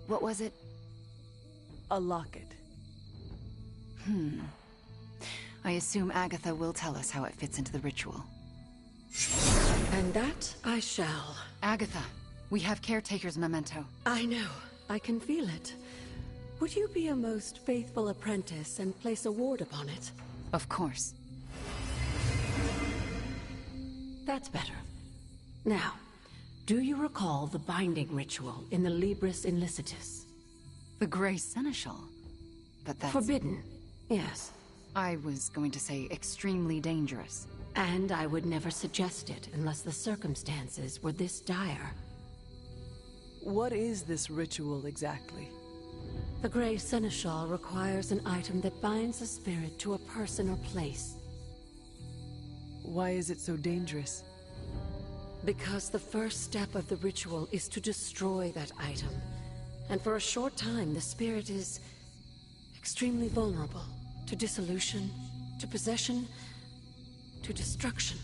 what was it? A locket. I assume Agatha will tell us how it fits into the ritual. And that I shall. Agatha, we have Caretaker's memento. I know. I can feel it. Would you be a most faithful apprentice and place a ward upon it? Of course. That's better. Now, do you recall the binding ritual in the Libris Inlicitus? The Grey Seneschal? But that's... Forbidden, yes. I was going to say extremely dangerous. And I would never suggest it unless the circumstances were this dire. What is this ritual exactly? The Grey Seneschal requires an item that binds a spirit to a person or place. Why is it so dangerous? Because the first step of the ritual is to destroy that item. And for a short time, the spirit is extremely vulnerable to dissolution, to possession, to destruction.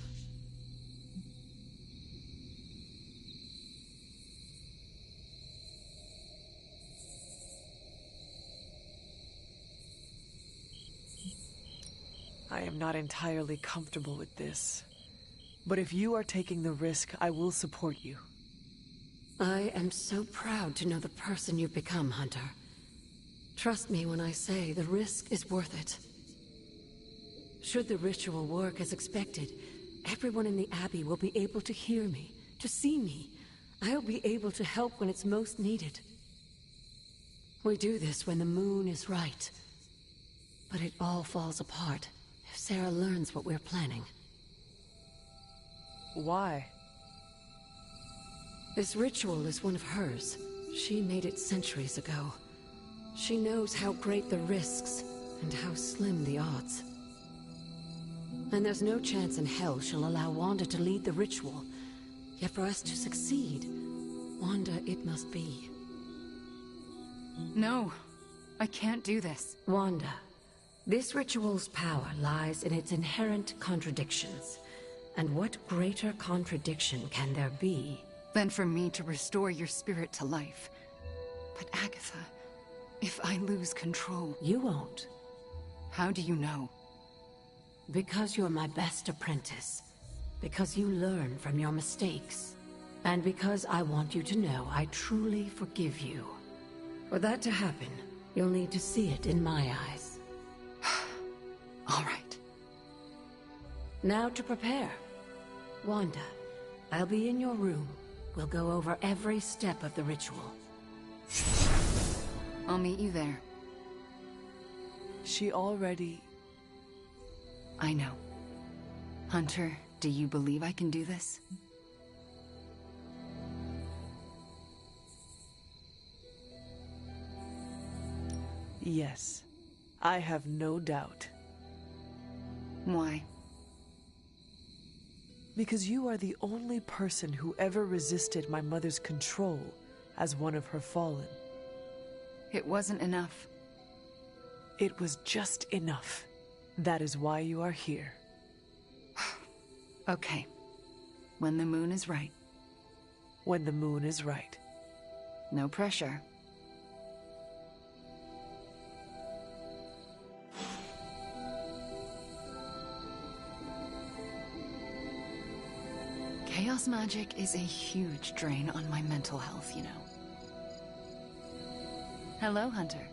I am not entirely comfortable with this. But if you are taking the risk, I will support you. I am so proud to know the person you've become, Hunter. Trust me when I say the risk is worth it. Should the ritual work as expected, everyone in the Abbey will be able to hear me, to see me. I'll be able to help when it's most needed. We do this when the moon is right. But it all falls apart if Sarah learns what we're planning. Why? This ritual is one of hers. She made it centuries ago. She knows how great the risks and how slim the odds. And there's no chance in hell she'll allow Wanda to lead the ritual. Yet for us to succeed, Wanda it must be. No, I can't do this. Wanda, this ritual's power lies in its inherent contradictions. And what greater contradiction can there be than for me to restore your spirit to life? But Agatha, if I lose control... You won't. How do you know? Because you're my best apprentice. Because you learn from your mistakes. And because I want you to know I truly forgive you. For that to happen, you'll need to see it in my eyes. All right. Now to prepare. Wanda, I'll be in your room. We'll go over every step of the ritual. I'll meet you there. She already... I know. Hunter, do you believe I can do this? Yes. I have no doubt. Why? Because you are the only person who ever resisted my mother's control as one of her fallen. It wasn't enough. It was just enough. That is why you are here. Okay. When the moon is right. When the moon is right. No pressure. Chaos magic is a huge drain on my mental health, you know. Hello, Hunter.